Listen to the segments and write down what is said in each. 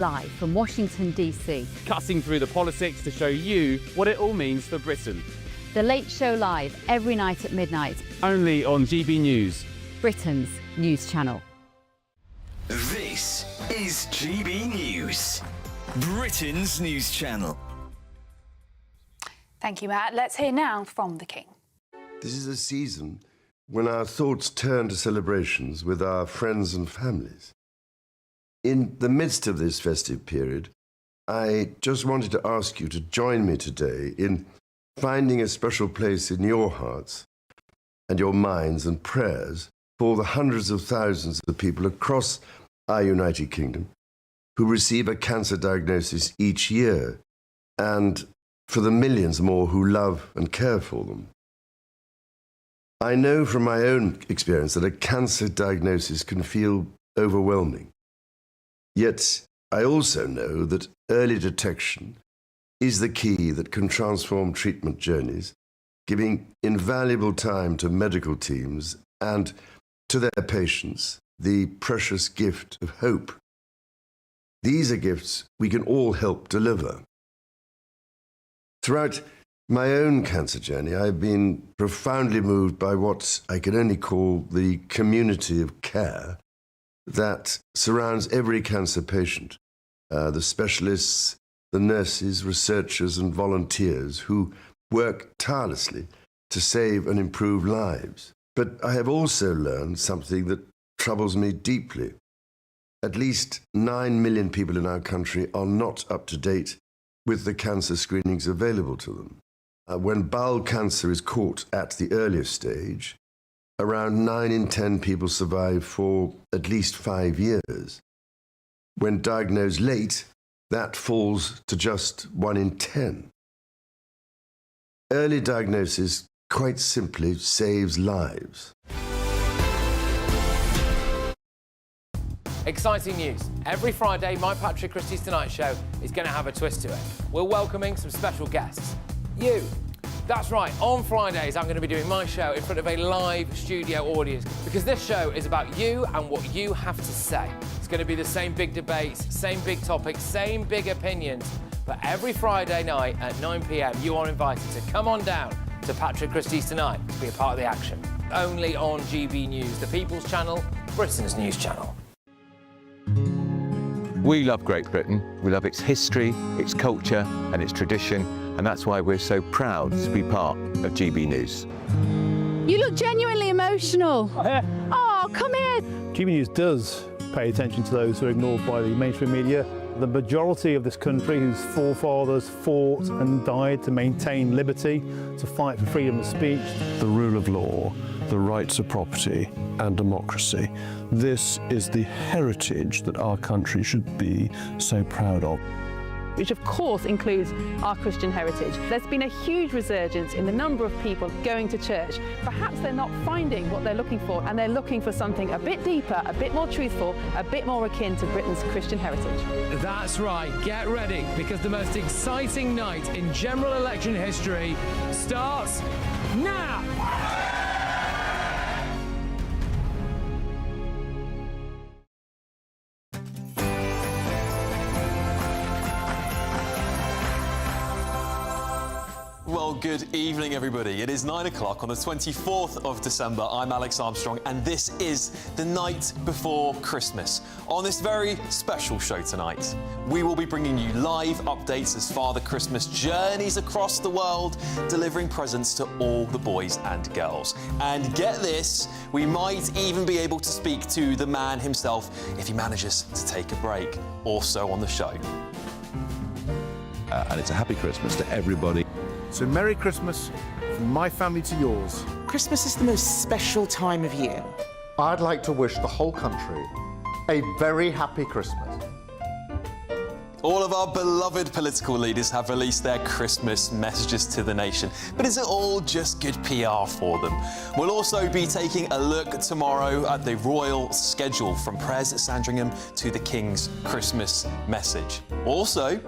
Live from Washington, D.C. Cutting through the politics to show you what it all means for Britain. The Late Show Live, every night at midnight. Only on GB News, Britain's news channel. This is GB News, Britain's news channel. Thank you, Matt. Let's hear now from the King. This is a season when our thoughts turn to celebrations with our friends and families. In the midst of this festive period, I just wanted to ask you to join me today in finding a special place in your hearts and your minds and prayers for the hundreds of thousands of people across our United Kingdom who receive a cancer diagnosis each year, and for the millions more who love and care for them. I know from my own experience that a cancer diagnosis can feel overwhelming. Yet I also know that early detection is the key that can transform treatment journeys, giving invaluable time to medical teams and to their patients the precious gift of hope. These are gifts we can all help deliver. Throughout my own cancer journey, I've been profoundly moved by what I can only call the community of care that surrounds every cancer patient, the specialists, the nurses, researchers and volunteers who work tirelessly to save and improve lives. But I have also learned something that troubles me deeply. At least 9 million people in our country are not up to date with the cancer screenings available to them. When bowel cancer is caught at the earliest stage, around 9 in 10 people survive for at least 5 years. When diagnosed late, that falls to just 1 in 10. Early diagnosis quite simply saves lives. Exciting news. Every Friday, my Patrick Christie's Tonight Show is going to have a twist to it. We're welcoming some special guests. You. That's right, on Fridays I'm going to be doing my show in front of a live studio audience because this show is about you and what you have to say. It's going to be the same big debates, same big topics, same big opinions, but every Friday night at 9 p.m. you are invited to come on down to Patrick Christie's Tonight to be a part of the action. Only on GB News, the People's Channel, Britain's news channel. We love Great Britain. We love its history, its culture and its tradition, and that's why we're so proud to be part of GB News. You look genuinely emotional. Oh, come here. GB News does pay attention to those who are ignored by the mainstream media. The majority of this country whose forefathers fought and died to maintain liberty, to fight for freedom of speech. The rule of law, the rights of property and democracy. This is the heritage that our country should be so proud of. Which of course includes our Christian heritage. There's been a huge resurgence in the number of people going to church. Perhaps they're not finding what they're looking for, and they're looking for something a bit deeper, a bit more truthful, a bit more akin to Britain's Christian heritage. That's right, get ready, because the most exciting night in general election history starts now! Well, good evening, everybody. It is 9 o'clock on the 24th of December. I'm Alex Armstrong, and this is the night before Christmas. On this very special show tonight, we will be bringing you live updates as Father Christmas journeys across the world, delivering presents to all the boys and girls. And get this, we might even be able to speak to the man himself if he manages to take a break. Also on the show. And it's a happy Christmas to everybody. So Merry Christmas from my family to yours. Christmas is the most special time of year. I'd like to wish the whole country a very happy Christmas. All of our beloved political leaders have released their Christmas messages to the nation, but is it all just good PR for them? We'll also be taking a look tomorrow at the royal schedule from prayers at Sandringham to the King's Christmas message. Also,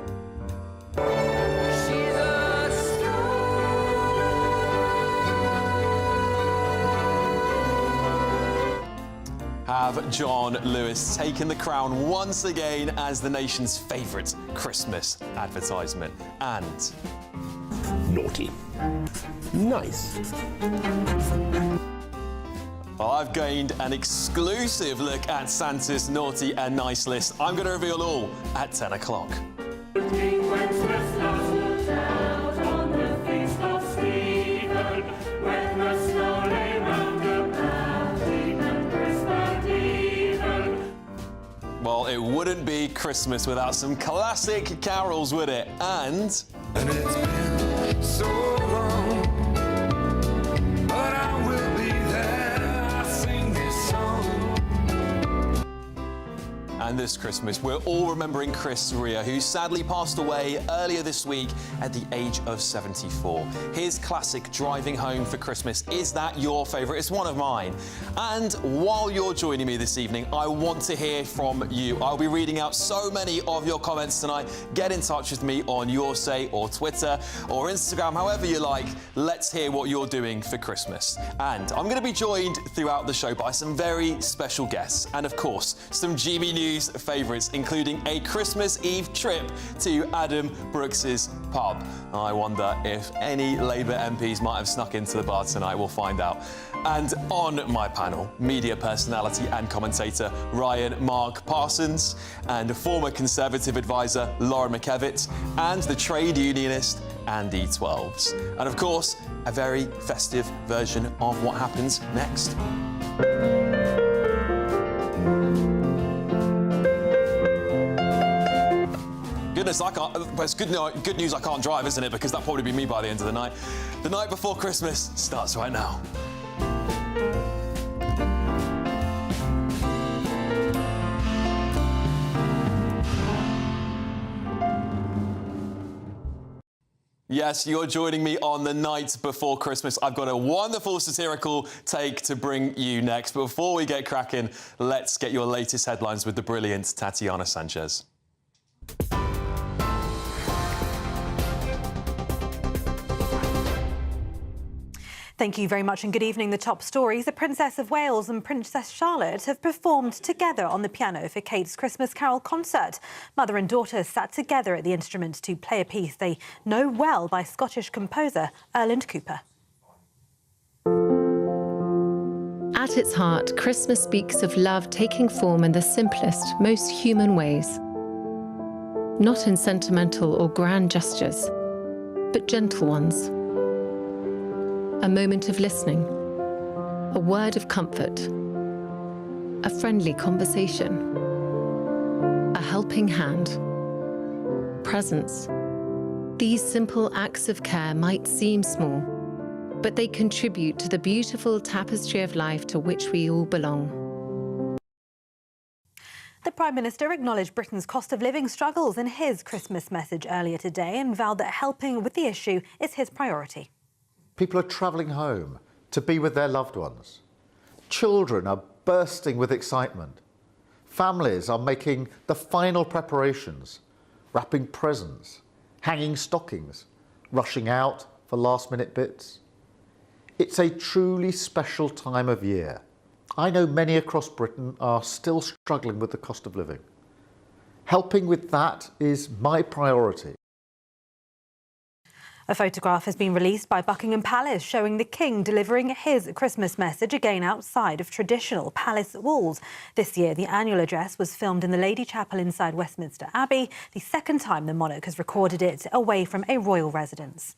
have John Lewis taken the crown once again as the nation's favourite Christmas advertisement. And... naughty. Nice. Well, I've gained an exclusive look at Santa's naughty and nice list. I'm going to reveal all at 10 o'clock. Well, it wouldn't be Christmas without some classic carols, would it? And it's been so long, but I will be there. I sing this song. And this Christmas, we're all remembering Chris Rea, who sadly passed away earlier this week at the age of 74. His classic Driving Home for Christmas, is that your favourite? It's one of mine. And while you're joining me this evening, I want to hear from you. I'll be reading out so many of your comments tonight. Get in touch with me on Your Say or Twitter or Instagram, however you like. Let's hear what you're doing for Christmas. And I'm going to be joined throughout the show by some very special guests and, of course, some GB News favourites, including a Christmas Eve trip to Adam Brooks's pub. I wonder if any Labour MPs might have snuck into the bar tonight. We'll find out. And on my panel, media personality and commentator Ryan Mark Parsons, and former Conservative advisor Lauren McKevitt, and the trade unionist Andy Twelves. And of course, a very festive version of what happens next. Goodness, it's good news I can't drive, isn't it? Because that'll probably be me by the end of the night. The night before Christmas starts right now. Yes, you're joining me on the night before Christmas. I've got a wonderful satirical take to bring you next. But before we get cracking, let's get your latest headlines with the brilliant Tatiana Sanchez. Thank you very much and good evening. The top stories. The Princess of Wales and Princess Charlotte have performed together on the piano for Kate's Christmas Carol concert. Mother and daughter sat together at the instrument to play a piece they know well by Scottish composer Erland Cooper. At its heart, Christmas speaks of love taking form in the simplest, most human ways. Not in sentimental or grand gestures, but gentle ones. A moment of listening, a word of comfort, a friendly conversation, a helping hand, presence. These simple acts of care might seem small, but they contribute to the beautiful tapestry of life to which we all belong. The Prime Minister acknowledged Britain's cost of living struggles in his Christmas message earlier today and vowed that helping with the issue is his priority. People are travelling home to be with their loved ones. Children are bursting with excitement. Families are making the final preparations, wrapping presents, hanging stockings, rushing out for last-minute bits. It's a truly special time of year. I know many across Britain are still struggling with the cost of living. Helping with that is my priority. A photograph has been released by Buckingham Palace showing the King delivering his Christmas message again outside of traditional palace walls. This year, the annual address was filmed in the Lady Chapel inside Westminster Abbey, the second time the monarch has recorded it away from a royal residence.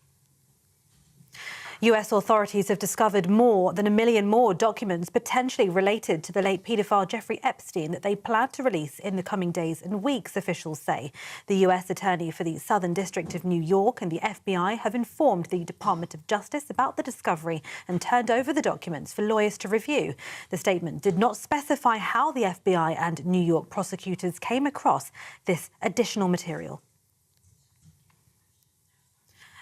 US authorities have discovered more than 1 million more documents potentially related to the late paedophile Jeffrey Epstein that they plan to release in the coming days and weeks, officials say. The US attorney for the Southern District of New York and the FBI have informed the Department of Justice about the discovery and turned over the documents for lawyers to review. The statement did not specify how the FBI and New York prosecutors came across this additional material.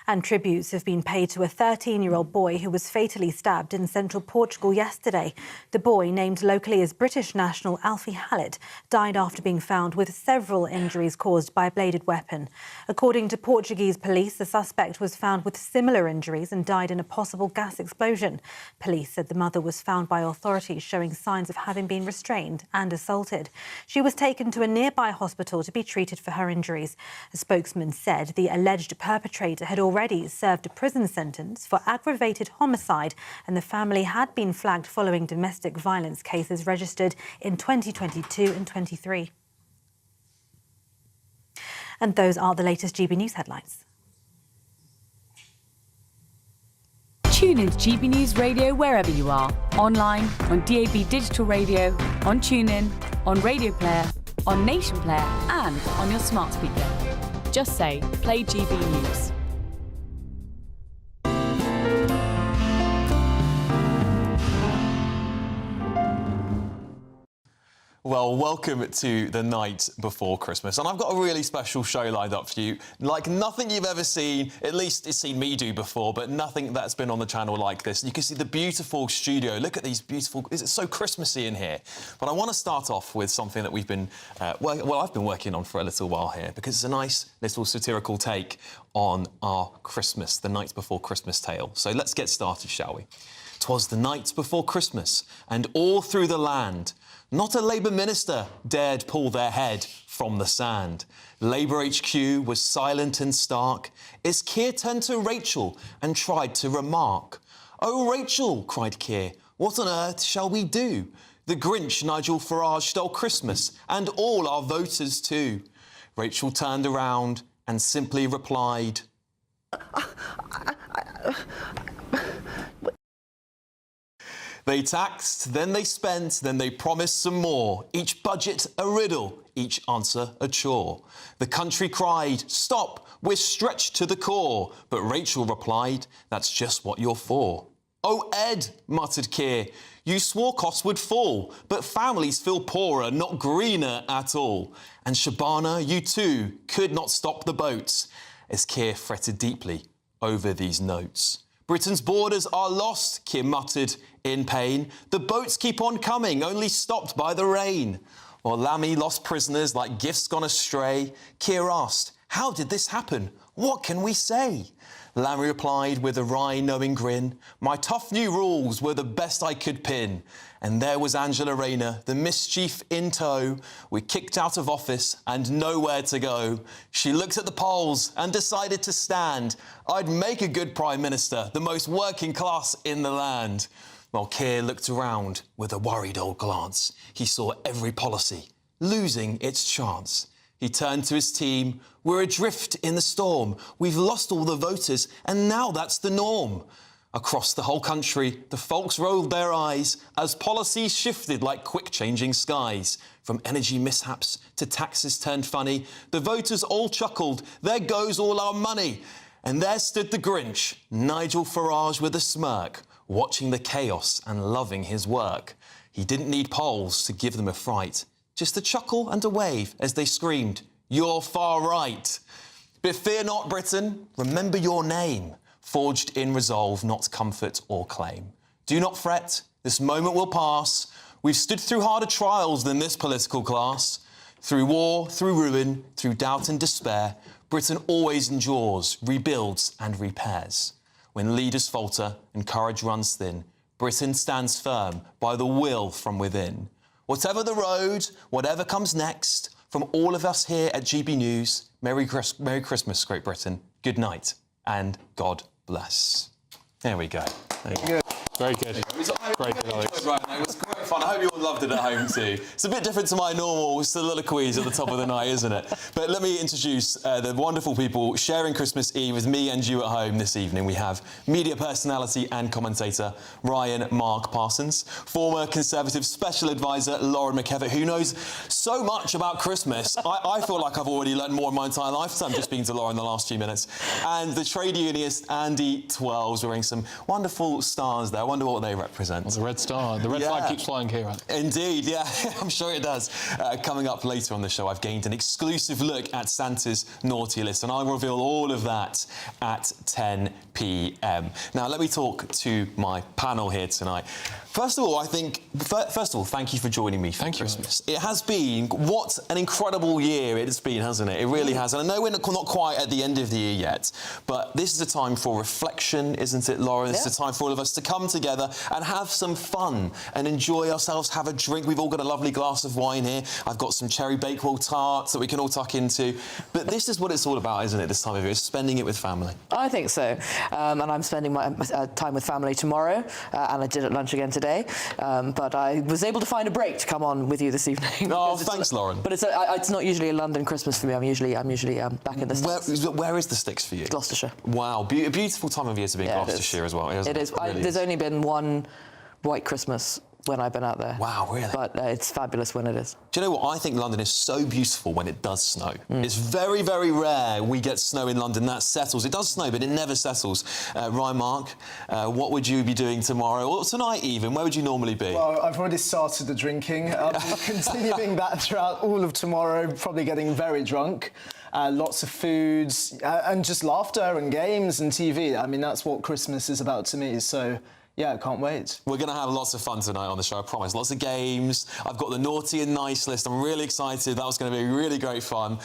And tributes have been paid to a 13-year-old boy who was fatally stabbed in central Portugal yesterday. The boy, named locally as British national Alfie Hallett, died after being found with several injuries caused by a bladed weapon. According to Portuguese police, the suspect was found with similar injuries and died in a possible gas explosion. Police said the mother was found by authorities showing signs of having been restrained and assaulted. She was taken to a nearby hospital to be treated for her injuries. A spokesman said the alleged perpetrator had already served a prison sentence for aggravated homicide, and the family had been flagged following domestic violence cases registered in 2022 and 23. And those are the latest GB News headlines. Tune in to GB News Radio wherever you are. Online, on DAB digital radio, on TuneIn, on Radio Player, on Nation Player and on your smart speaker. Just say, play GB News. Well, welcome to the night before Christmas. And I've got a really special show lined up for you. Like nothing you've ever seen, at least it's seen me do before, but nothing that's been on the channel like this. You can see the beautiful studio. Look at these beautiful... It's so Christmassy in here. But I want to start off with something that we've been... I've been working on for a little while here, because it's a nice little satirical take on our Christmas, the night before Christmas tale. So let's get started, shall we? 'Twas the night before Christmas, and all through the land, not a Labour minister dared pull their head from the sand. Labour HQ was silent and stark as Keir turned to Rachel and tried to remark. "Oh, Rachel," cried Keir, "what on earth shall we do? The Grinch, Nigel Farage, stole Christmas and all our voters too." Rachel turned around and simply replied, "They taxed, then they spent, then they promised some more. Each budget a riddle, each answer a chore. The country cried, 'Stop, we're stretched to the core.' But Rachel replied, 'That's just what you're for.' "Oh, Ed," muttered Keir, "you swore costs would fall, but families feel poorer, not greener at all. And Shabana, you too could not stop the boats," as Keir fretted deeply over these notes. "Britain's borders are lost," Keir muttered in pain. "The boats keep on coming, only stopped by the rain." While Lammy lost prisoners like gifts gone astray, Keir asked, "How did this happen? What can we say?" Lammy replied with a wry, knowing grin, "My tough new rules were the best I could pin." And there was Angela Rayner, the mischief in tow, with kicked out of office and nowhere to go. She looked at the polls and decided to stand. "I'd make a good Prime Minister, the most working class in the land." While Keir looked around with a worried old glance, he saw every policy losing its chance. He turned to his team. "We're adrift in the storm. We've lost all the voters, and now that's the norm." Across the whole country, the folks rolled their eyes as policies shifted like quick-changing skies. From energy mishaps to taxes turned funny, the voters all chuckled, "There goes all our money." And there stood the Grinch, Nigel Farage, with a smirk, watching the chaos and loving his work. He didn't need polls to give them a fright, just a chuckle and a wave as they screamed, "You're far right." But fear not, Britain, remember your name, forged in resolve, not comfort or claim. Do not fret, this moment will pass. We've stood through harder trials than this political class. Through war, through ruin, through doubt and despair, Britain always endures, rebuilds and repairs. When leaders falter and courage runs thin, Britain stands firm by the will from within. Whatever the road, whatever comes next, from all of us here at GB News, Merry Christmas, Great Britain, good night, and God bless. There we go. There you go. Very good. It was quite fun. I hope you all loved it at home too. It's a bit different to my normal soliloquies at the top of the night, isn't it? But let me introduce the wonderful people sharing Christmas Eve with me and you at home this evening. We have media personality and commentator Ryan Mark Parsons, former Conservative Special Advisor Lauren McKevitt, who knows so much about Christmas. I feel like I've already learned more in my entire lifetime just speaking to Lauren the last few minutes. And the trade unionist Andy Twelves, wearing some wonderful stars there. I wonder what they represent. It's a red star. The red Yeah. keeps flying here, Alex. Indeed, yeah, I'm sure it does. Coming up later on the show, I've gained an exclusive look at Santa's naughty list, and I'll reveal all of that at 10 p.m. Now, let me talk to my panel here tonight. First of all, thank you for joining me for Christmas. It has been, what an incredible year it's been, hasn't it? It really has. And I know we're not quite at the end of the year yet, but this is a time for reflection, isn't it, Lauren? This is a time for all of us to come together and have some fun and enjoy ourselves, have a drink. We've all got a lovely glass of wine here. I've got some cherry bakewell tarts that we can all tuck into. But this is what it's all about, isn't it, this time of year? It's spending it with family. I think so. And I'm spending my time with family tomorrow, and I did at lunch again today. But I was able to find a break to come on with you this evening. Oh, thanks, Lauren. But it's not usually a London Christmas for me. I'm usually back in the Sticks. Where is the Sticks for you? Gloucestershire. Wow, beautiful time of year to be in Gloucestershire as well. It is. There's only been one white Christmas when I've been out there. Wow, really? But it's fabulous when it is. Do you know what? I think London is so beautiful when it does snow. It's very, very rare we get snow in London. That settles. It does snow, but it never settles. Ryan, Mark, what would you be doing tomorrow? Or tonight even? Where would you normally be? Well, I've already started the drinking. I'll be continuing that throughout all of tomorrow, probably getting very drunk. Lots of foods and just laughter and games and TV. I mean, that's what Christmas is about to me, so... yeah, I can't wait. We're going to have lots of fun tonight on the show, I promise. Lots of games. I've got the naughty and nice list. I'm really excited. That was going to be really great fun.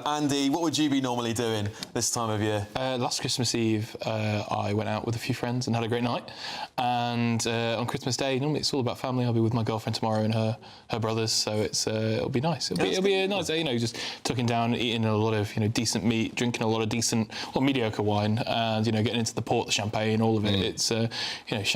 Andy, what would you be normally doing this time of year? Last Christmas Eve, I went out with a few friends and had a great night. And on Christmas Day, normally it's all about family. I'll be with my girlfriend tomorrow and her brothers, so it'll be nice. It'll be a nice day, just tucking down, eating a lot of decent meat, drinking a lot of decent, mediocre wine, and getting into the port, the champagne, all of it. It's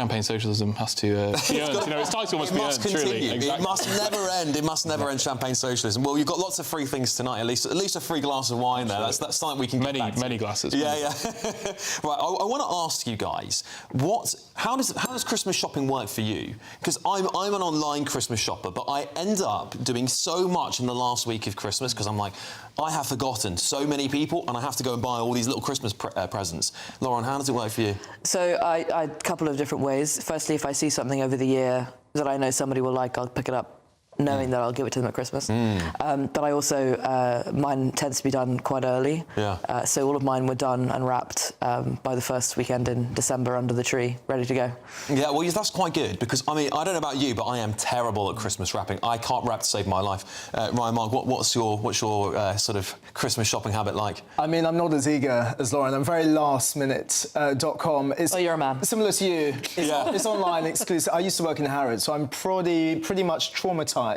champagne socialism has to its title must be earned, truly. Exactly. It must never end. It must never end, champagne socialism. Well, you've got lots of free things tonight, at least a free glass of wine there. That's something we can get back to. Many glasses. Yeah. Right, I want to ask you guys, how does Christmas shopping work for you? Because I'm an online Christmas shopper, but I end up doing so much in the last week of Christmas because I'm like, I have forgotten so many people and I have to go and buy all these little Christmas presents. Lauren, how does it work for you? So a couple of different ways. Firstly, if I see something over the year that I know somebody will like, I'll pick it up, knowing that I'll give it to them at Christmas. But I also, mine tends to be done quite early. Yeah. So all of mine were done and wrapped by the first weekend in December under the tree, ready to go. Yeah, well, that's quite good because, I mean, I don't know about you, but I am terrible at Christmas wrapping. I can't wrap to save my life. Ryan, Mark, what's your sort of Christmas shopping habit like? I mean, I'm not as eager as Lauren. I'm very lastminute.com. Oh, you're a man. Similar to you. It's online exclusive. I used to work in Harrods, so I'm pretty much traumatised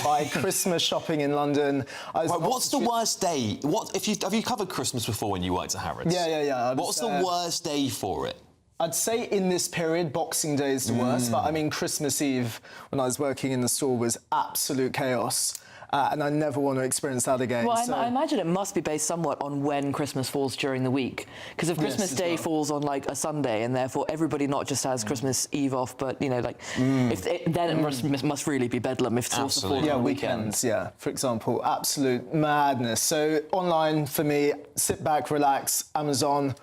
by Christmas shopping in London. What's the worst day? Have you covered Christmas before when you worked at Harrods? Yeah. What's the worst day for it? I'd say in this period, Boxing Day is the worst, but I mean, Christmas Eve, when I was working in the store, was absolute chaos. And I never want to experience that again. Well, I imagine it must be based somewhat on when Christmas falls during the week. Because if Christmas Day falls on, like, a Sunday, and therefore everybody not just has Christmas Eve off, but, then it must really be bedlam if it's also falling on weekends, for example. Absolute madness. So online, for me, sit back, relax, Amazon,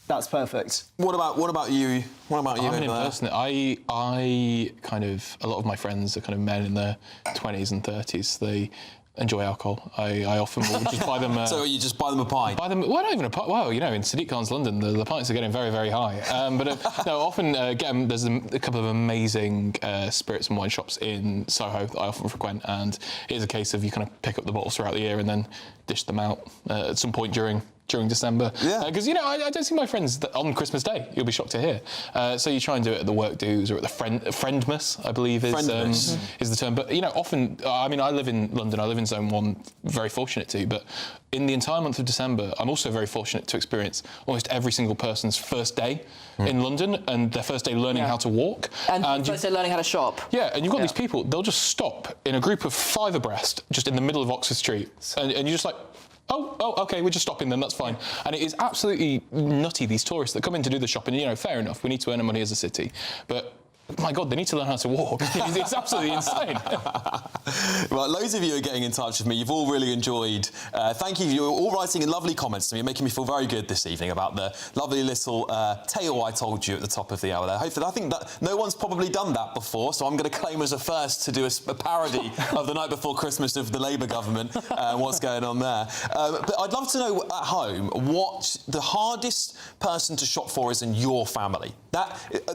that's perfect. What about you? I'm an impersonator. I kind of, a lot of my friends are kind of men in their 20s and 30s. They enjoy alcohol. I often will just buy them... so you just buy them a pint? Well, not even a pint. Well, in Sadiq Khan's London, the pints are getting very, very high. No, often get them... There's a couple of amazing spirits and wine shops in Soho that I often frequent, and it is a case of you kind of pick up the bottles throughout the year and then dish them out at some point during December. Yeah. Because, I don't see my friends on Christmas Day. You'll be shocked to hear. So you try and do it at the work dues or at the Friendmas, I believe is the term. But, often, I live in London. I live in Zone 1, very fortunate to. But in the entire month of December, I'm also very fortunate to experience almost every single person's first day in London and their first day learning how to walk. And first day learning how to shop. Yeah, and you've got these people, they'll just stop in a group of 5 abreast, just in the middle of Oxford Street. And you're just like... Oh, OK, we're just stopping them, that's fine. And it is absolutely nutty, these tourists that come in to do the shopping. Fair enough, we need to earn our money as a city. But My God, they need to learn how to walk. It's absolutely insane. Well, loads of you are getting in touch with me. You've all really enjoyed. Thank you. You're all writing in lovely comments to me, making me feel very good this evening about the lovely little tale I told you at the top of the hour there. Hopefully, I think that no one's probably done that before, so I'm going to claim as a first to do a parody of the night before Christmas of the Labour government and what's going on there. But I'd love to know at home what the hardest person to shop for is in your family.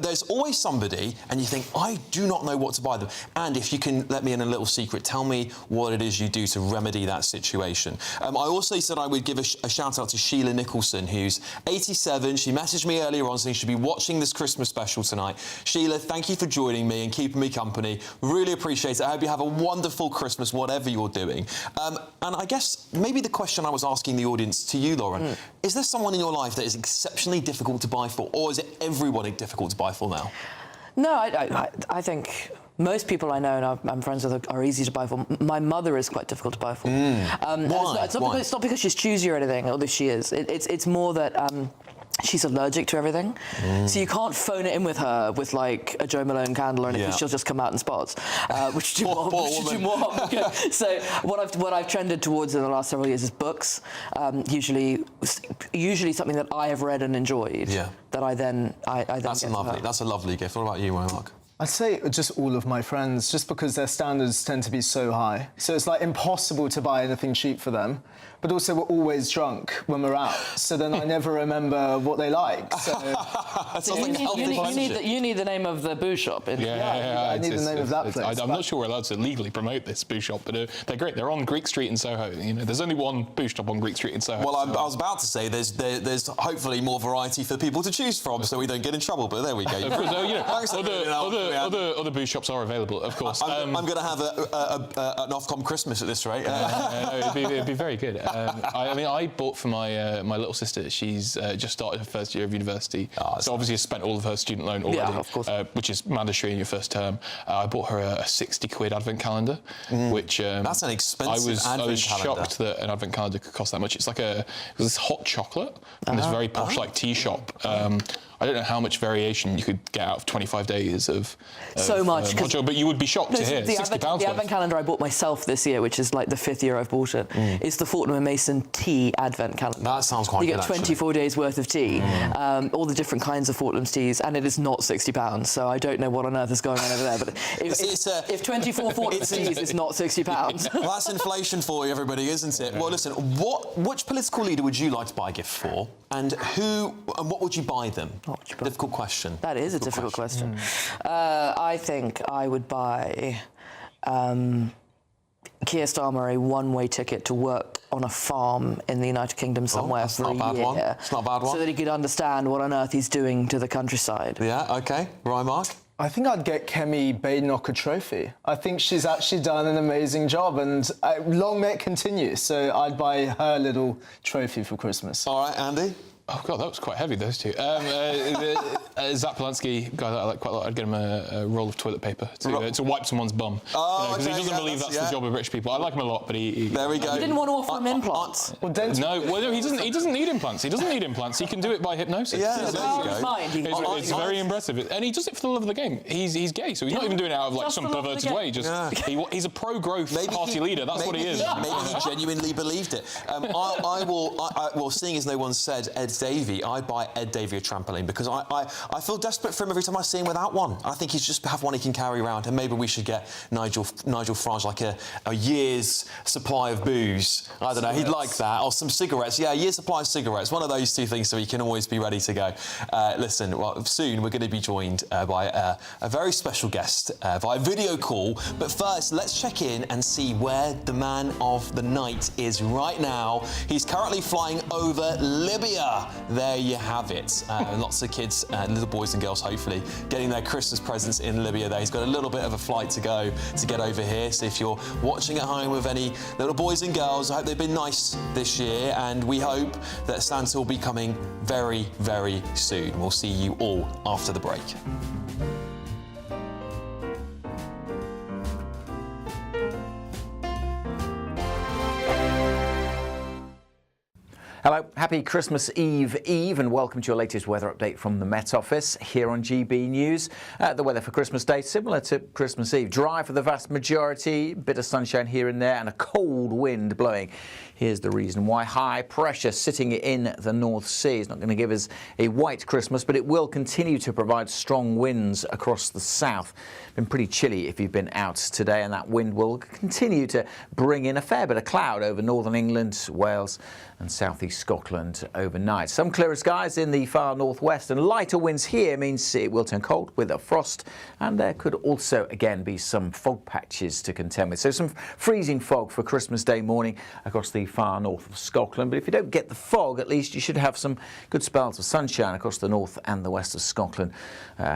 There's always somebody, and you think, I do not know what to buy them. And if you can let me in a little secret, tell me what it is you do to remedy that situation. I also said I would give a shout out to Sheila Nicholson, who's 87. She messaged me earlier on saying she'll be watching this Christmas special tonight. Sheila, thank you for joining me and keeping me company. Really appreciate it. I hope you have a wonderful Christmas, whatever you're doing. And I guess maybe the question I was asking the audience to you, Lauren, is there someone in your life that is exceptionally difficult to buy for, or is it everybody difficult to buy for now? No, I think most people I know and I'm friends with are easy to buy for. My mother is quite difficult to buy for. Why? It's not because she's choosy or anything, although she is. It's more that she's allergic to everything. So you can't phone it in with her with like a Joe Malone candle or anything, she'll just come out in spots, which do more harm than good. So what I've trended towards in the last several years is books, usually something that I have read and enjoyed. That I then That's a lovely gift. What about you, Mark? I'd say just all of my friends, just because their standards tend to be so high. So it's like impossible to buy anything cheap for them. But also we're always drunk when we're out, so then I never remember what they like. So you need the name of the boo shop. I need the name of that place. I'm not sure we're allowed to legally promote this boo shop, but they're great. They're on Greek Street in Soho. You know, there's only one boo shop on Greek Street in Soho. Well, I was about to say there's hopefully more variety for people to choose from, so we don't get in trouble. But there we go. Of course, other boo shops are available, of course. I'm going to have an Ofcom Christmas at this rate. It'd be very good. I bought for my little sister. She's just started her first year of university, so obviously has spent all of her student loan already, of course. Which is mandatory in your first term. I bought her a 60 quid advent calendar, which that's an expensive I was calendar. shocked that an advent calendar could cost that much. It's like this hot chocolate from this very posh like tea shop. I don't know how much variation you could get out of 25 days of so much, but you would be shocked to hear £60 the advent calendar I bought myself this year, which is like the 5th year I've bought it, is the Fortnum & Mason tea advent calendar. That sounds quite good. You get 24 days worth of tea, all the different kinds of Fortnum's teas, and it is not £60. So I don't know what on earth is going on over there. But if 24 Fortnum's teas is not £60, well, that's inflation for you, everybody, isn't it? Well, listen, which political leader would you like to buy a gift for, and what would you buy them? Difficult question. That is a difficult question. I think I would buy Keir Starmer a one-way ticket to work on a farm in the United Kingdom somewhere for a year. It's not a bad one. So that he could understand what on earth he's doing to the countryside. Yeah, OK. Right, Mark? I think I'd get Kemi Badenoch a trophy. I think she's actually done an amazing job, and long may it continue. So I'd buy her a little trophy for Christmas. All right, Andy? Oh, God, that was quite heavy, those two. Zap Polanski, guy that I like quite a lot, I'd get him a roll of toilet paper to wipe someone's bum. Because he doesn't believe that's the job of rich people. I like him a lot, but he... There we go. You didn't want to offer him implants? No, he doesn't need implants. He doesn't need implants. He can do it by hypnosis. Yeah, there you go. It's very impressive. And he does it for the love of the game. He's gay, so he's not even doing it out of like some perverted way. He's a pro-growth party leader. That's what he is. Maybe he genuinely believed it. Well, seeing as no one said Ed Davey, I'd buy Ed Davey a trampoline because I feel desperate for him every time I see him without one. I think he's just have one he can carry around, and maybe we should get Nigel Farage like a year's supply of booze. I don't know, he'd like that, or some cigarettes. Yeah, a year's supply of cigarettes. One of those two things, so he can always be ready to go. Listen, well, soon we're going to be joined by a very special guest via video call. But first, let's check in and see where the man of the night is right now. He's currently flying over Libya. There you have it. Lots of kids, little boys and girls, hopefully, getting their Christmas presents in Libya there. He's got a little bit of a flight to go to get over here. So if you're watching at home with any little boys and girls, I hope they've been nice this year. And we hope that Santa will be coming very, very soon. We'll see you all after the break. Hello, happy Christmas Eve, and welcome to your latest weather update from the Met Office here on GB News. The weather for Christmas Day, similar to Christmas Eve. Dry for the vast majority, bit of sunshine here and there, and a cold wind blowing. Here's the reason why. High pressure sitting in the North Sea is not going to give us a white Christmas, but it will continue to provide strong winds across the south. Been pretty chilly if you've been out today, and that wind will continue to bring in a fair bit of cloud over northern England, Wales and southeast Scotland overnight. Some clearer skies in the far northwest, and lighter winds here means it will turn cold with a frost, and there could also again be some fog patches to contend with. So some freezing fog for Christmas Day morning across the far north of Scotland. But if you don't get the fog, at least you should have some good spells of sunshine across the north and the west of Scotland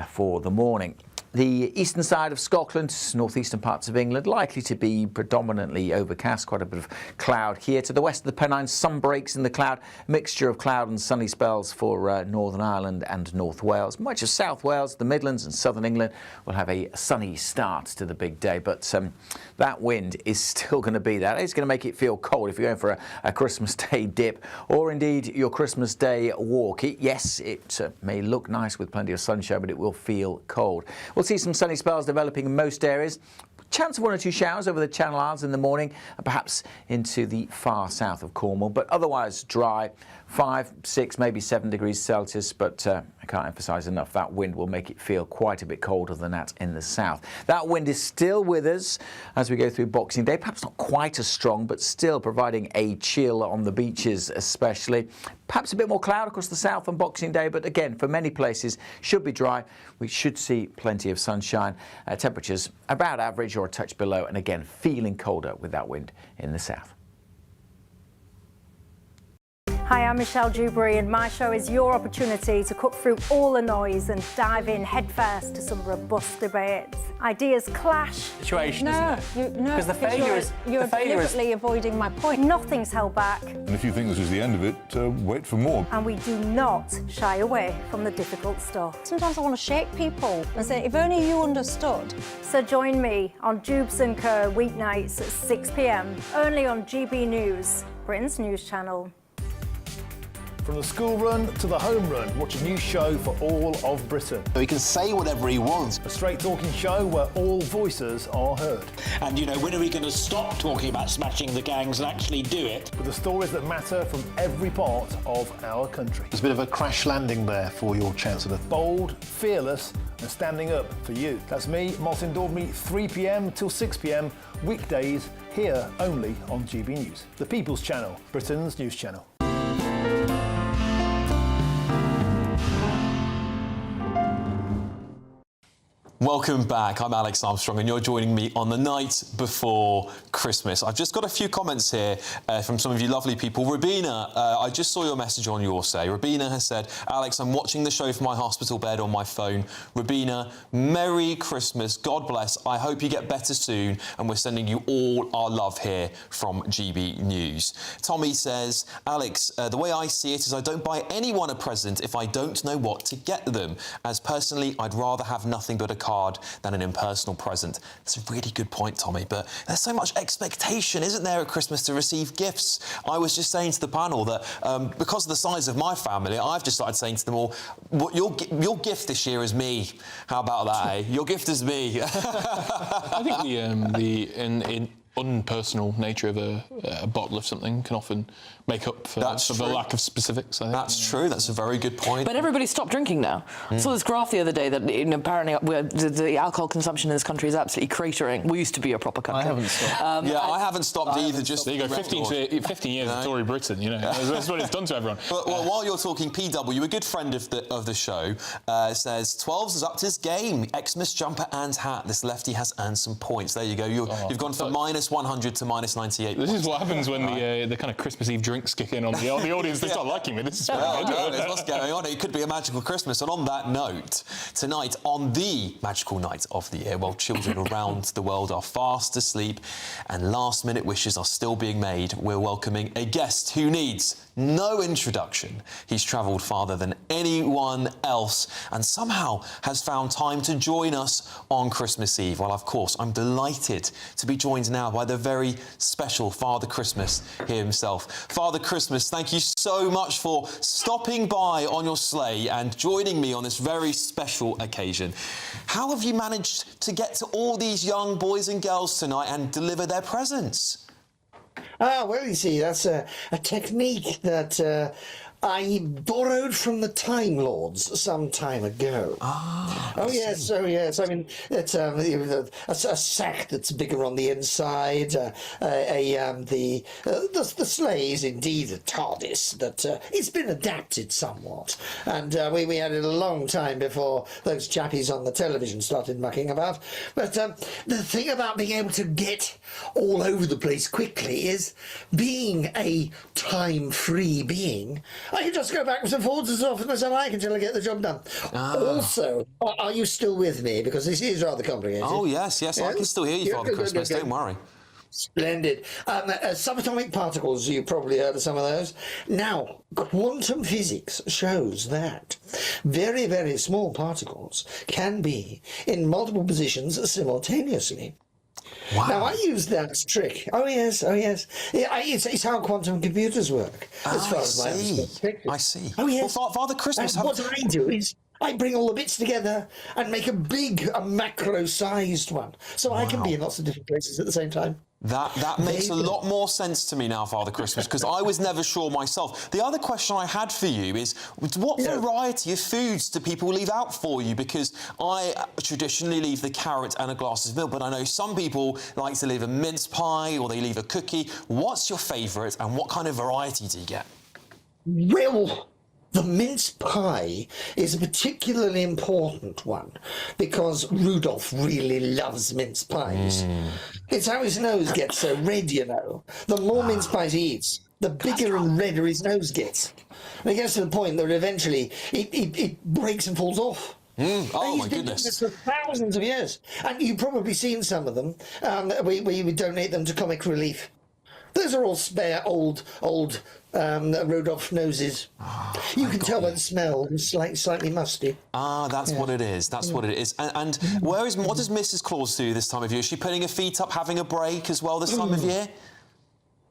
for the morning. The eastern side of Scotland, northeastern parts of England, likely to be predominantly overcast, quite a bit of cloud here. To the west of the Pennines, some breaks in the cloud, mixture of cloud and sunny spells for Northern Ireland and North Wales. Much of South Wales, the Midlands and southern England will have a sunny start to the big day, but that wind is still going to be there. It's going to make it feel cold if you're going for a Christmas Day dip or indeed your Christmas Day walk. Yes, it may look nice with plenty of sunshine, but it will feel cold. We'll see some sunny spells developing in most areas. Chance of 1 or 2 showers over the Channel Islands in the morning, and perhaps into the far south of Cornwall, but otherwise dry. 5, 6, maybe 7 degrees Celsius, but I can't emphasise enough, that wind will make it feel quite a bit colder than that in the south. That wind is still with us as we go through Boxing Day, perhaps not quite as strong, but still providing a chill on the beaches especially. Perhaps a bit more cloud across the south on Boxing Day, but again, for many places, should be dry. We should see plenty of sunshine. Temperatures about average or a touch below, and again, feeling colder with that wind in the south. Hi, I'm Michelle Dewberry, and my show is your opportunity to cut through all the noise and dive in headfirst to some robust debates. Ideas clash. Situation, isn't it? No, because the failure is you're deliberately avoiding my point. Nothing's held back. And if you think this is the end of it, wait for more. And we do not shy away from the difficult stuff. Sometimes I want to shake people and say, if only you understood. So join me on Jubes & Co weeknights at 6 p.m, only on GB News, Britain's news channel. From the school run to the home run, watch a new show for all of Britain. He can say whatever he wants. A straight talking show where all voices are heard. And, you know, when are we going to stop talking about smashing the gangs and actually do it? With the stories that matter from every part of our country. There's a bit of a crash landing there for your Chancellor. Bold, fearless and standing up for you. That's me, Martin Daubney, 3 p.m. till 6 p.m, weekdays, here only on GB News. The People's Channel, Britain's news channel. Welcome back. I'm Alex Armstrong, and you're joining me on the night before Christmas. I've just got a few comments here from some of you lovely people. Rabina, I just saw your message on your say. Rabina has said, Alex, I'm watching the show from my hospital bed on my phone. Rabina, Merry Christmas. God bless. I hope you get better soon, and we're sending you all our love here from GB News. Tommy says, Alex, the way I see it is I don't buy anyone a present if I don't know what to get them. As personally, I'd rather have nothing but a card than an impersonal present. That's a really good point, Tommy, but there's so much expectation, isn't there, at Christmas to receive gifts? I was just saying to the panel that because of the size of my family, I've just started saying to them all, your gift this year is me. How about that, eh? Your gift is me. I think the unpersonal nature of a bottle of something can often make up for the lack of specifics, I think. That's true. That's a very good point. But everybody stopped drinking now. I saw this graph the other day that apparently the alcohol consumption in this country is absolutely cratering. We used to be a proper country. I haven't stopped. I haven't stopped either. Just there you go, 15 years of Tory Britain, you know. That's what it's done to everyone. But while you're talking, PW, a good friend of the show, says 12's is up to his game. Xmas jumper and hat. This lefty has earned some points. There you go. You've gone from -100 to -98. This is what happens when the kind of Christmas Eve drinks kick in on the audience. They start liking me. This is what's going on. It could be a magical Christmas. And on that note, tonight, on the magical night of the year, while children around the world are fast asleep and last-minute wishes are still being made, we're welcoming a guest who needs no introduction. He's travelled farther than anyone else and somehow has found time to join us on Christmas Eve. Well, of course, I'm delighted to be joined now by the very special Father Christmas here himself. Father Christmas, thank you so much for stopping by on your sleigh and joining me on this very special occasion. How have you managed to get to all these young boys and girls tonight and deliver their presents? Well, you see, that's a technique that I borrowed from the Time Lords some time ago. Oh yes. I mean, it's a sack that's bigger on the inside. The sleigh is indeed a TARDIS, but it's been adapted somewhat. And we had it a long time before those chappies on the television started mucking about. But the thing about being able to get all over the place quickly is being a time-free being. I can just go backwards and forwards as often as I like until I get the job done. Also, are you still with me? Because this is rather complicated. Oh, yes, I can still hear you, Father Christmas, don't worry. Splendid. Subatomic particles, you probably heard of some of those. Now, quantum physics shows that very, very small particles can be in multiple positions simultaneously. Wow. Now, I use that trick. Oh, yes. It's how quantum computers work, as far as my perspective. I see. Oh, yes. Well, Father Christmas... And what I do is I bring all the bits together and make a macro-sized one, so I can be in lots of different places at the same time. That makes a lot more sense to me now, Father Christmas, because I was never sure myself. The other question I had for you is, what variety of foods do people leave out for you? Because I traditionally leave the carrot and a glass of milk, but I know some people like to leave a mince pie or they leave a cookie. What's your favourite and what kind of variety do you get? Well, the mince pie is a particularly important one because Rudolph really loves mince pies. It's how his nose gets so red, you know. The more mince pies he eats, the bigger and redder his nose gets. And it gets to the point that eventually it breaks and falls off. Oh, my goodness. He's been doing this for thousands of years. And you've probably seen some of them. We donate them to Comic Relief. Those are all spare old Rudolph noses. You can tell by the smell. It's slightly musty. That's what it is. That's what it is. And what does Mrs. Claus do this time of year? Is she putting her feet up, having a break as well this time of year?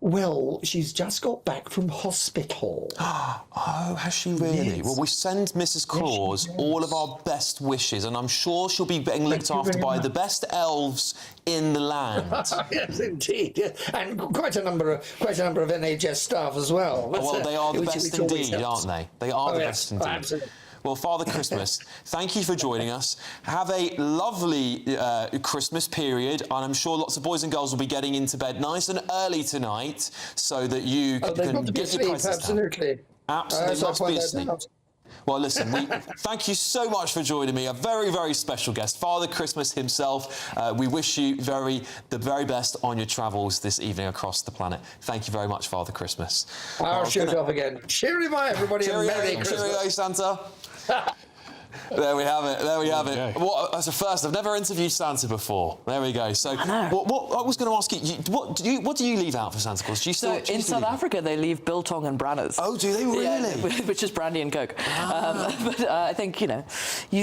Well, she's just got back from hospital. Oh, has she really? Yes. Well, we send Mrs. Claus all of our best wishes, and I'm sure she'll be getting looked after by the best elves in the land. Yes, indeed. Yes. And quite a number of NHS staff as well. Well, they are the best indeed, aren't they? They are the best indeed. Absolutely. Well, Father Christmas, thank you for joining us. Have a lovely Christmas period, and I'm sure lots of boys and girls will be getting into bed nice and early tonight so that you can get your presents absolutely. down. Absolutely, must be asleep. Well, listen, thank you so much for joining me. A very, very special guest, Father Christmas himself. We wish you the very best on your travels this evening across the planet. Thank you very much, Father Christmas. I'll shoot off again. Cheerio, bye, everybody. Cheerio, Merry Christmas. Cheerio, Santa. There we have it. What, as a first, I've never interviewed Santa before. There we go. So, what I was going to ask you, what do you leave out for Santa Claus? Do you still? In South Africa, they leave biltong and branners. Oh, do they really? Yeah, which is brandy and coke. But I think you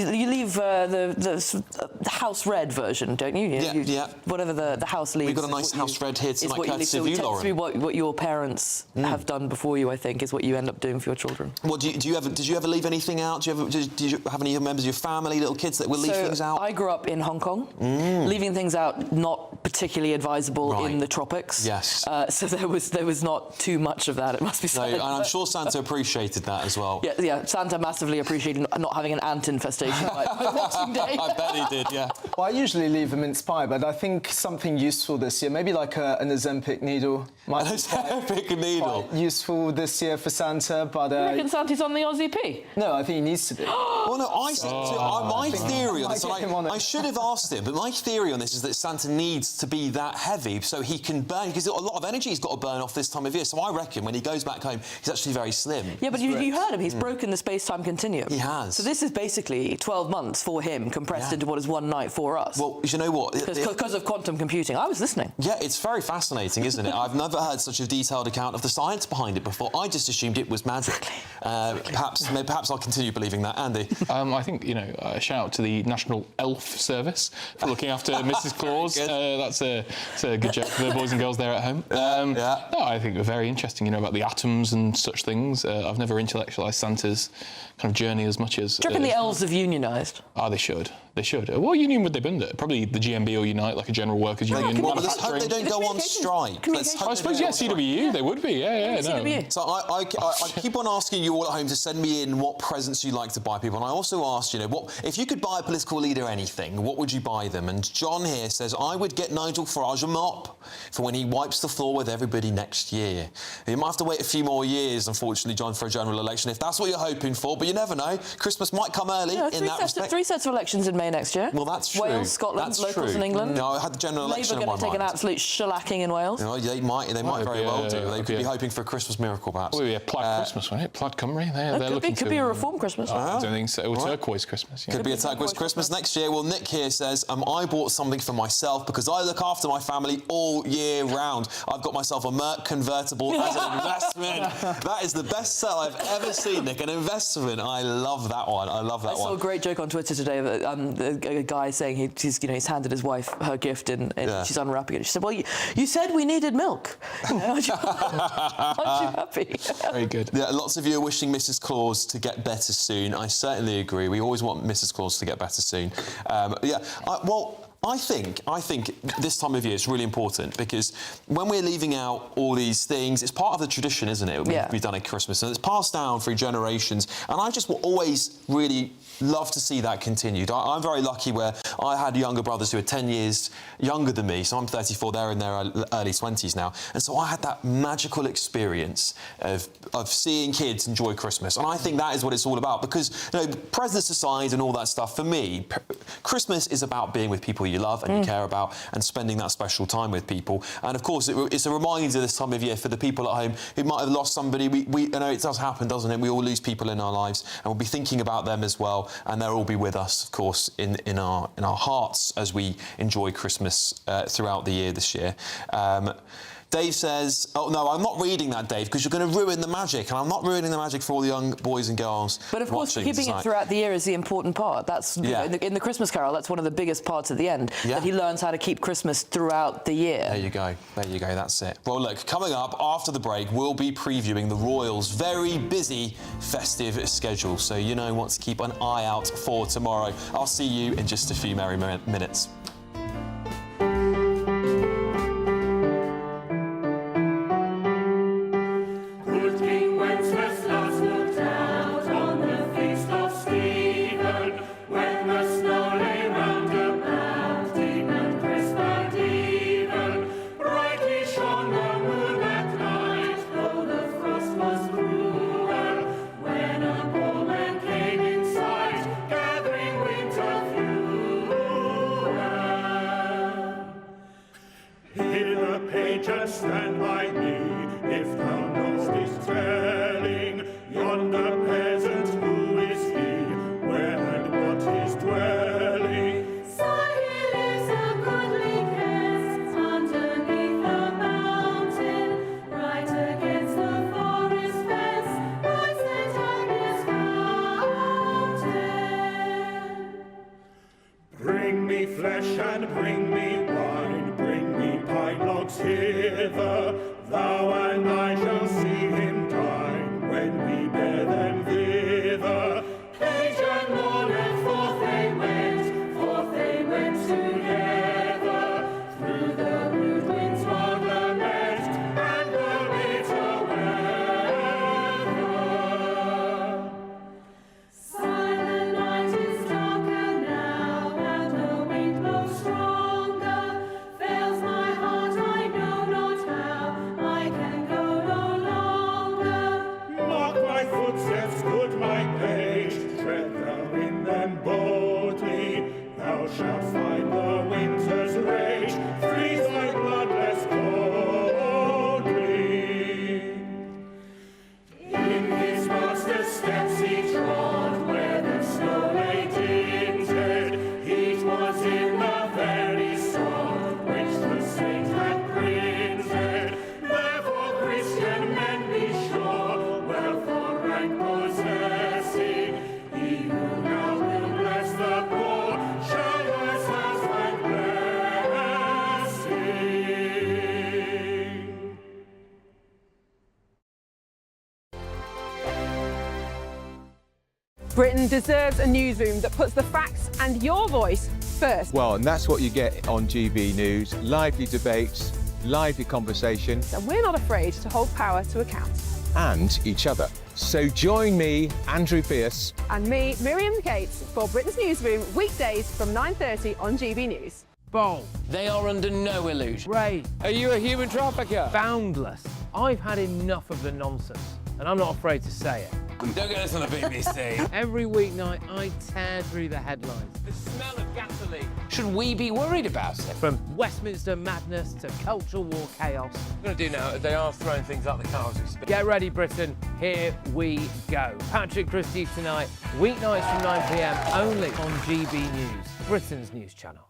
leave the house red version, don't you? Yeah. Whatever the house leaves. We've got a nice house red here tonight, courtesy of you, Lauren. It tends to be what your parents have done before you. I think is what you end up doing for your children. Well, did you ever leave anything out? Did you have any members of your family, little kids that will leave things out? I grew up in Hong Kong. Leaving things out not particularly advisable in the tropics. Yes. So there was not too much of that. It must be said. And I'm sure Santa appreciated that as well. Yeah. Santa massively appreciated not having an ant infestation by Boxing Day. I bet he did. Yeah. Well, I usually leave a mince pie, but I think something useful this year, maybe like an Ozempic needle. An Ozempic needle. Useful this year for Santa, but. You reckon Santa's on the Aussie P? No, I think he needs to be. Well, no, my theory on this, I should have asked him, but my theory on this is that Santa needs to be that heavy so he can burn, because a lot of energy he's got to burn off this time of year. So I reckon when he goes back home, he's actually very slim. Yeah, but you heard him. He's broken the space-time continuum. He has. So this is basically 12 months for him compressed into what is one night for us. Well, you know what? Because of quantum computing. I was listening. Yeah, it's very fascinating, isn't it? I've never heard such a detailed account of the science behind it before. I just assumed it was magic. Perhaps I'll continue believing that. Andy? I think, you know, a shout out to the National Elf Service for looking after Mrs. Claus. That's a good joke for the boys and girls there at home. No, I think they're very interesting, you know, about the atoms and such things. I've never intellectualised Santa's kind of journey as much as... Do you reckon the elves have unionised? Oh, they should. They should. What union would they be under? Probably the GMB or Unite, like a general workers union. Well, let's hope they don't go on strike. I suppose, yeah, CWU, they would be, yeah, no. So I keep on asking you all at home to send me in what presents you like to buy people, and I also asked, you know, what if you could buy a political leader anything, what would you buy them? And John here says, I would get Nigel Farage a mop for when he wipes the floor with everybody next year. You might have to wait a few more years, unfortunately, John, for a general election, if that's what you're hoping for, but you never know. Christmas might come early in that respect. 3 sets of elections in May next year. Well, that's true. Wales, Scotland, locals in England. No, I had the general election in my mind. Labour going to take an absolute shellacking in Wales. No, they might very well do. They could be hoping for a Christmas miracle, perhaps. Well, yeah, Plaid Christmas, wouldn't it? Plaid Cymru, they're looking to... Could be a reform Christmas. I don't think so. Or turquoise Christmas. Yeah. Could be a turquoise Christmas next year. Well, Nick here says, I bought something for myself because I look after my family all year round. I've got myself a Merc convertible as an investment. That is the best sell I've ever seen, Nick. An investment. I love that one. I love that one. I saw a great joke on Twitter today of a guy saying he's handed his wife her gift and she's unwrapping it. She said, well, you said we needed milk. Aren't you happy? Very good. Yeah, lots of you are wishing Mrs. Claus to get better soon. I certainly agree. We always want Mrs. Claus to get better soon. I think this time of year is really important because when we're leaving out all these things, it's part of the tradition, isn't it? We've done at Christmas, and it's passed down through generations. And I just will always really love to see that continued. I'm very lucky where I had younger brothers who are 10 years younger than me, so I'm 34, they're in their early 20s now. And so I had that magical experience of seeing kids enjoy Christmas. And I think that is what it's all about because, you know, presents aside and all that stuff, for me, Christmas is about being with people you love and you care about and spending that special time with people. And of course, it's a reminder this time of year for the people at home who might have lost somebody. You know, it does happen, doesn't it? We all lose people in our lives and we'll be thinking about them as well. And they'll all be with us, of course, in our hearts as we enjoy Christmas throughout the year this year. Dave says, oh, no, I'm not reading that, Dave, because you're going to ruin the magic, and I'm not ruining the magic for all the young boys and girls. But of course, keeping it throughout the year is the important part. That's in the Christmas Carol, that's one of the biggest parts at the end, that he learns how to keep Christmas throughout the year. There you go, that's it. Well, look, coming up after the break, we'll be previewing the Royals' very busy festive schedule, so you know what to keep an eye out for tomorrow. I'll see you in just a few merry minutes. Stand by me, if thou know'st this telling, yonder peasant, who is he, where and what his dwelling? So he lives a goodly guest, underneath the mountain, right against the forest fence, by St. Agnes' fountain. Bring me flesh and bring me wine, bring me pine logs hither, thou and I shall see him dine, when we bear them thither. Page and mourner, forth they went together, through the rude winds wild lament, and the bitter weather. Silent night is darker now, and the wind blows stronger, fails my heart, I know not how, I can go no longer. Mark my footsteps, good my page, tread thou in them boldly, thou shalt find the winter's rage, freeze Britain deserves a newsroom that puts the facts and your voice first. Well, and that's what you get on GB News. Lively debates, lively conversation. And we're not afraid to hold power to account. And each other. So join me, Andrew Pierce. And me, Miriam Gates, for Britain's Newsroom, weekdays from 9:30 on GB News. Bold. They are under no illusion. Ray. Are you a human trafficker? Boundless. I've had enough of the nonsense, and I'm not afraid to say it. Don't get us on the BBC. Every weeknight, I tear through the headlines. The smell of gasoline. Should we be worried about it? From Westminster madness to cultural war chaos. What we're going to do now is they are throwing things out the car as we speak. Get ready, Britain. Here we go. Patrick Christie tonight, weeknights from 9 p.m, only on GB News, Britain's news channel.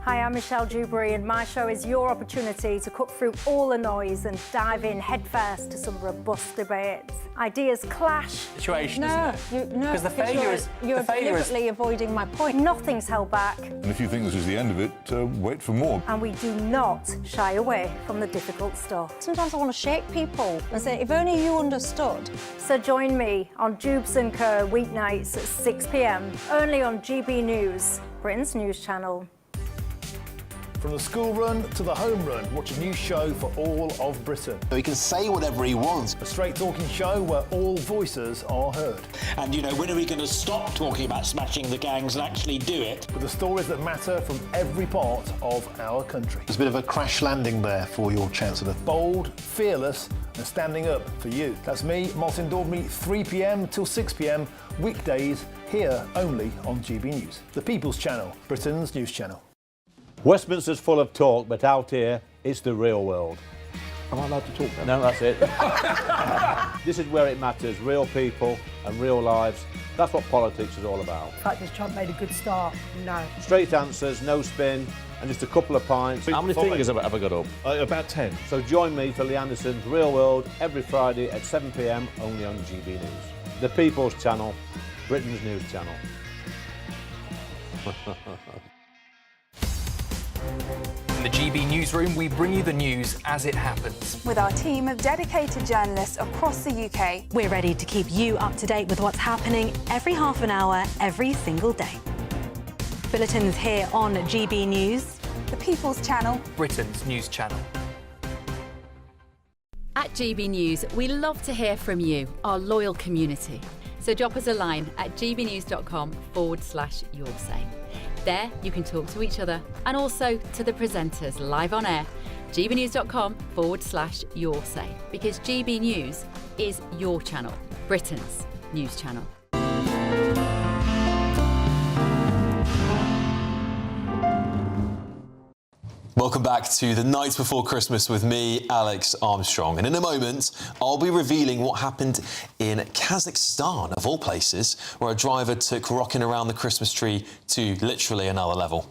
Hi, I'm Michelle Dewberry, and my show is your opportunity to cut through all the noise and dive in headfirst to some robust debates. Ideas clash. Situation, no, isn't it? No, Because the failure is... You're deliberately avoiding my point. Nothing's held back. And if you think this is the end of it, wait for more. And we do not shy away from the difficult stuff. Sometimes I want to shake people and say, if only you understood. So join me on Jubes & Co. weeknights at 6 p.m, only on GB News, Britain's news channel. From the school run to the home run, watch a new show for all of Britain. So he can say whatever he wants. A straight talking show where all voices are heard. And, you know, when are we going to stop talking about smashing the gangs and actually do it? With the stories that matter from every part of our country. There's a bit of a crash landing there for your Chancellor. Bold, fearless and standing up for you. That's me, Martin Daubney, 3 p.m. till 6 p.m, weekdays, here only on GB News. The People's Channel, Britain's news channel. Westminster's full of talk, but out here, it's the real world. Am I allowed to talk then? No, that's it. This is where it matters, real people and real lives. That's what politics is all about. In fact, has Trump made a good start? No. Straight answers, no spin, and just a couple of pints. How many fingers have I got up? About 10. So join me for Lee Anderson's Real World every Friday at 7 p.m, only on GB News. The People's Channel, Britain's news channel. In the GB Newsroom, we bring you the news as it happens. With our team of dedicated journalists across the UK. We're ready to keep you up to date with what's happening every half an hour, every single day. Bulletins here on GB News. The People's Channel. Britain's news channel. At GB News, we love to hear from you, our loyal community. So drop us a line at gbnews.com/yoursay. There, you can talk to each other and also to the presenters live on air. gbnews.com/yoursay, because GB News is your channel, Britain's news channel. Welcome back to the night before Christmas with me, Alex Armstrong. And in a moment, I'll be revealing what happened in Kazakhstan, of all places, where a driver took rocking around the Christmas tree to literally another level.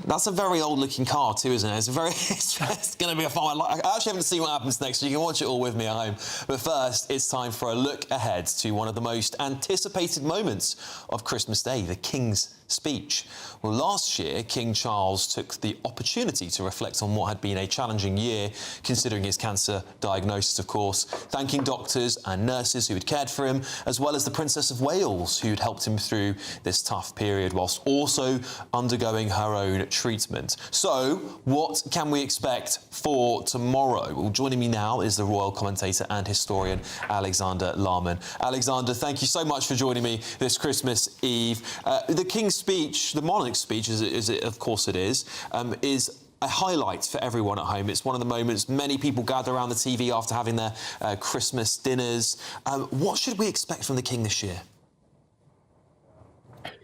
That's a very old-looking car too, isn't it? It's a very, it's going to be a fun. I actually haven't seen what happens next, so you can watch it all with me at home. But first, it's time for a look ahead to one of the most anticipated moments of Christmas Day, the King's speech. Well, last year, King Charles took the opportunity to reflect on what had been a challenging year, considering his cancer diagnosis, of course, thanking doctors and nurses who had cared for him, as well as the Princess of Wales, who'd helped him through this tough period, whilst also undergoing her own treatment. So, what can we expect for tomorrow? Well, joining me now is the royal commentator and historian, Alexander Larman. Alexander, thank you so much for joining me this Christmas Eve. The King's speech, the monarch's speech, of course it is a highlight for everyone at home. It's one of the moments many people gather around the TV after having their Christmas dinners. What should we expect from the King this year?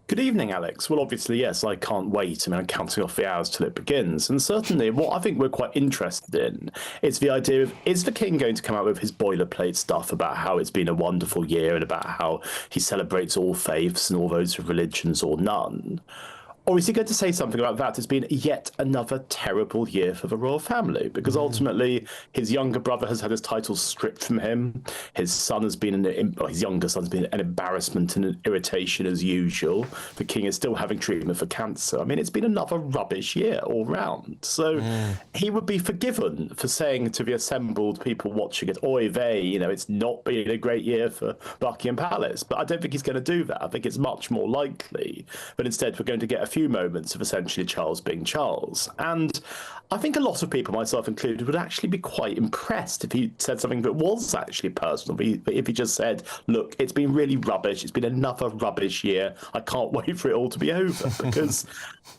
Good evening, Alex. Well, obviously, yes, I can't wait. I mean, I'm counting off the hours till it begins. And certainly what I think we're quite interested in is the idea of, is the King going to come out with his boilerplate stuff about how it's been a wonderful year and about how he celebrates all faiths and all those religions or none? Or is he going to say something about that? It's been yet another terrible year for the royal family, because ultimately his younger brother has had his titles stripped from him. His son has been, his younger son's been an embarrassment and an irritation as usual. The king is still having treatment for cancer. I mean, it's been another rubbish year all round. So he would be forgiven for saying to the assembled people watching it, oy vey, you know, it's not been a great year for Buckingham Palace. But I don't think he's going to do that. I think it's much more likely that instead we're going to get a few moments of essentially Charles being Charles. And I think a lot of people, myself included, would actually be quite impressed if he said something that was actually personal. If he just said, look, it's been really rubbish. It's been another rubbish year. I can't wait for it all to be over. Because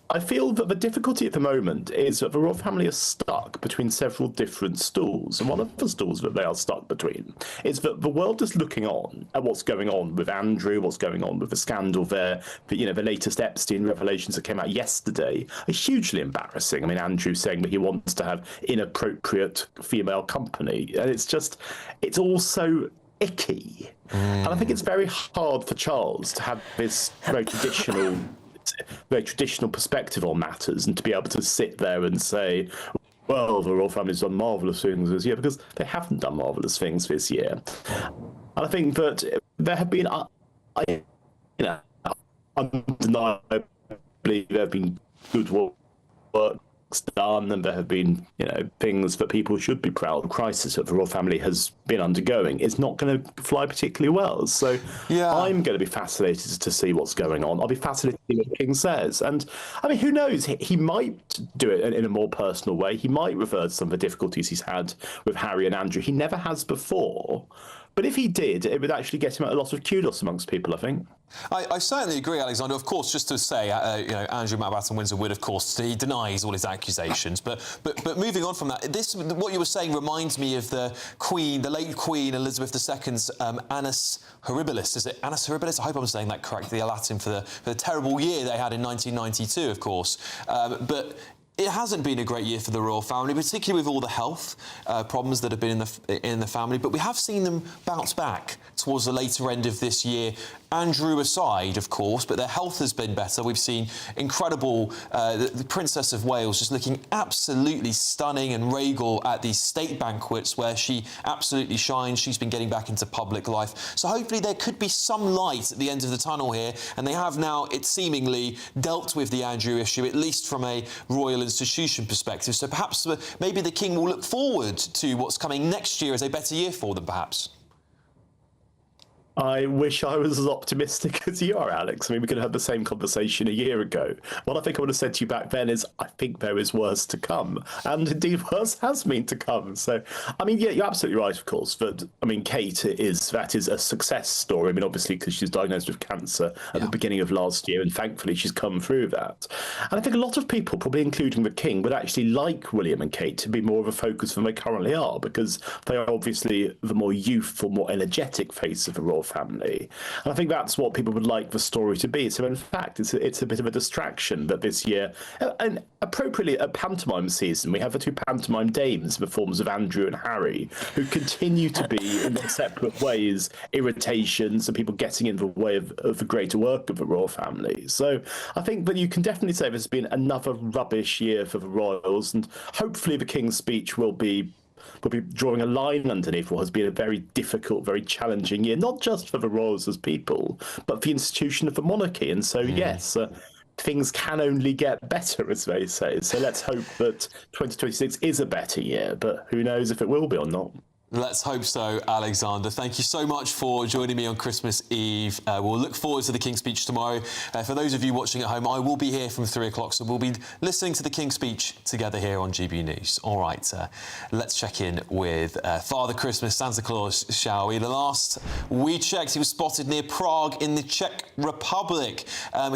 I feel that the difficulty at the moment is that the royal family are stuck between several different stools. And one of the stools that they are stuck between is that the world is looking on at what's going on with Andrew, what's going on with the scandal there. But, you know, the latest Epstein revelations that came out yesterday are hugely embarrassing. I mean, Andrew saying that he wants to have inappropriate female company. And it's all so icky. And I think it's very hard for Charles to have this very traditional perspective on matters and to be able to sit there and say, well, the royal family's done marvellous things this year, because they haven't done marvellous things this year. And I think that there have been, undeniably, there have been good works done, and there have been, you know, things that people should be proud of. The crisis that the royal family has been undergoing is not going to fly particularly well. So I'm going to be fascinated to see what's going on. I'll be fascinated to see what the king says. And I mean, who knows? He might do it in a more personal way. He might reverse some of the difficulties he's had with Harry and Andrew. He never has before. But if he did, it would actually get him a lot of kudos amongst people, I think. I certainly agree, Alexander. Of course, just to say, you know, Andrew Mountbatten-Windsor would, of course, he denies all his accusations. But moving on from that, what you were saying reminds me of the late Queen Elizabeth II's Annus Horribilis. Is it Annus Horribilis? I hope I'm saying that correctly. The Latin for the terrible year they had in 1992, of course. But it hasn't been a great year for the royal family, particularly with all the health problems that have been in the family. But we have seen them bounce back towards the later end of this year. Andrew aside, of course, but their health has been better. We've seen incredible, the Princess of Wales just looking absolutely stunning and regal at these state banquets where she absolutely shines. She's been getting back into public life. So hopefully there could be some light at the end of the tunnel here. And they have now, it seemingly, dealt with the Andrew issue, at least from a royal institution perspective. So perhaps maybe the king will look forward to what's coming next year as a better year for them, perhaps. I wish I was as optimistic as you are, Alex. I mean, we could have had the same conversation a year ago. What I think I would have said to you back then is, I think there is worse to come. And indeed, worse has been to come. So, I mean, yeah, you're absolutely right, of course. But, I mean, Kate that is a success story. I mean, obviously, because she was diagnosed with cancer at the beginning of last year, and thankfully she's come through that. And I think a lot of people, probably including the king, would actually like William and Kate to be more of a focus than they currently are, because they are obviously the more youthful, more energetic face of the royal family. And I think that's what people would like the story to be. So in fact, it's a bit of a distraction that this year, and appropriately a pantomime season, we have the two pantomime dames in the forms of Andrew and Harry, who continue to be in their separate ways irritations and people getting in the way of the greater work of the royal family. So I think that you can definitely say there's been another rubbish year for the royals, and hopefully the King's speech will be drawing a line underneath what has been a very difficult, very challenging year, not just for the royals as people, but for the institution of the monarchy. And so, yes, things can only get better, as they say. So let's hope that 2026 is a better year, but who knows if it will be or not. Let's hope so, Alexander. Thank you so much for joining me on Christmas Eve. We'll look forward to the King's speech tomorrow. For those of you watching at home, I will be here from 3 o'clock, so we'll be listening to the King's speech together here on GB News. All right, let's check in with Father Christmas, Santa Claus, shall we? The last we checked, he was spotted near Prague in the Czech Republic.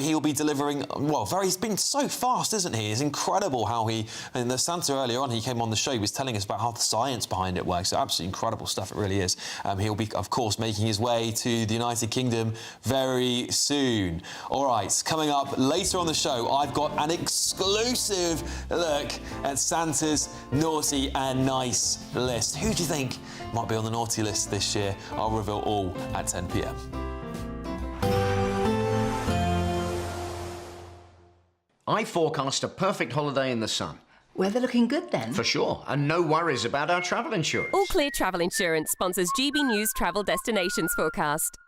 He'll be delivering, well, he's been so fast, isn't he? It's incredible how and the Santa earlier on, he came on the show, he was telling us about how the science behind it works. So absolutely incredible stuff, it really is. He'll be, of course, making his way to the United Kingdom very soon. All right, coming up later on the show, I've got an exclusive look at Santa's naughty and nice list. Who do you think might be on the naughty list this year? I'll reveal all at 10 p.m. I forecast a perfect holiday in the sun. Weather looking good then? For sure, and no worries about our travel insurance. All Clear Travel Insurance sponsors GB News travel destinations forecast.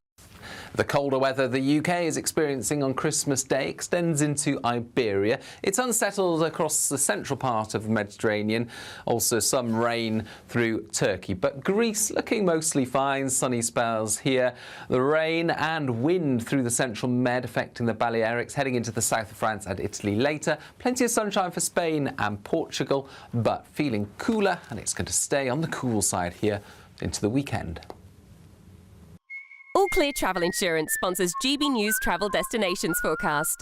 The colder weather the UK is experiencing on Christmas Day extends into Iberia. It's unsettled across the central part of the Mediterranean. Also some rain through Turkey. But Greece looking mostly fine. Sunny spells here. The rain and wind through the central Med affecting the Balearics, heading into the south of France and Italy later. Plenty of sunshine for Spain and Portugal, but feeling cooler, and it's going to stay on the cool side here into the weekend. All Clear Travel Insurance sponsors GB News travel destinations forecast.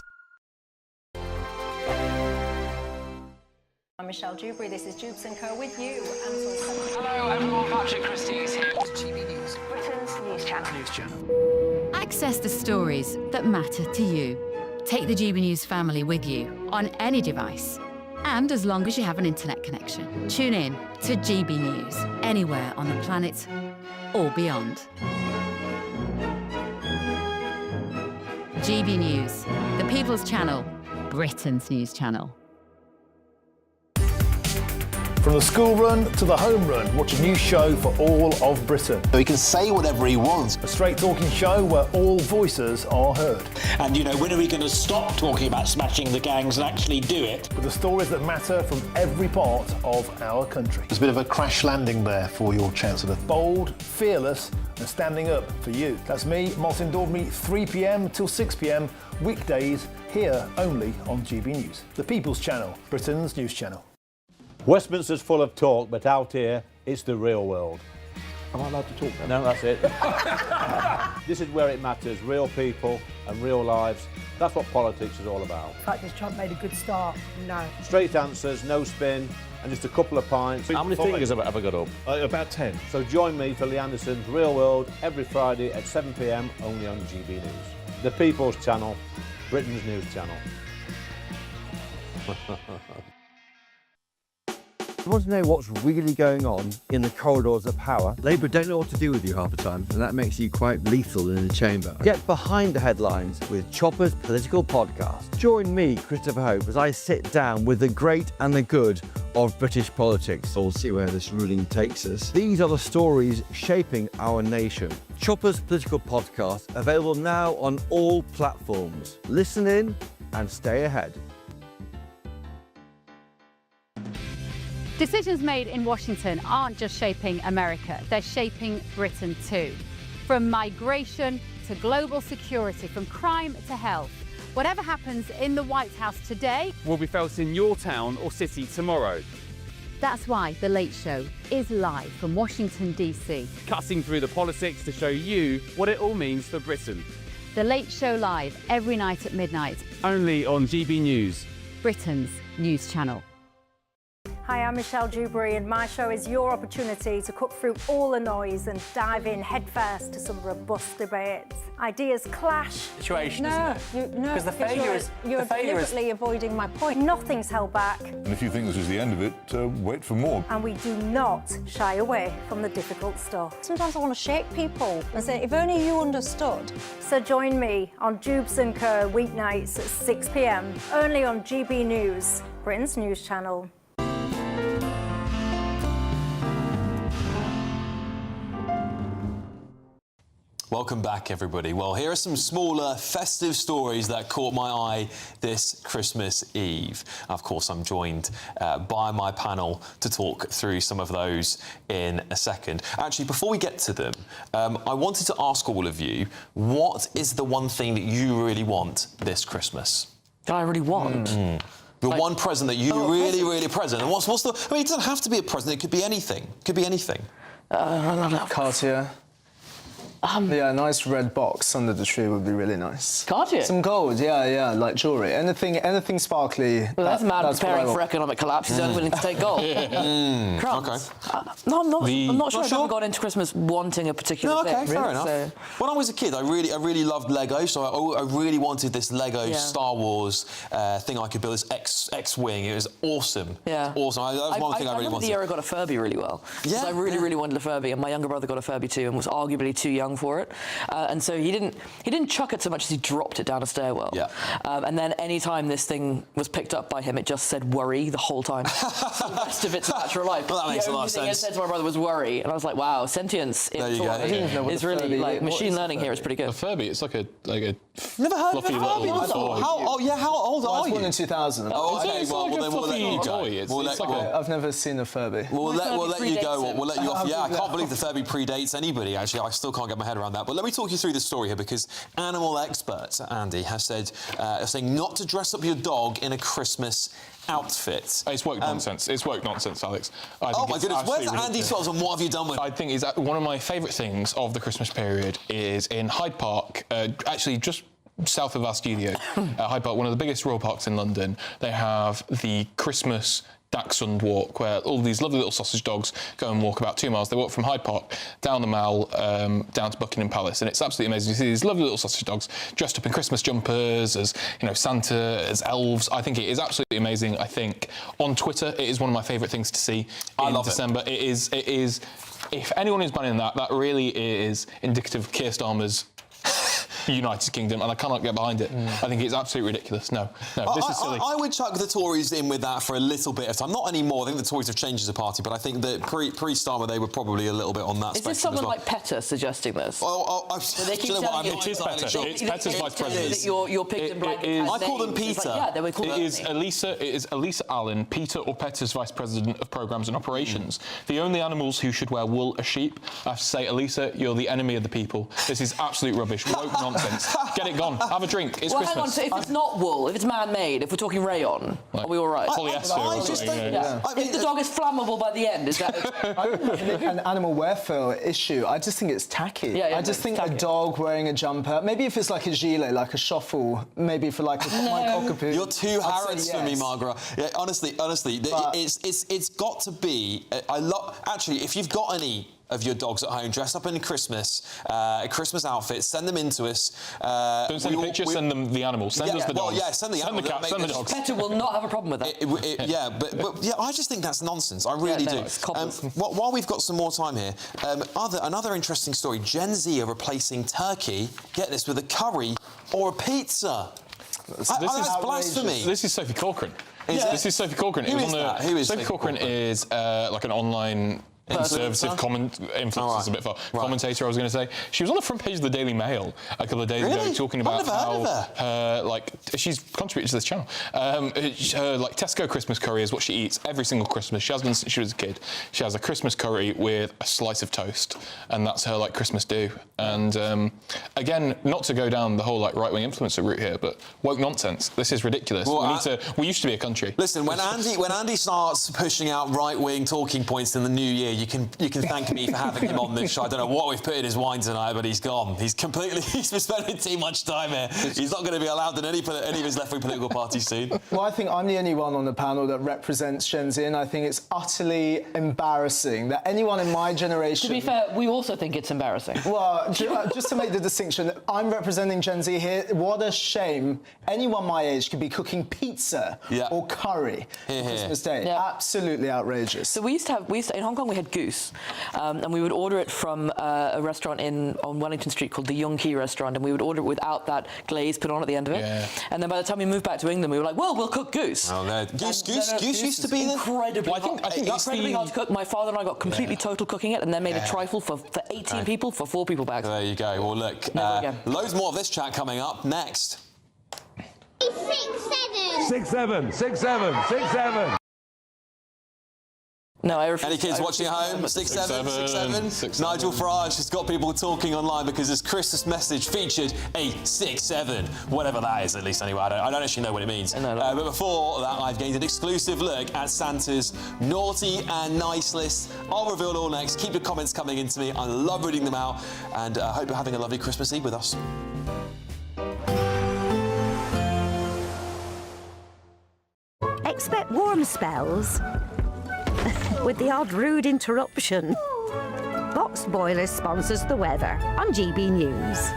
I'm Michelle Dewberry, this is Jubes & Co with you. Hello everyone, Patrick Christie is here to GB News. Britain's news channel. Access the stories that matter to you. Take the GB News family with you on any device. And as long as you have an internet connection. Tune in to GB News, anywhere on the planet or beyond. GB News, the People's Channel, Britain's news channel. From the school run to the home run, watch a new show for all of Britain. So he can say whatever he wants. A straight talking show where all voices are heard. And, you know, when are we going to stop talking about smashing the gangs and actually do it? With the stories that matter from every part of our country. There's a bit of a crash landing there for your Chancellor. Bold, fearless and standing up for you. That's me, Martin Daubney, 3 p.m. till 6 p.m, weekdays, here only on GB News. The People's Channel, Britain's news channel. Westminster's full of talk, but out here, it's the real world. Am I allowed to talk then? No, that's it. This is where it matters, real people and real lives. That's what politics is all about. In fact, has Trump made a good start? No. Straight answers, no spin, and just a couple of pints. How many fingers have I got up? About 10. So join me for Lee Anderson's Real World every Friday at 7 p.m, only on GB News. The People's Channel, Britain's news channel. You want to know what's really going on in the corridors of power? Labour don't know what to do with you half the time, and that makes you quite lethal in the chamber. Get behind the headlines with Chopper's Political Podcast. Join me, Christopher Hope, as I sit down with the great and the good of British politics. We'll see where this ruling takes us. These are the stories shaping our nation. Chopper's Political Podcast, available now on all platforms. Listen in and stay ahead. Decisions made in Washington aren't just shaping America, they're shaping Britain too. From migration to global security, from crime to health. Whatever happens in the White House today will be felt in your town or city tomorrow. That's why The Late Show is live from Washington, DC. Cutting through the politics to show you what it all means for Britain. The Late Show live every night at midnight. Only on GB News. Britain's news channel. Hi, I'm Michelle Dewberry and my show is your opportunity to cut through all the noise and dive in headfirst to some robust debates. Ideas clash. Situation, no, isn't it? No, Because the failure is... You're deliberately avoiding my point. Nothing's held back. And if you think this is the end of it, wait for more. And we do not shy away from the difficult stuff. Sometimes I want to shake people and say, if only you understood. So join me on Jubes & Co weeknights at 6 p.m, only on GB News, Britain's news channel. Welcome back, everybody. Well, here are some smaller festive stories that caught my eye this Christmas Eve. Of course, I'm joined by my panel to talk through some of those in a second. Actually, before we get to them, I wanted to ask all of you, what is the one thing that you really want this Christmas? That I really want? The one present that you really present. And what's the... I mean, it doesn't have to be a present. It could be anything. It could be anything. Cartier. Yeah, a nice red box under the tree would be really nice. Cartier? Some gold, yeah, like jewellery. Anything sparkly. Well, that's mad preparing for economic collapse. He's only willing to take gold. Crumbs. Okay. No, I'm not sure I've ever gone into Christmas wanting a particular thing. Fair enough. So. When I was a kid, I really loved Lego, so I really wanted this Lego Star Wars thing I could build, this X-Wing. It was awesome. Yeah. Awesome. That was one thing I really wanted. The year I got a Furby really well. Yeah. I really wanted a Furby, and my younger brother got a Furby too, and was arguably too young stung for it, and so he didn't chuck it so much as he dropped it down a stairwell. Yeah. And then any time this thing was picked up by him, it just said worry the whole time. So the rest of it's natural life. Well, that makes a lot of sense. The only thing I said to my brother was worry, and I was like, wow, sentience is really like machine learning here is pretty good. A Furby, it's like a Never heard fluffy of a Furby little before. toy. How old are you? Born in 2000. Oh, okay. It's Well, like then a we'll let you fluffy go. toy. I've never seen a Furby. We'll let you go. We'll let you off. Yeah, I can't believe the Furby predates anybody. Actually, I still can't get my head around that. But let me talk you through the story here, because animal experts, Andy, has said are saying not to dress up your dog in a Christmas outfit. It's woke nonsense. It's woke nonsense, Alex. Oh my goodness, where's Andy Swells and what have you done with it? I think is that one of my favourite things of the Christmas period is in Hyde Park, actually just south of our studio, Hyde Park, one of the biggest royal parks in London. They have the Christmas Dachshund walk, where all these lovely little sausage dogs go and walk about 2 miles. They walk from Hyde Park down the Mall down to Buckingham Palace, and it's absolutely amazing. You see these lovely little sausage dogs dressed up in Christmas jumpers as, you know, Santa, as elves. I think it is absolutely amazing. I think on Twitter it is one of my favourite things to see in December. It is. If anyone is banning that, that really is indicative of Keir Starmer's United Kingdom, and I cannot get behind it. I think it's absolutely ridiculous. No, this is silly. I would chuck the Tories in with that for a little bit of time. Not anymore. I think the Tories have changed as a party, but I think that pre-Starmer they were probably a little bit on that spectrum. Is this someone as well. like Petter suggesting this? They keep it is Petter. It's Petter's vice president. You're picked in blanket. I call them Peter. Yeah, they were called. It is Elisa Allen, Peter or Petter's vice president of programmes and operations. The only animals who should wear wool are sheep. I have to say, Elisa, you're the enemy of the people. This is absolute rubbish. Woke nonsense. Get it gone. Have a drink. It's Christmas. Hang on. So if it's not wool, if it's man-made, if we're talking rayon, are we all right? Polyester. If the dog is flammable by the end, is that an animal welfare issue? I just think it's tacky. I just think a dog wearing a jumper, maybe if it's like a gilet, like a shuffle, maybe for like a cockapoo. You're too Harrods for me, Margaret. Yeah, honestly, it's got to be. Actually, if you've got any of your dogs at home, dress up in a Christmas outfit, send them in to us. Don't send a picture, send them the animals. Send us the dogs. Well, yeah, send the animals. Send the cats, send the dogs. Petter will not have a problem with that. But I just think that's nonsense. I really do. While we've got some more time here, another interesting story. Gen Z are replacing turkey, get this, with a curry or a pizza. That's blasphemy. This is Sophie Corcoran. This is Sophie Corcoran. Who is that? Sophie Corcoran is like an online conservative influencer, a bit far. Commentator, I was going to say. She was on the front page of the Daily Mail a couple of days ago talking about how she's contributed to this channel. Her like Tesco Christmas curry is what she eats every single Christmas. She has done since she was a kid. She has a Christmas curry with a slice of toast, and that's her like Christmas do. And again, not to go down the whole like right-wing influencer route here, but woke nonsense. This is ridiculous. We used to be a country. Listen, when Andy starts pushing out right-wing talking points in the new year, you can thank me for having him on this show. I don't know what we've put in his wine tonight, but he's gone. He's been spending too much time here. He's not going to be allowed in any of his left-wing political parties soon. Well, I think I'm the only one on the panel that represents Gen Z, and I think it's utterly embarrassing that anyone in my generation... To be fair, we also think it's embarrassing. Well, just to make the distinction, I'm representing Gen Z here. What a shame. Anyone my age could be cooking pizza or curry on Christmas Day. Absolutely outrageous. So we used to in Hong Kong we had goose, and we would order it from a restaurant on Wellington Street called the Yung Kee restaurant, and we would order it without that glaze put on at the end of it. And then by the time we moved back to England, we were like, well, we'll cook goose. Oh, no. Goose used to be incredibly hard. I think incredibly hard to cook. My father and I got completely total cooking it, and then made a trifle for 18 people for 4 people back. There you go. Well, look, loads more of this chat coming up next. 6, 7. 6, 7. No, I refuse. Any kids watching at home? 6, 7. Nigel Farage has got people talking online because his Christmas message featured a 6, 7, whatever that is, at least anyway. I don't actually know what it means. But before that, I've gained an exclusive look at Santa's naughty and nice list. I'll reveal it all next. Keep your comments coming in to me. I love reading them out, and I hope you're having a lovely Christmas Eve with us. Expect warm spells with the odd rude interruption. Boxed Boilers sponsors the weather on GB News.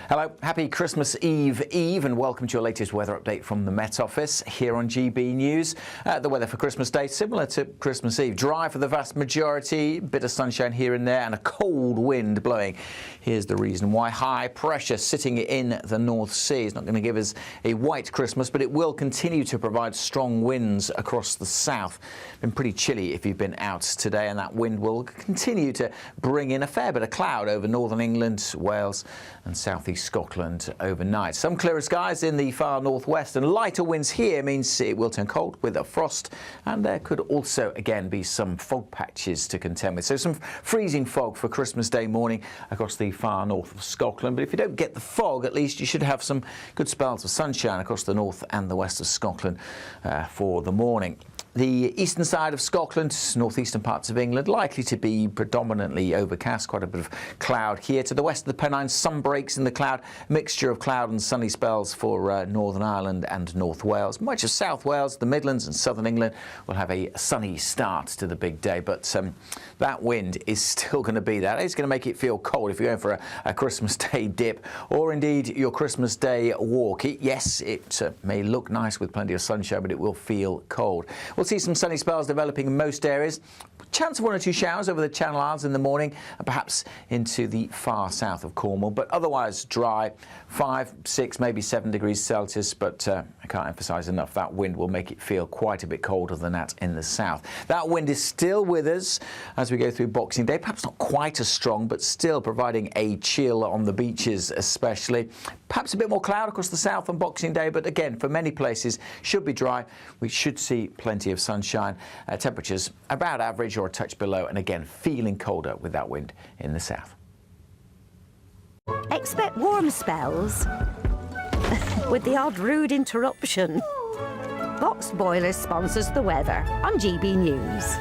Hello, happy Christmas Eve, and welcome to your latest weather update from the Met Office here on GB News. The weather for Christmas Day, similar to Christmas Eve. Dry for the vast majority, bit of sunshine here and there, and a cold wind blowing. Here's the reason why. High pressure sitting in the North Sea. It's not going to give us a white Christmas, but it will continue to provide strong winds across the south. Been pretty chilly if you've been out today, and that wind will continue to bring in a fair bit of cloud over northern England, Wales and southeast Scotland overnight. Some clearer skies in the far northwest, and lighter winds here means it will turn cold with a frost, and there could also again be some fog patches to contend with. So some freezing fog for Christmas Day morning across the far north of Scotland. But if you don't get the fog, at least you should have some good spells of sunshine across the north and the west of Scotland for the morning. The eastern side of Scotland, northeastern parts of England, likely to be predominantly overcast, quite a bit of cloud here. To the west of the Pennines, some breaks in the cloud, mixture of cloud and sunny spells for Northern Ireland and North Wales. Much of South Wales, the Midlands and southern England will have a sunny start to the big day, but that wind is still going to be there. It's going to make it feel cold if you're going for a Christmas Day dip or indeed your Christmas Day walk. Yes, it may look nice with plenty of sunshine, but it will feel cold. We'll see some sunny spells developing in most areas. Chance of 1 or 2 showers over the Channel Islands in the morning and perhaps into the far south of Cornwall, but otherwise dry. 5, 6, maybe 7 degrees Celsius, but I can't emphasise enough that wind will make it feel quite a bit colder than that in the south. That wind is still with us as we go through Boxing Day, perhaps not quite as strong, but still providing a chill on the beaches especially. Perhaps a bit more cloud across the south on Boxing Day, but again, for many places, should be dry. We should see plenty of sunshine. Temperatures about average or a touch below, and again, feeling colder with that wind in the south. Expect warm spells with the odd rude interruption. Box Boilers sponsors the weather on GB News.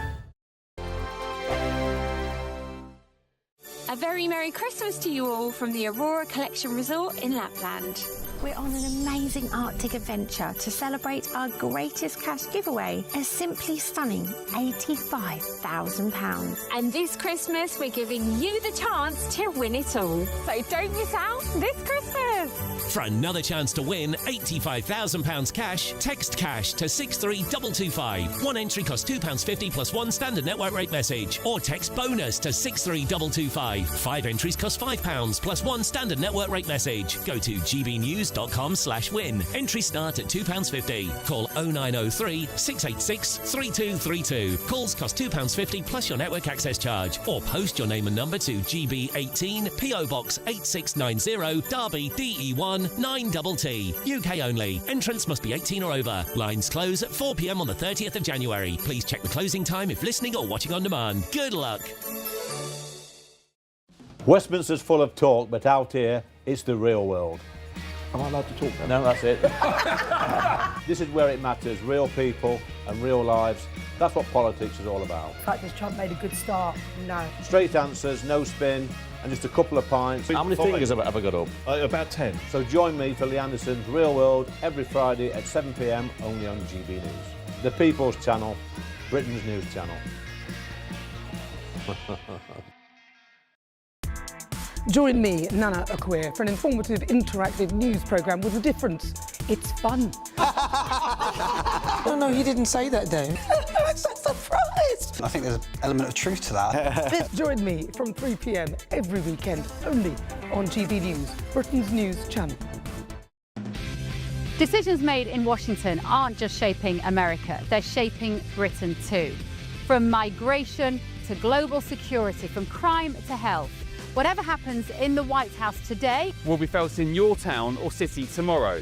A very Merry Christmas to you all from the Aurora Collection Resort in Lapland. We're on an amazing Arctic adventure to celebrate our greatest cash giveaway, a simply stunning £85,000. And this Christmas, we're giving you the chance to win it all. So don't miss out this Christmas. For another chance to win £85,000 cash, text cash to 63225. One entry costs £2.50 plus one standard network rate message. Or text bonus to 63225. 5 entries cost £5 plus one standard network rate message. Go to gbnews.com/win. Entries start at £2.50. Call 0903 686 3232. Calls cost £2.50 plus your network access charge. Or post your name and number to GB18 PO Box 8690 Derby DE1 9TT. UK only. Entrance must be 18 or over. Lines close at 4 p.m. on the 30th of January. Please check the closing time if listening or watching on demand. Good luck. Westminster's full of talk, but out here, it's the real world. Am I allowed to talk then? No, that's it. This is where it matters. Real people and real lives. That's what politics is all about. The fact that Trump made a good start, no. Straight answers, no spin, and just a couple of pints. How many fingers have I got up? About 10. So join me for Lee Anderson's Real World every Friday at 7 p.m. only on GB News. The People's Channel, Britain's news channel. Join me, Nana Akwe, for an informative, interactive news programme with a difference. It's fun. No, he didn't say that, Dave. I'm so surprised. I think there's an element of truth to that. Join me from 3 p.m. every weekend, only on GB News, Britain's news channel. Decisions made in Washington aren't just shaping America, they're shaping Britain too. From migration to global security, from crime to health. Whatever happens in the White House today will be felt in your town or city tomorrow.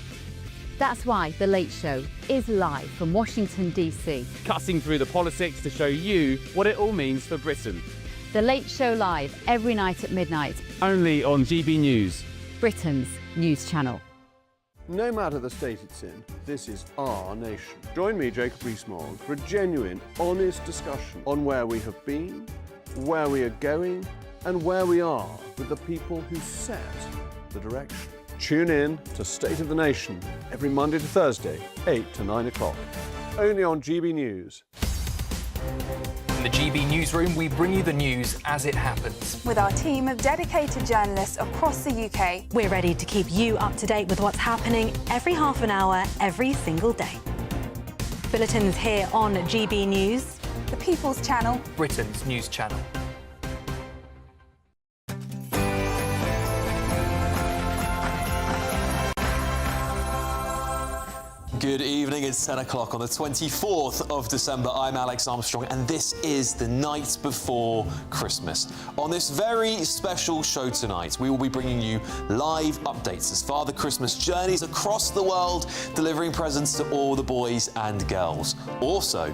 That's why The Late Show is live from Washington, D.C. Cutting through the politics to show you what it all means for Britain. The Late Show live every night at midnight. Only on GB News, Britain's news channel. No matter the state it's in, this is our nation. Join me, Jacob Rees-Mogg, for a genuine, honest discussion on where we have been, where we are going, and where we are with the people who set the direction. Tune in to State of the Nation every Monday to Thursday, 8 to 9 o'clock. Only on GB News. the GB newsroom, we bring you the news as it happens. With our team of dedicated journalists across the UK. We're ready to keep you up to date with what's happening every half an hour, every single day. Bulletins here on GB News. The People's Channel. Britain's news channel. Good evening, it's 10 o'clock on the 24th of December. I'm Alex Armstrong and this is the night before Christmas. On this very special show tonight, we will be bringing you live updates as Father Christmas journeys across the world, delivering presents to all the boys and girls. Also,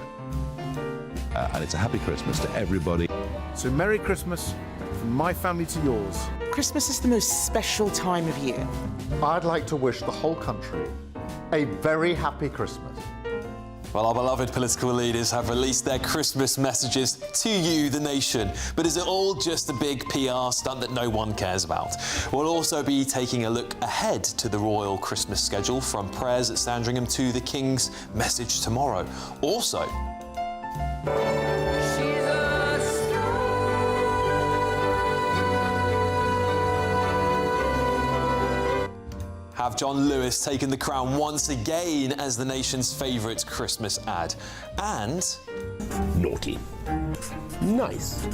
and it's a happy Christmas to everybody. So Merry Christmas from my family to yours. Christmas is the most special time of year. I'd like to wish the whole country a very happy Christmas. Well, our beloved political leaders have released their Christmas messages to you, the nation. But is it all just a big PR stunt that no one cares about? We'll also be taking a look ahead to the royal Christmas schedule, from prayers at Sandringham to the King's message tomorrow. Also, have John Lewis taken the crown once again as the nation's favourite Christmas ad? And naughty. Nice.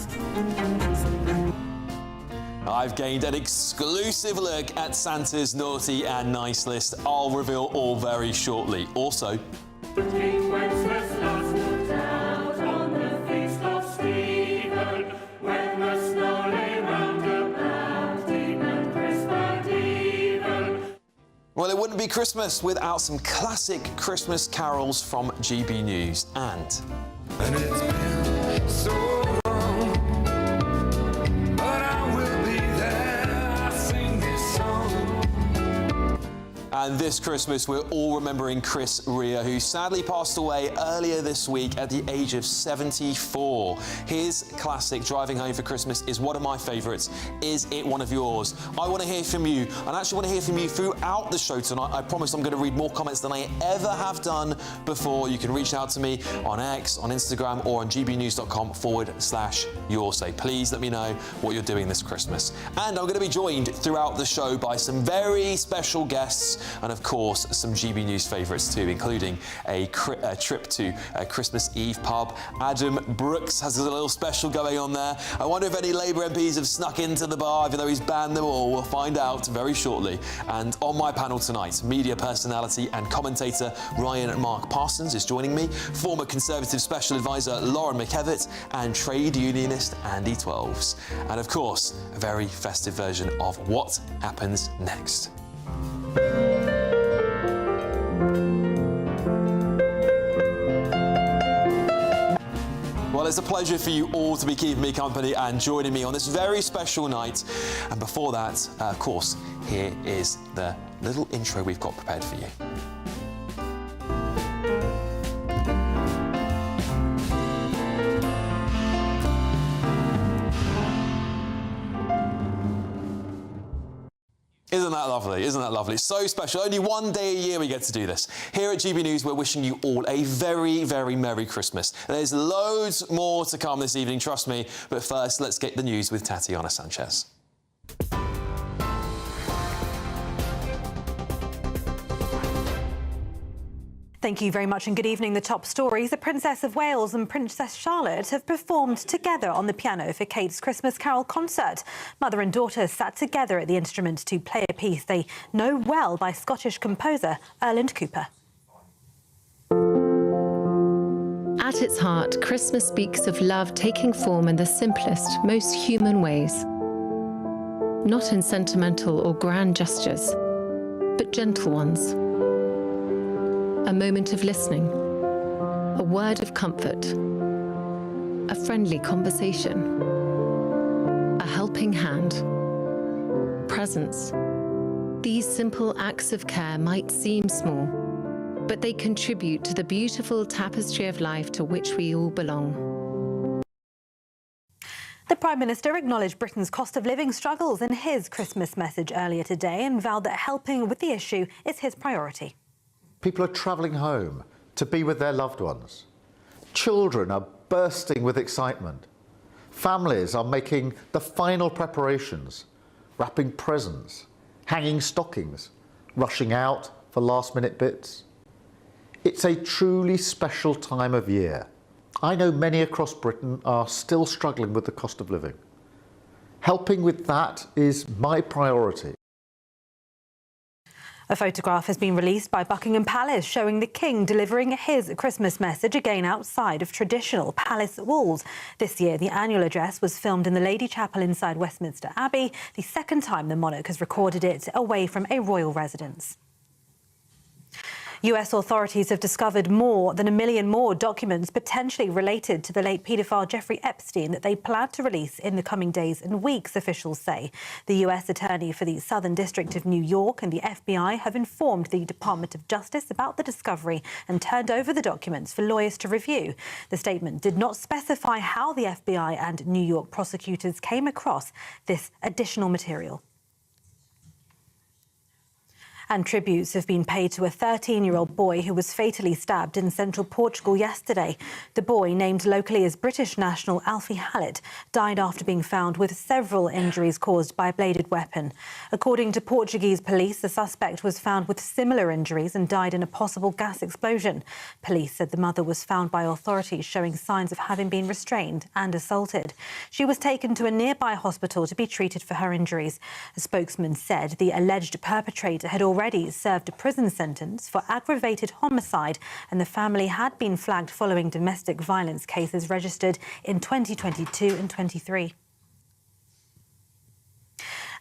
I've gained an exclusive look at Santa's naughty and nice list. I'll reveal all very shortly. Also, well, it wouldn't be Christmas without some classic Christmas carols from GB News. And it's been so long, but I will be there. I sing this song. And this Christmas, we're all remembering Chris Rea, who sadly passed away earlier this week at the age of 74. His classic Driving Home for Christmas is one of my favourites. Is it one of yours? I want to hear from you, and I actually want to hear from you throughout the show tonight. I promise I'm going to read more comments than I ever have done before. You can reach out to me on X, on Instagram, or on gbnews.com/yoursay. Please let me know what you're doing this Christmas. And I'm going to be joined throughout the show by some very special guests, and of course some GB News favourites too, including a trip to a Christmas Eve pub. Adam Brooks has a little special going on there. I wonder if any Labour MPs have snuck into the bar, even though he's banned them all. We'll find out very shortly. And on my panel tonight, media personality and commentator Ryan Mark Parsons is joining me, former Conservative Special Advisor Lauren McKevitt, and trade unionist Andy Twelves. And of course, a very festive version of What Happens Next. Well, it's a pleasure for you all to be keeping me company and joining me on this very special night. And before that, of course, here is the little intro we've got prepared for you. Isn't that lovely? Isn't that lovely? So special. Only one day a year we get to do this. Here at GB News, we're wishing you all a very, very Merry Christmas. There's loads more to come this evening, trust me. But first, let's get the news with Tatiana Sanchez. Thank you very much and good evening. The top stories. The Princess of Wales and Princess Charlotte have performed together on the piano for Kate's Christmas Carol concert. Mother and daughter sat together at the instrument to play a piece they know well by Scottish composer Erland Cooper. At its heart, Christmas speaks of love taking form in the simplest, most human ways. Not in sentimental or grand gestures, but gentle ones. A moment of listening, a word of comfort, a friendly conversation, a helping hand, presence. These simple acts of care might seem small, but they contribute to the beautiful tapestry of life to which we all belong. The Prime Minister acknowledged Britain's cost of living struggles in his Christmas message earlier today and vowed that helping with the issue is his priority. People are travelling home to be with their loved ones. Children are bursting with excitement. Families are making the final preparations, wrapping presents, hanging stockings, rushing out for last-minute bits. It's a truly special time of year. I know many across Britain are still struggling with the cost of living. Helping with that is my priority. A photograph has been released by Buckingham Palace showing the King delivering his Christmas message again outside of traditional palace walls. This year, the annual address was filmed in the Lady Chapel inside Westminster Abbey, the second time the monarch has recorded it away from a royal residence. US authorities have discovered more than 1 million more documents potentially related to the late paedophile Jeffrey Epstein that they plan to release in the coming days and weeks, officials say. The US attorney for the Southern District of New York and the FBI have informed the Department of Justice about the discovery and turned over the documents for lawyers to review. The statement did not specify how the FBI and New York prosecutors came across this additional material. And tributes have been paid to a 13-year-old boy who was fatally stabbed in central Portugal yesterday. The boy, named locally as British national Alfie Hallett, died after being found with several injuries caused by a bladed weapon. According to Portuguese police, the suspect was found with similar injuries and died in a possible gas explosion. Police said the mother was found by authorities showing signs of having been restrained and assaulted. She was taken to a nearby hospital to be treated for her injuries. A spokesman said the alleged perpetrator had already served a prison sentence for aggravated homicide, and the family had been flagged following domestic violence cases registered in 2022 and 23.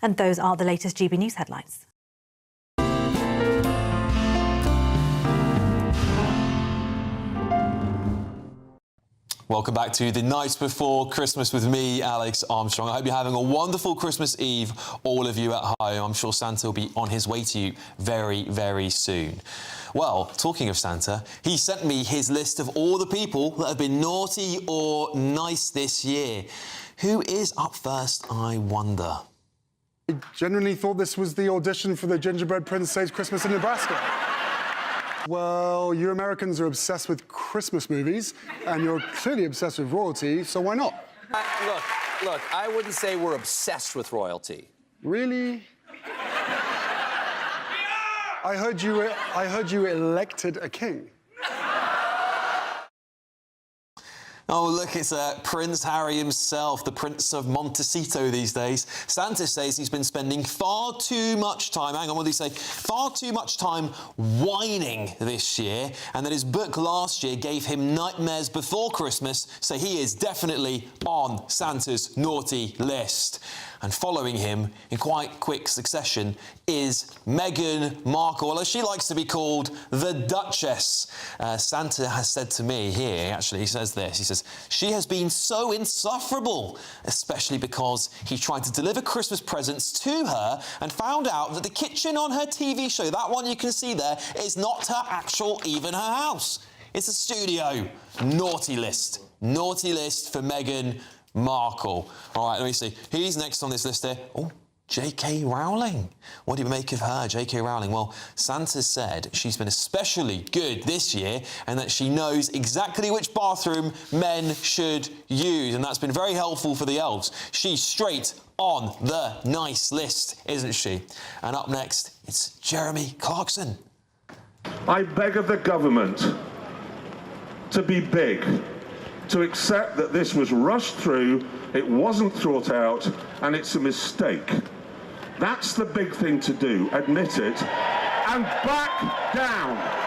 And those are the latest GB News headlines. Welcome back to the night before Christmas with me, Alex Armstrong. I hope you're having a wonderful Christmas Eve, all of you at home. I'm sure Santa will be on his way to you very, very soon. Well, talking of Santa, he sent me his list of all the people that have been naughty or nice this year. Who is up first, I wonder? I genuinely thought this was the audition for the Gingerbread Prince Saves Christmas in Nebraska. Well, you Americans are obsessed with Christmas movies, and you're clearly obsessed with royalty, so why not? Look, I wouldn't say we're obsessed with royalty. Really? I heard you elected a king. Oh, look, it's Prince Harry himself, the Prince of Montecito these days. Santa says he's been spending far too much time, hang on, what did he say? Far too much time whining this year, and that his book last year gave him nightmares before Christmas, so he is definitely on Santa's naughty list. And following him in quite quick succession is Meghan Markle, or as she likes to be called, the Duchess. Santa has said to me here, actually, he says this, he says, she has been so insufferable, especially because he tried to deliver Christmas presents to her and found out that the kitchen on her TV show, that one you can see there, is not her actual, even her house. It's a studio. Naughty list. Naughty list for Meghan Markle. All right, let me see. Who's next on this list here? Oh, J.K. Rowling. What do you make of her, J.K. Rowling? Well, Santa said she's been especially good this year and that she knows exactly which bathroom men should use, and that's been very helpful for the elves. She's straight on the nice list, isn't she? And up next, it's Jeremy Clarkson. I beg of the government to be big, to accept that this was rushed through, it wasn't thought out, and it's a mistake. That's the big thing to do, admit it, and back down.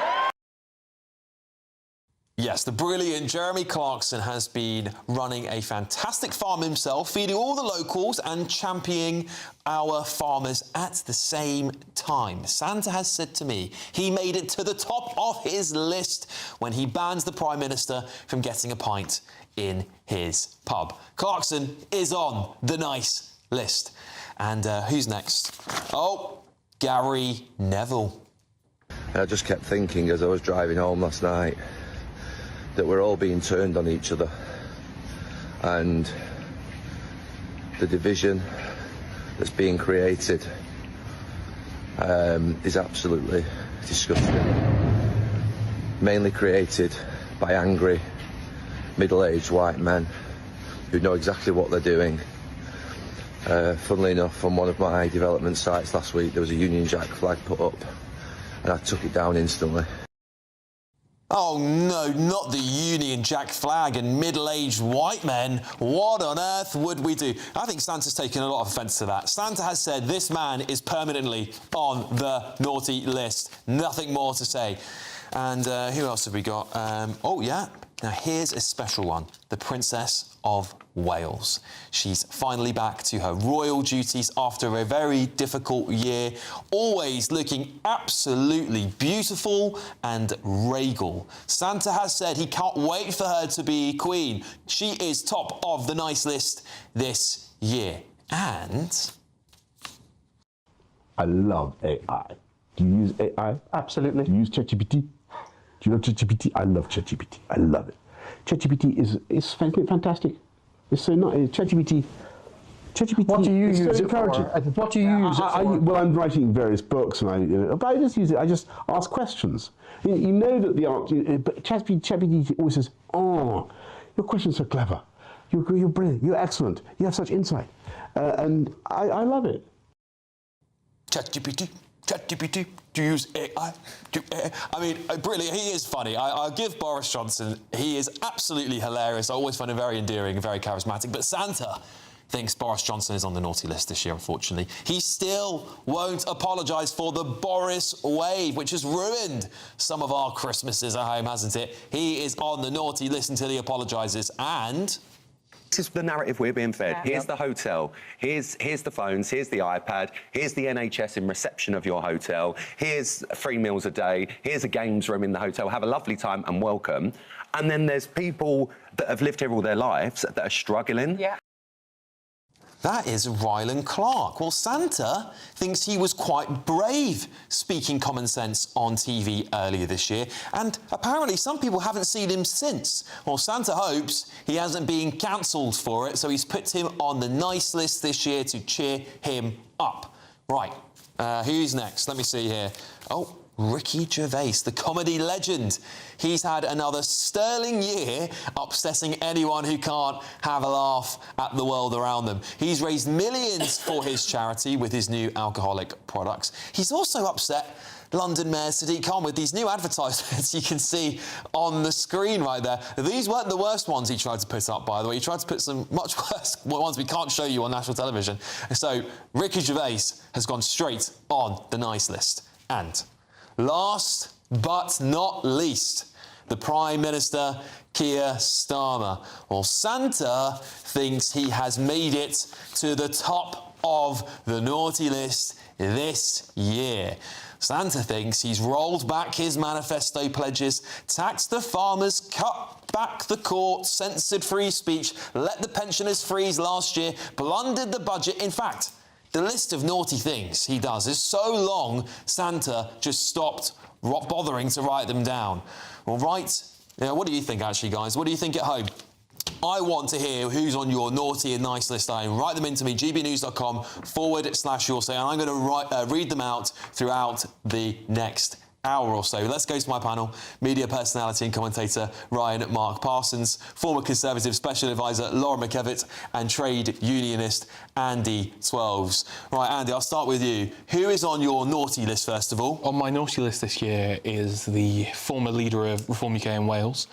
Yes, the brilliant Jeremy Clarkson has been running a fantastic farm himself, feeding all the locals and championing our farmers at the same time. Santa has said to me he made it to the top of his list when he bans the Prime Minister from getting a pint in his pub. Clarkson is on the nice list. And who's next? Oh, Gary Neville. I just kept thinking as I was driving home last night that we're all being turned on each other, and the division that's being created is absolutely disgusting. Mainly created by angry middle-aged white men who know exactly what they're doing. Funnily enough, on one of my development sites last week, there was a Union Jack flag put up, and I took it down instantly. Oh no, not the Union Jack flag and middle-aged white men. What on earth would we do? I think Santa's taken a lot of offence to that. Santa has said this man is permanently on the naughty list. Nothing more to say. And who else have we got? Oh yeah, now here's a special one. The Princess of Wales. She's finally back to her royal duties after a very difficult year, always looking absolutely beautiful and regal. Santa has said he can't wait for her to be queen. She is top of the nice list this year. And I love AI. Do you use AI? Absolutely. Do you use ChatGPT? Do you love ChatGPT? I love ChatGPT. I love it. ChatGPT is fantastic. It's so nice. ChatGPT. What do you use it for? What do you use it for? Well, I'm writing various books, and but I just use it. I just ask questions. You know that the answer, but ChatGPT always says, "Oh, your questions are clever. You're brilliant. You're excellent. You have such insight," and I love it. ChatGPT. Do you use AI? I mean, brilliant. He is funny. I'll give Boris Johnson, he is absolutely hilarious. I always find him very endearing and very charismatic. But Santa thinks Boris Johnson is on the naughty list this year, unfortunately. He still won't apologise for the Boris wave, which has ruined some of our Christmases at home, hasn't it? He is on the naughty list until he apologises. And this is the narrative we're being fed. Here's the hotel. Here's the phones. Here's the iPad. Here's the NHS in reception of your hotel. Here's 3 meals a day. Here's a games room in the hotel. Have a lovely time and welcome. And then there's people that have lived here all their lives that are struggling. Yeah. That is Rylan Clark. Well, Santa thinks he was quite brave speaking common sense on TV earlier this year, and apparently some people haven't seen him since. Well, Santa hopes he hasn't been cancelled for it, so he's put him on the nice list this year to cheer him up. Right, who's next? Let me see here. Oh, Ricky Gervais, the comedy legend. He's had another sterling year upsetting anyone who can't have a laugh at the world around them. He's raised millions for his charity with his new alcoholic products. He's also upset London Mayor Sadiq Khan with these new advertisements you can see on the screen right there. These weren't the worst ones he tried to put up, by the way. He tried to put some much worse ones we can't show you on national television. So Ricky Gervais has gone straight on the nice list. And last but not least, the Prime Minister, Keir Starmer. Well, Santa thinks he has made it to the top of the naughty list this year. Santa thinks he's rolled back his manifesto pledges, taxed the farmers, cut back the court, censored free speech, let the pensioners freeze last year, blundered the budget. In fact, the list of naughty things he does is so long, Santa just stopped bothering to write them down. Well, what do you think, actually, guys? What do you think at home? I want to hear who's on your naughty and nice list at home. Write them into me, gbnews.com/your say, and I'm going to read them out throughout the next hour or so. Let's go to my panel. Media personality and commentator Ryan Mark Parsons, former Conservative Special Advisor Laura McKevitt, and trade unionist Andy Twelves. Right, Andy, I'll start with you. Who is on your naughty list, first of all? On my naughty list this year is the former leader of Reform UK in Wales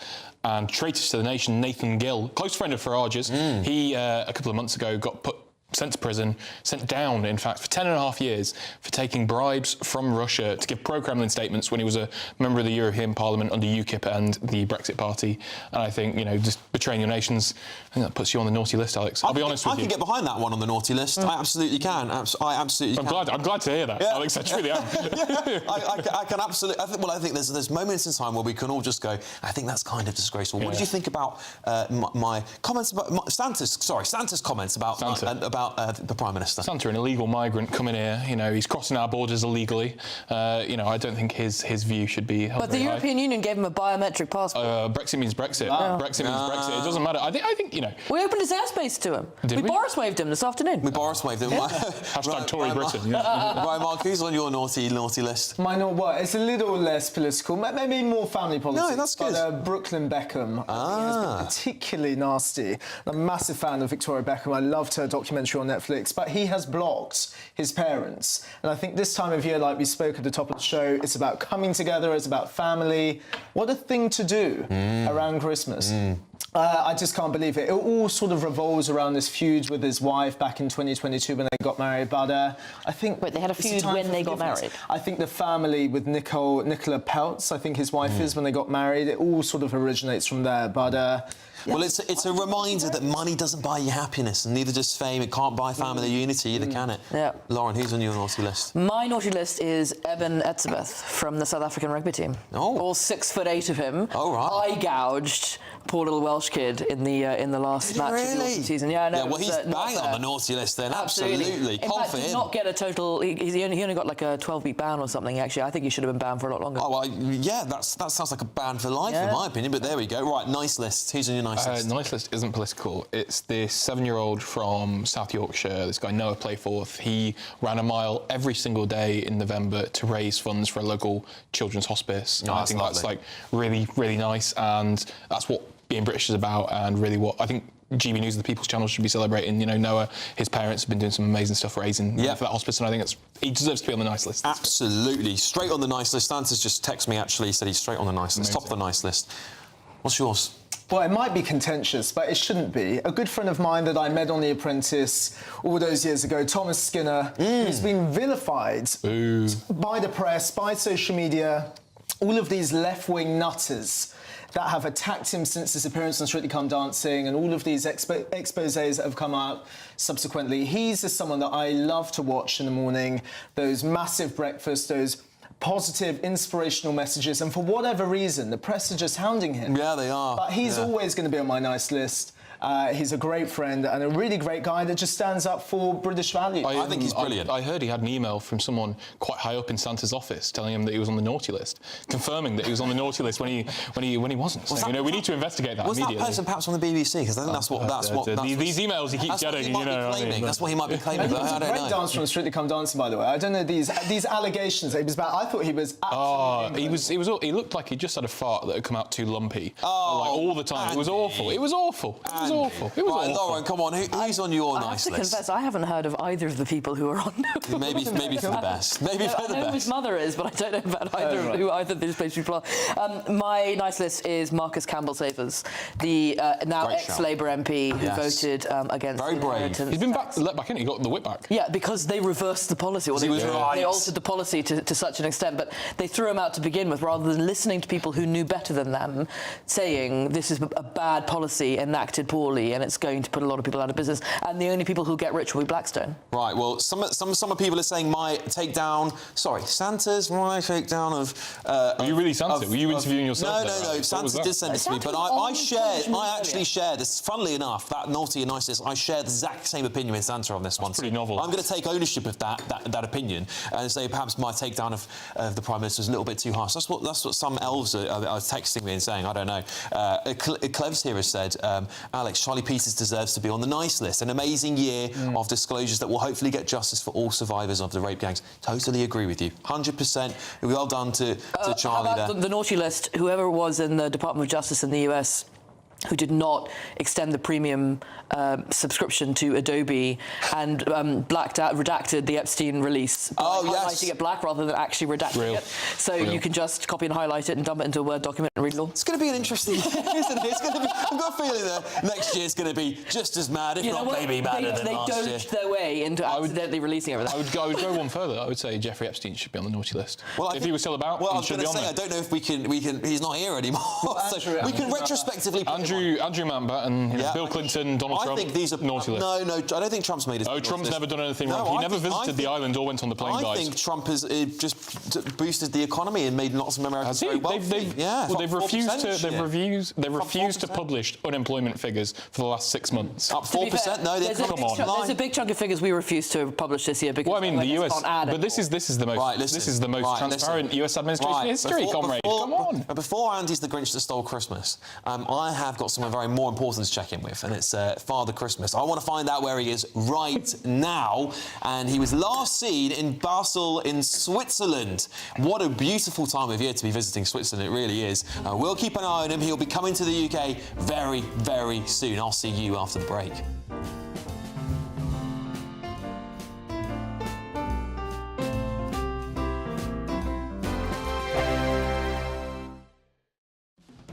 and traitor to the nation, Nathan Gill, close friend of Farage's. He, a couple of months ago, got sent to prison, sent down, in fact, for 10.5 years for taking bribes from Russia to give pro-Kremlin statements when he was a member of the European Parliament under UKIP and the Brexit Party. And I think, just betraying your nations, I think that puts you on the naughty list, Alex. I'll be honest with you. I can get behind that one on the naughty list. I absolutely can. I absolutely can. I'm glad to hear that, Alex. I truly am. I can absolutely. I think there's moments in time where we can all just go, I think that's kind of disgraceful. What did you think about my comments about Santa's comments about about the Prime Minister? Santa, an illegal migrant coming here, you know, he's crossing our borders illegally. You know, I don't think his view should be held But the European Union gave him a biometric passport. Brexit means Brexit. Brexit means Brexit. It doesn't matter. I think, you know... We opened his airspace to him. Did we? Boris waved him this afternoon. We Boris waved him. Yeah. Hashtag Tory Britain. Right, Mark, who's on your naughty list? Mine, well, it's a little less political, maybe more family politics. No, that's good. But Brooklyn Beckham has been particularly nasty. I'm a massive fan of Victoria Beckham. I loved her documentary on Netflix, but he has blocked his parents. And I think this time of year, like we spoke at the top of the show, it's about coming together, it's about family. What a thing to do around Christmas. I just can't believe it. It all sort of revolves around this feud with his wife back in 2022 when they got married. But I think... Wait, they had a feud when they got married? I think the family with Nicola Peltz, I think his wife is, when they got married, it all sort of originates from there. But... Well, it's a reminder that money doesn't buy you happiness, and neither does fame. It can't buy family unity either, can it? Yeah. Lauren, who's on your naughty list? My naughty list is Eben Etzebeth from the South African rugby team. Oh. All 6'8" of him. Oh, right. Eye gouged poor little Welsh kid in the last match of the autumn season. Yeah, no. Yeah, well, he's bang on the naughty list then. Absolutely. In fact, did not get a total. He only got like a 12-week ban or something. Actually, I think he should have been banned for a lot longer. Oh, well, yeah, that sounds like a ban for life, in my opinion. But there we go. Right, nice list. Who's on your nice list? Nice list isn't political. It's this 7-year-old from South Yorkshire, this guy Noah Playforth. He ran a mile every single day in November to raise funds for a local children's hospice. Oh, I think that's like really, really nice, and that's what being British is about, and really what I think GBNews, the People's Channel, should be celebrating. You know, Noah, his parents have been doing some amazing stuff raising for that hospice, and I think he deserves to be on the nice list. Absolutely. Straight on the nice list. Santa's just texted me, actually, said he's straight on the nice list. Top of the nice list. What's yours? Well, it might be contentious, but it shouldn't be. A good friend of mine that I met on The Apprentice all those years ago, Thomas Skinner, who's been vilified by the press, by social media, all of these left-wing nutters that have attacked him since his appearance on Strictly Come Dancing, and all of these exposés that have come out subsequently. He's just someone that I love to watch in the morning, those massive breakfasts, those positive, inspirational messages, and for whatever reason, the press are just hounding him. Yeah, they are. But he's always going to be on my nice list. He's a great friend and a really great guy that just stands up for British values. I think he's brilliant. I heard he had an email from someone quite high up in Santa's office telling him that he was on the naughty list, confirming that he was on the naughty list when he wasn't. So, you know, we need to investigate that immediately. Was that person perhaps on the BBC? Because I think these emails he keeps getting. That's what he might be claiming. But I don't know. Great dancer from Strictly Come Dancing, by the way. I don't know these allegations that he was bad. I thought he was absolutely he looked like he just had a fart that had come out too lumpy. Like all the time. It was awful. It was awful. It was awful. It was awful. Lauren, come on, who's on your nice list? I have to confess, I haven't heard of either of the people who are on. Maybe for the best. Maybe for the best. I know who his mother is, but I don't know about who either of these people are. My nice list is Marcus Campbell Savers, the now ex-Labour MP who voted against very brave. He's been let back in. He got the whip back. Yeah, because they reversed the policy. Or they altered the policy to such an extent, but they threw him out to begin with, rather than listening to people who knew better than them, saying this is a bad policy enacted poorly and it's going to put a lot of people out of business, and the only people who'll get rich will be Blackstone. Right, well, some people are saying my takedown... Sorry, Santa's my takedown of... Were you really Santa? Were you interviewing yourself? No, Santa did send it to me, but I actually shared this, funnily enough, that naughty and nice list, I share the exact same opinion with Santa on this one. Pretty novel. I'm going to take ownership of that opinion and say perhaps my takedown of the Prime Minister is a little bit too harsh. That's what some elves are texting me and saying, I don't know. Clevs here has said, Alex, Charlie Peters deserves to be on the nice list. An amazing year of disclosures that will hopefully get justice for all survivors of the rape gangs. Totally agree with you. 100%. Well done to Charlie there. The naughty list, whoever was in the Department of Justice in the US who did not extend the premium subscription to Adobe and redacted the Epstein release by highlighting it black rather than actually redacting it. So you can just copy and highlight it and dump it into a Word document and read it all. It's going to be an interesting year, isn't it? It's going to be, I've got a feeling that next year's going to be just as mad, if not maybe madder than last year. They dodged their way into accidentally releasing everything. I would go one further. I would say Jeffrey Epstein should be on the naughty list. Well, if he was still about, well, I he was should going be to say, on there. I don't know if we can. He's not here anymore. So we can retrospectively. Andrew Andrew Mountbatten, Bill Clinton, Donald Trump. I think these are naughty list. No, I don't think Trump's made us. Oh, Trump's never done anything wrong. He never visited the island or went on the plane, guys. I think Trump has just boosted the economy and made lots of Americans very wealthy. They've refused to publish unemployment figures for the last 6 months. Up 4%? No, there's a big chunk of figures we refuse to publish this year because the US. But this is the most transparent US administration in history, comrade. Come on. Before Andy's the Grinch that stole Christmas, I have got someone very more important to check in with, and it's Father Christmas. I want to find out where he is right now, and he was last seen in Basel in Switzerland. What a beautiful time of year to be visiting Switzerland, it really is. We'll keep an eye on him. He'll be coming to the UK very, very soon. I'll see you after the break.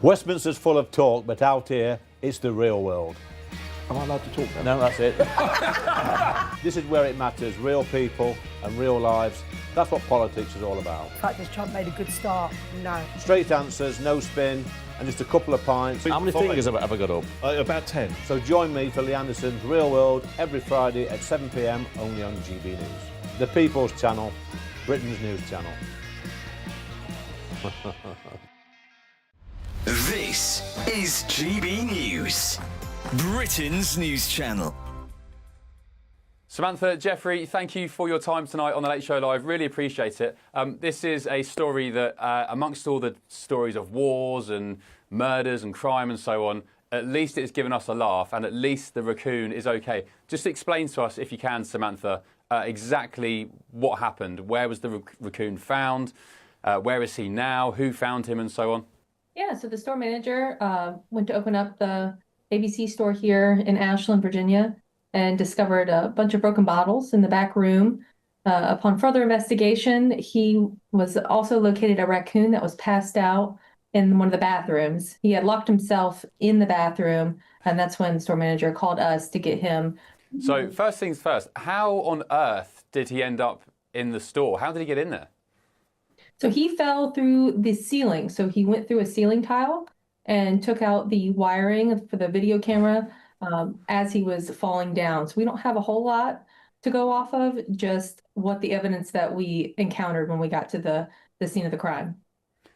Westminster's full of talk, but out here, it's the real world. Am I allowed to talk then? No, that's it. This is where it matters. Real people and real lives. That's what politics is all about. The fact has Trump made a good start? No. Straight answers, no spin, and just a couple of pints. How many fingers have I got up? About 10. So join me for Lee Anderson's Real World every Friday at 7 p.m. only on GB News. The People's Channel, Britain's news channel. This is GB News, Britain's news channel. Samantha, Jeffrey, thank you for your time tonight on The Late Show Live. Really appreciate it. This is a story that, amongst all the stories of wars and murders and crime and so on, at least it's given us a laugh, and at least the raccoon is OK. Just explain to us, if you can, Samantha, exactly what happened. Where was the raccoon found? Where is he now? Who found him and so on? Yeah, so the store manager went to open up the ABC store here in Ashland, Virginia, and discovered a bunch of broken bottles in the back room. Upon further investigation, he was also located a raccoon that was passed out in one of the bathrooms. He had locked himself in the bathroom, and that's when the store manager called us to get him. So first things first, how on earth did he end up in the store? How did he get in there? So he fell through the ceiling. So he went through a ceiling tile and took out the wiring for the video camera as he was falling down. So we don't have a whole lot to go off of, just what the evidence that we encountered when we got to the scene of the crime.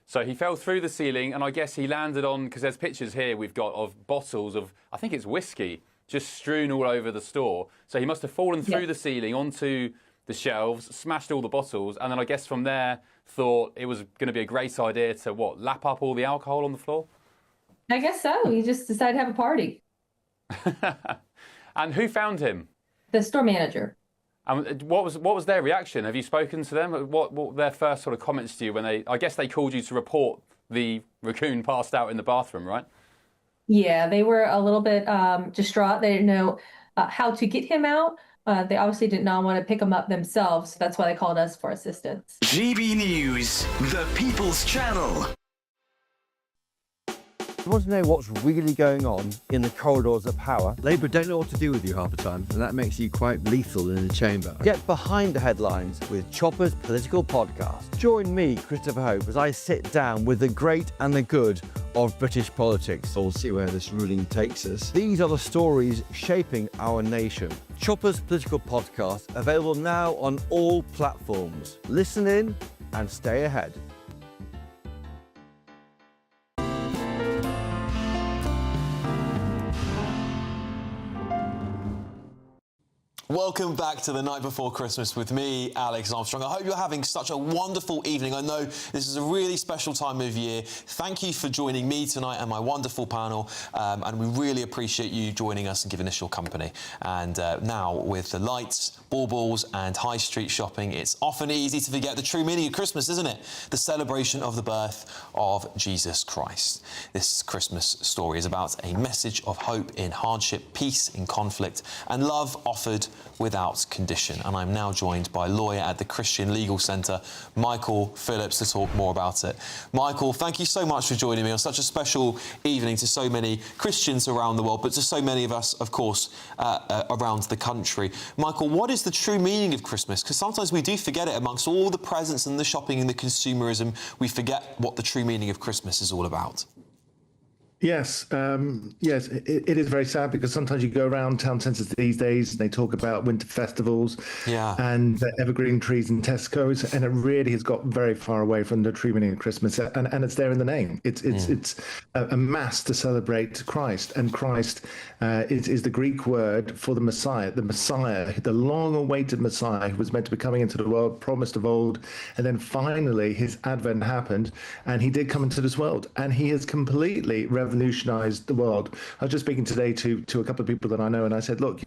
So he fell through the ceiling, and I guess he landed on, because there's pictures here we've got of bottles of, I think it's whiskey, just strewn all over the store. So he must have fallen through the ceiling onto the shelves, smashed all the bottles, and then I guess from there thought it was going to be a great idea to, lap up all the alcohol on the floor? I guess so. He just decided to have a party. And who found him? The store manager. And what was their reaction? Have you spoken to them? What were their first sort of comments to you when I guess they called you to report the raccoon passed out in the bathroom, right? Yeah, they were a little bit distraught. They didn't know how to get him out. They obviously did not want to pick him up themselves. So that's why they called us for assistance. GB News, the People's Channel. You want to know what's really going on in the corridors of power? Labour don't know what to do with you half the time, and that makes you quite lethal in the chamber. Get behind the headlines with Chopper's Political Podcast. Join me, Christopher Hope, as I sit down with the great and the good of British politics. We'll see where this ruling takes us. These are the stories shaping our nation. Chopper's Political Podcast, available now on all platforms. Listen in and stay ahead. Welcome back to the night before Christmas with me, Alex Armstrong. I hope you're having such a wonderful evening. I know this is a really special time of year. Thank you for joining me tonight and my wonderful panel, and we really appreciate you joining us and giving us your company. And now, with the lights, baubles and high street shopping, it's often easy to forget the true meaning of Christmas, isn't it? The celebration of the birth of Jesus Christ. This Christmas story is about a message of hope in hardship, peace in conflict, and love offered without condition. And I'm now joined by lawyer at the Christian Legal Centre, Michael Phillips, to talk more about it. Michael, thank you so much for joining me on such a special evening to so many Christians around the world, but to so many of us, of course, around the country. Michael, what is the true meaning of Christmas? Because sometimes we do forget it amongst all the presents and the shopping and the consumerism. We forget what the true meaning of Christmas is all about. Yes, yes, it is very sad because sometimes you go around town centres these days and they talk about winter festivals and evergreen trees in Tesco's, and it really has got very far away from the tree meaning of Christmas, and it's there in the name. It's a mass to celebrate Christ, and Christ is the Greek word for the Messiah, the long-awaited Messiah who was meant to be coming into the world, promised of old, and then finally his advent happened, and he did come into this world, and he has completely revolutionized the world. I was just speaking today to a couple of people that I know, and I said, look,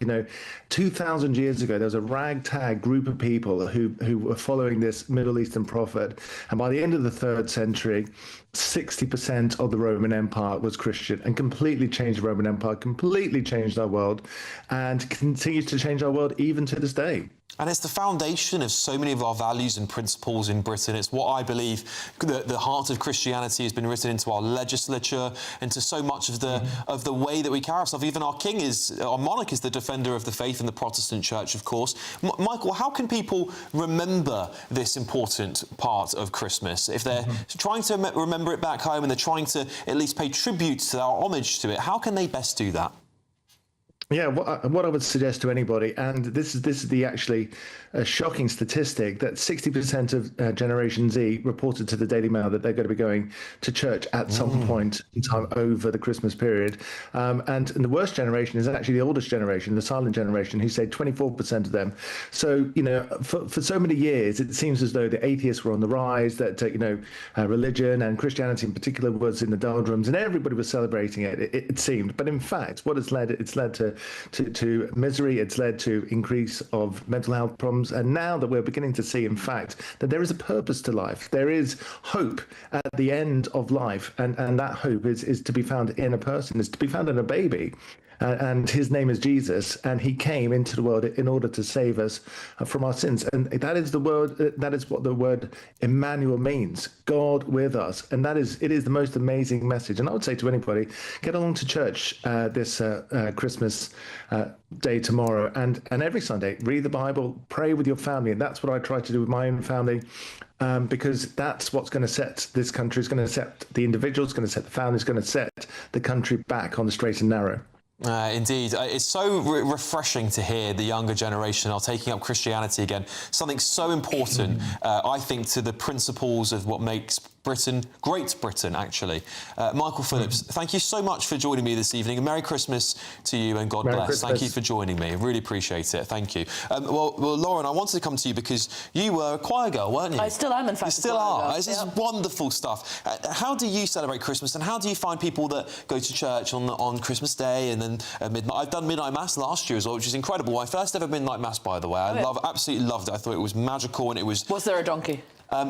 2,000 years ago, there was a ragtag group of people who were following this Middle Eastern prophet, and by the end of the 3rd century, 60% of the Roman Empire was Christian, and completely changed the Roman Empire, completely changed our world, and continues to change our world even to this day. And it's the foundation of so many of our values and principles in Britain. It's what I believe the heart of Christianity has been written into our legislature, into so much of the way that we carry ourselves. Even our monarch is the defender of the faith in the Protestant Church, of course. Michael, how can people remember this important part of Christmas? If they're trying to remember it back home and they're trying to at least pay tribute to our homage to it, how can they best do that? Yeah, what I would suggest to anybody, and this is the actually shocking statistic, that 60% of Generation Z reported to the Daily Mail that they're going to be going to church at some point in time over the Christmas period. And the worst generation is actually the oldest generation, the silent generation, who say 24% of them. So, for so many years, it seems as though the atheists were on the rise, that, religion and Christianity in particular was in the doldrums, and everybody was celebrating it seemed. But in fact, what it's led to misery, it's led to increase of mental health problems, and now that we're beginning to see, in fact, that there is a purpose to life, there is hope at the end of life, and that hope is to be found in a person, is to be found in a baby. And his name is Jesus, and he came into the world in order to save us from our sins. And that is what the word Emmanuel means, God with us. And it is the most amazing message. And I would say to anybody, get along to church this Christmas day tomorrow, and every Sunday, read the Bible, pray with your family. And that's what I try to do with my own family. Because that's what's going to set this country, is going to set the individuals, going to set the families, going to set the country back on the straight and narrow. Indeed. It's so refreshing to hear the younger generation are taking up Christianity again, something so important, I think, to the principles of what makes Britain, Great Britain, actually. Michael Phillips, thank you so much for joining me this evening, and Merry Christmas to you, and God bless. Christmas. Thank you for joining me. I really appreciate it. Thank you. Well, Lauren, I wanted to come to you because you were a choir girl, weren't you? I still am, in fact. You still are. This is wonderful stuff. How do you celebrate Christmas, and how do you find people that go to church on Christmas Day and then midnight? I've done midnight mass last year as well, which is incredible. My first ever midnight mass, by the way. I absolutely loved it. I thought it was magical, and it was... Was there a donkey?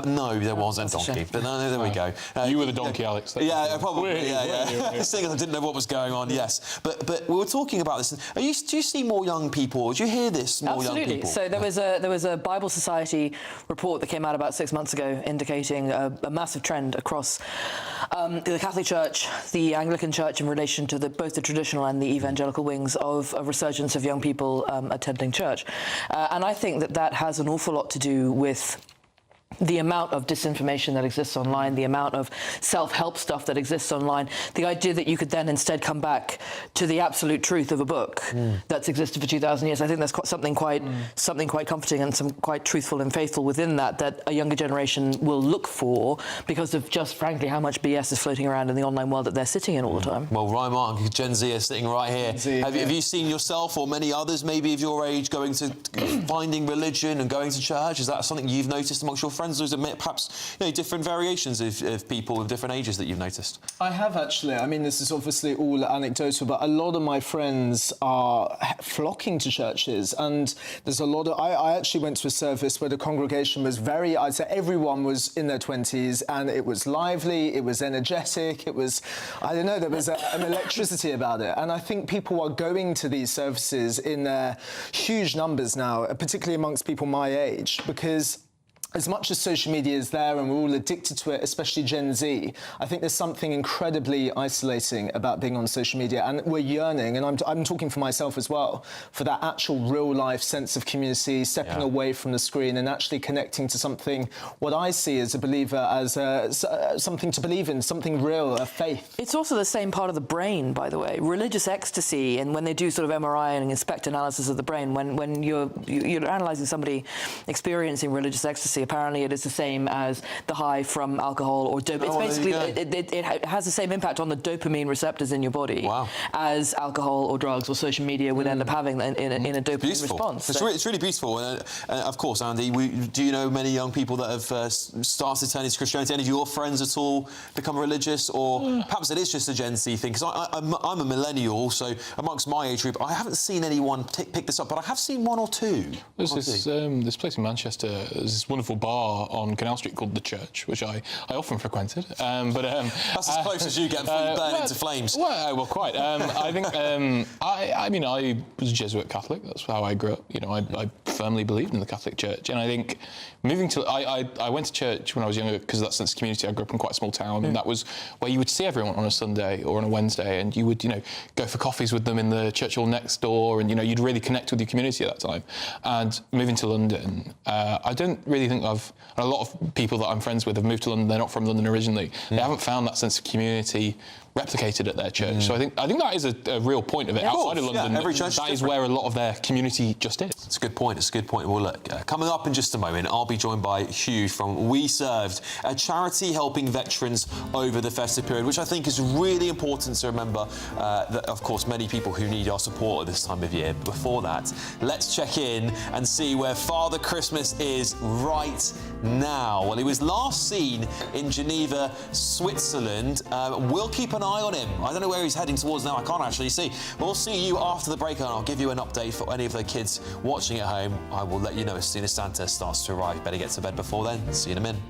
No, there wasn't a donkey, but no, there we go. You were the donkey, Alex. Yeah, probably. Yeah. Seeing as I didn't know what was going on, yes. But we were talking about this. Do you see more young people? Do you hear this? More young people? So there was a Bible Society report that came out about 6 months ago indicating a massive trend across the Catholic Church, the Anglican Church, in relation to both the traditional and the evangelical wings of a resurgence of young people attending church. And I think that has an awful lot to do with the amount of disinformation that exists online, the amount of self-help stuff that exists online, the idea that you could then instead come back to the absolute truth of a book that's existed for 2,000 years. I think there's something quite comforting and some quite truthful and faithful within that a younger generation will look for, because of just, frankly, how much BS is floating around in the online world that they're sitting in all the time. Well, Ryan Martin, Gen Z is sitting right here. Have you seen yourself or many others, maybe of your age, going to finding religion and going to church? Is that something you've noticed amongst your friends? Or is it perhaps different variations of people of different ages that you've noticed? I have, actually. I mean, this is obviously all anecdotal, but a lot of my friends are flocking to churches, and there's a lot of... I actually went to a service where the congregation was I'd say everyone was in their 20s, and it was lively, it was energetic, it was... I don't know, there was an electricity about it. And I think people are going to these services in huge numbers now, particularly amongst people my age, because as much as social media is there and we're all addicted to it, especially Gen Z, I think there's something incredibly isolating about being on social media, and we're yearning, and I'm talking for myself as well, for that actual real-life sense of community, stepping away from the screen and actually connecting to something, what I see as a believer, as something to believe in, something real, a faith. It's also the same part of the brain, by the way. Religious ecstasy, and when they do sort of MRI and inspect analysis of the brain, when you're analysing somebody experiencing religious ecstasy, apparently it is the same as the high from alcohol or dope. It's basically, it has the same impact on the dopamine receptors in your body as alcohol or drugs or social media would end up having in a dopamine response. It's really beautiful. And of course, Andy, do you know many young people that have started turning to Christianity? Any of your friends at all become religious? Or perhaps it is just a Gen Z thing? Because I'm a millennial, so amongst my age group, I haven't seen anyone pick this up, but I have seen one or two. There's this place in Manchester, there's this wonderful bar on Canal Street called The Church, which I often frequented. That's as close as you get before you burn into flames. Well, quite. I think, I mean, I was a Jesuit Catholic. That's how I grew up. You know, I firmly believed in the Catholic Church. And I think moving to... I went to church when I was younger because of that sense of community. I grew up in quite a small town, and that was where you would see everyone on a Sunday or on a Wednesday, and you would, you know, go for coffees with them in the church hall next door, and, you know, you'd really connect with your community at that time. And moving to London, I don't really think a lot of people that I'm friends with have moved to London. They're not from London originally. They haven't found that sense of community replicated at their church. So I think that is a real point of it. Outside of London, every church that is where a lot of their community just is. It's a good point. It's a good point. Well, look, coming up in just a moment, I'll be joined by Hugh from We Served, a charity helping veterans over the festive period, which I think is really important to remember that, of course, many people who need our support at this time of year. Before that, let's check in and see where Father Christmas is right now. Well, he was last seen in Geneva, Switzerland. We'll keep an eye on him. I don't know where he's heading towards now. I can't actually see. We'll see you after the break, and I'll give you an update for any of the kids watching at home. I will let you know as soon as Santa starts to arrive. Better get to bed before then. See you in a minute.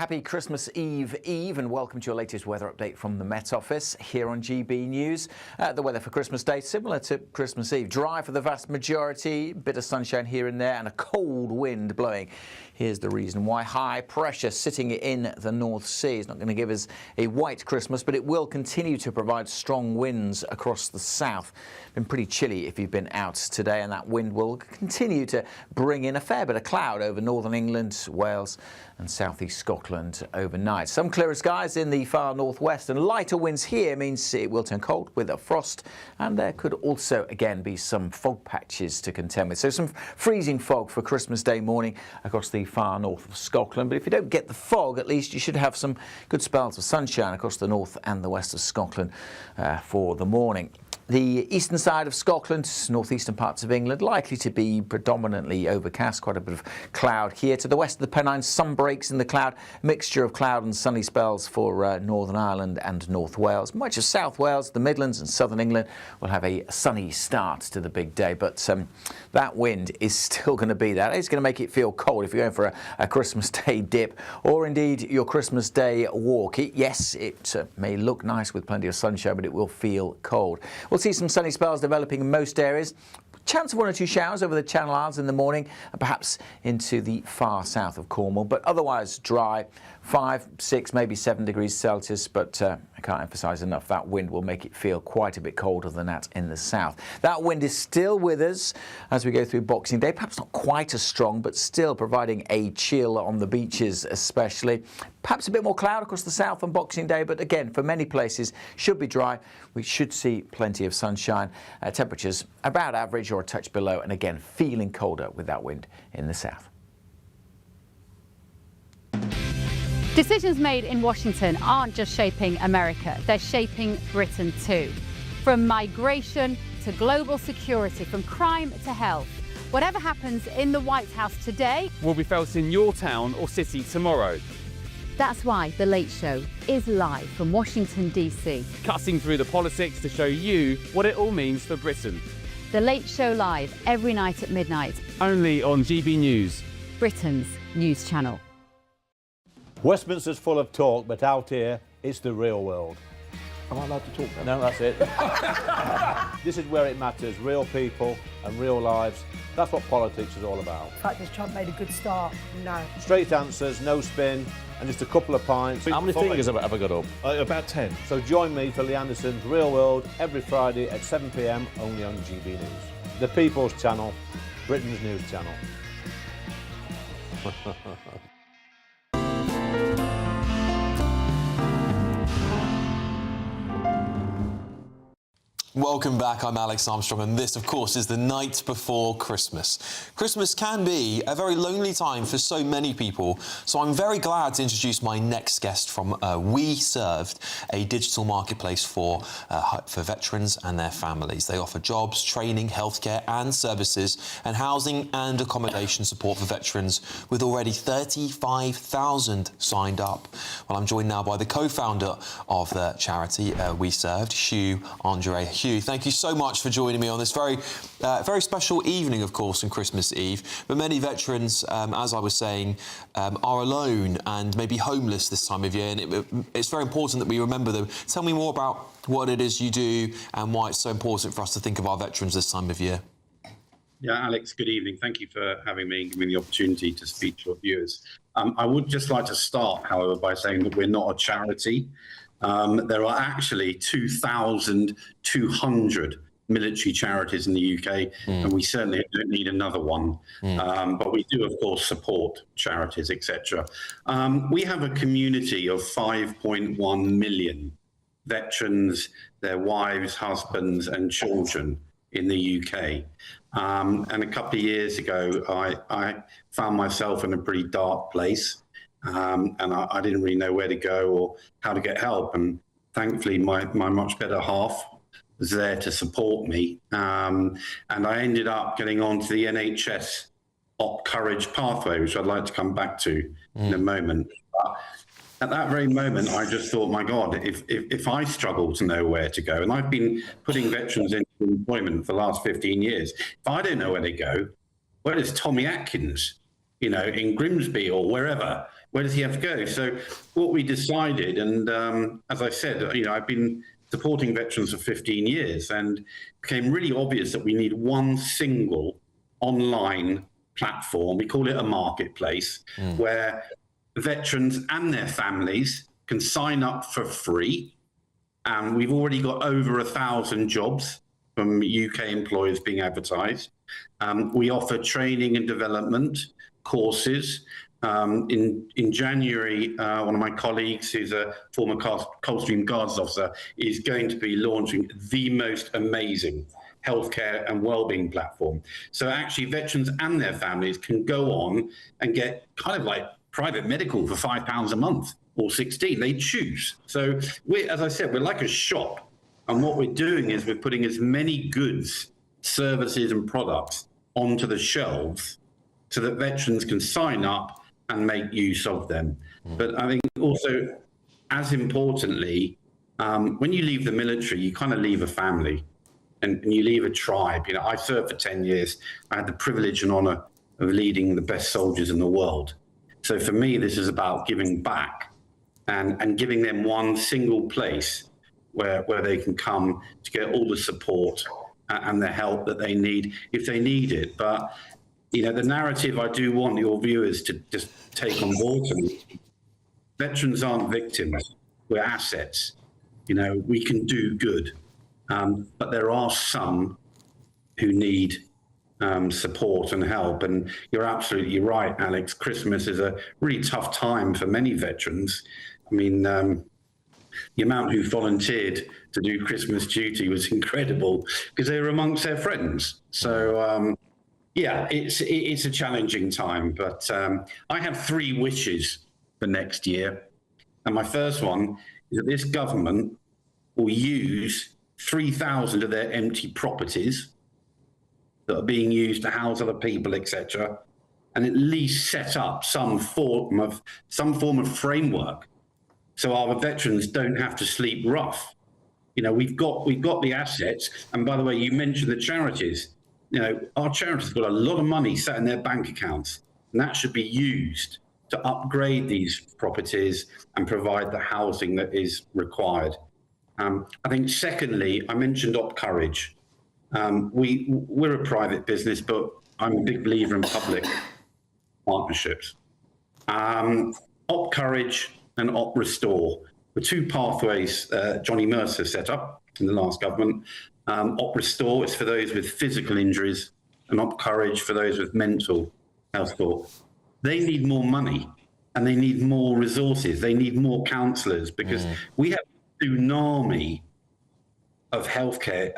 Happy Christmas Eve, and welcome to your latest weather update from the Met Office here on GB News. The weather for Christmas Day, similar to Christmas Eve. Dry for the vast majority, bit of sunshine here and there, and a cold wind blowing. Here's the reason why. High pressure sitting in the North Sea. It's not going to give us a white Christmas, but it will continue to provide strong winds across the south. Been pretty chilly if you've been out today, and that wind will continue to bring in a fair bit of cloud over northern England, Wales and southeast Scotland overnight. Some clearer skies in the far northwest, and lighter winds here means it will turn cold with a frost, and there could also again be some fog patches to contend with. So some freezing fog for Christmas Day morning across the far north of Scotland. But if you don't get the fog, at least you should have some good spells of sunshine across the north and the west of Scotland for the morning. The eastern side of Scotland, northeastern parts of England, likely to be predominantly overcast, quite a bit of cloud here. To the west of the Pennines, some breaks in the cloud, a mixture of cloud and sunny spells for Northern Ireland and North Wales. Much of South Wales, the Midlands and southern England will have a sunny start to the big day, but that wind is still going to be there. It's going to make it feel cold if you're going for a Christmas Day dip or indeed your Christmas Day walk. Yes, it may look nice with plenty of sunshine, but it will feel cold. We'll see some sunny spells developing in most areas. Chance of 1 or 2 showers over the Channel Islands in the morning and perhaps into the far south of Cornwall, but otherwise dry. 5, 6, maybe 7 degrees Celsius, but I can't emphasise enough that wind will make it feel quite a bit colder than that in the south. That wind is still with us as we go through Boxing Day, perhaps not quite as strong, but still providing a chill on the beaches especially. Perhaps a bit more cloud across the south on Boxing Day, but again, for many places, should be dry. We should see plenty of sunshine. Temperatures about average or a touch below, and again, feeling colder with that wind in the south. Decisions made in Washington aren't just shaping America, they're shaping Britain too. From migration to global security, from crime to health. Whatever happens in the White House today will be felt in your town or city tomorrow. That's why The Late Show is live from Washington, D.C. Cutting through the politics to show you what it all means for Britain. The Late Show live every night at midnight. Only on GB News, Britain's news channel. Westminster's full of talk, but out here, it's the real world. Am I allowed to talk then? No, that's it. This is where it matters, real people and real lives. That's what politics is all about. The fact has Trump made a good start? No. Straight answers, no spin, and just a couple of pints. How many fingers have I got up? About 10. So join me for Lee Anderson's Real World every Friday at 7 p.m. only on GB News. The People's Channel, Britain's news channel. Welcome back, I'm Alex Armstrong, and this, of course, is the night before Christmas. Christmas can be a very lonely time for so many people, so I'm very glad to introduce my next guest from We Served, a digital marketplace for veterans and their families. They offer jobs, training, healthcare and services, and housing and accommodation support for veterans, with already 35,000 signed up. Well, I'm joined now by the co-founder of the charity We Served, Hugh Andre. Hugh, thank you so much for joining me on this very special evening, of course, on Christmas Eve. But many veterans, as I was saying, are alone and maybe homeless this time of year, and it's very important that we remember them. Tell me more about what it is you do and why it's so important for us to think of our veterans this time of year. Yeah, Alex, good evening. Thank you for having me and giving me the opportunity to speak to your viewers. I would just like to start, however, by saying that we're not a charity. There are actually 2,200 military charities in the UK, and we certainly don't need another one. But we do, of course, support charities, etc. We have a community of 5.1 million veterans, their wives, husbands, and children in the UK. And a couple of years ago, I found myself in a pretty dark place. And I didn't really know where to go or how to get help. And thankfully, my much better half was there to support me. And I ended up getting onto the NHS Op Courage pathway, which I'd like to come back to in a moment. But at that very moment, I just thought, my God, if I struggle to know where to go, and I've been putting veterans into employment for the last 15 years, if I don't know where to go, where is Tommy Atkins, in Grimsby or wherever? where does he have to go? So what we decided, and as I said, I've been supporting veterans for 15 years, and it became really obvious that we need one single online platform. We call it a marketplace, where veterans and their families can sign up for free. We've already got over 1,000 jobs from UK employers being advertised. We offer training and development courses. In January, one of my colleagues, who's a former Coldstream Guards officer, is going to be launching the most amazing healthcare and wellbeing platform. So actually veterans and their families can go on and get kind of like private medical for £5 a month or 16, they choose. So as I said, we're like a shop. And what we're doing is we're putting as many goods, services and products onto the shelves so that veterans can sign up and make use of them. But I think also, as importantly, when you leave the military, you kind of leave a family and you leave a tribe. I served for 10 years. I had the privilege and honor of leading the best soldiers in the world. So for me, this is about giving back and giving them one single place where they can come to get all the support and the help that they need if they need it. But the narrative I do want your viewers to just take on board to me. Veterans aren't victims, we're assets. We can do good, but there are some who need support and help. And you're absolutely right, Alex. Christmas is a really tough time for many veterans. I mean, the amount who volunteered to do Christmas duty was incredible because they were amongst their friends. So, yeah, it's a challenging time, but I have 3 wishes for next year. And my first one is that this government will use 3,000 of their empty properties that are being used to house other people, etc., and at least set up some form of framework so our veterans don't have to sleep rough. We've got the assets, and by the way, you mentioned the charities. Our charities have got a lot of money sat in their bank accounts, and that should be used to upgrade these properties and provide the housing that is required. I think secondly, I mentioned Op Courage. We're a private business, but I'm a big believer in public partnerships. Op Courage and Op Restore were 2 pathways Johnny Mercer set up in the last government. Op Restore is for those with physical injuries, and Op Courage for those with mental health support. They need more money and they need more resources. They need more counsellors because we have a tsunami of healthcare,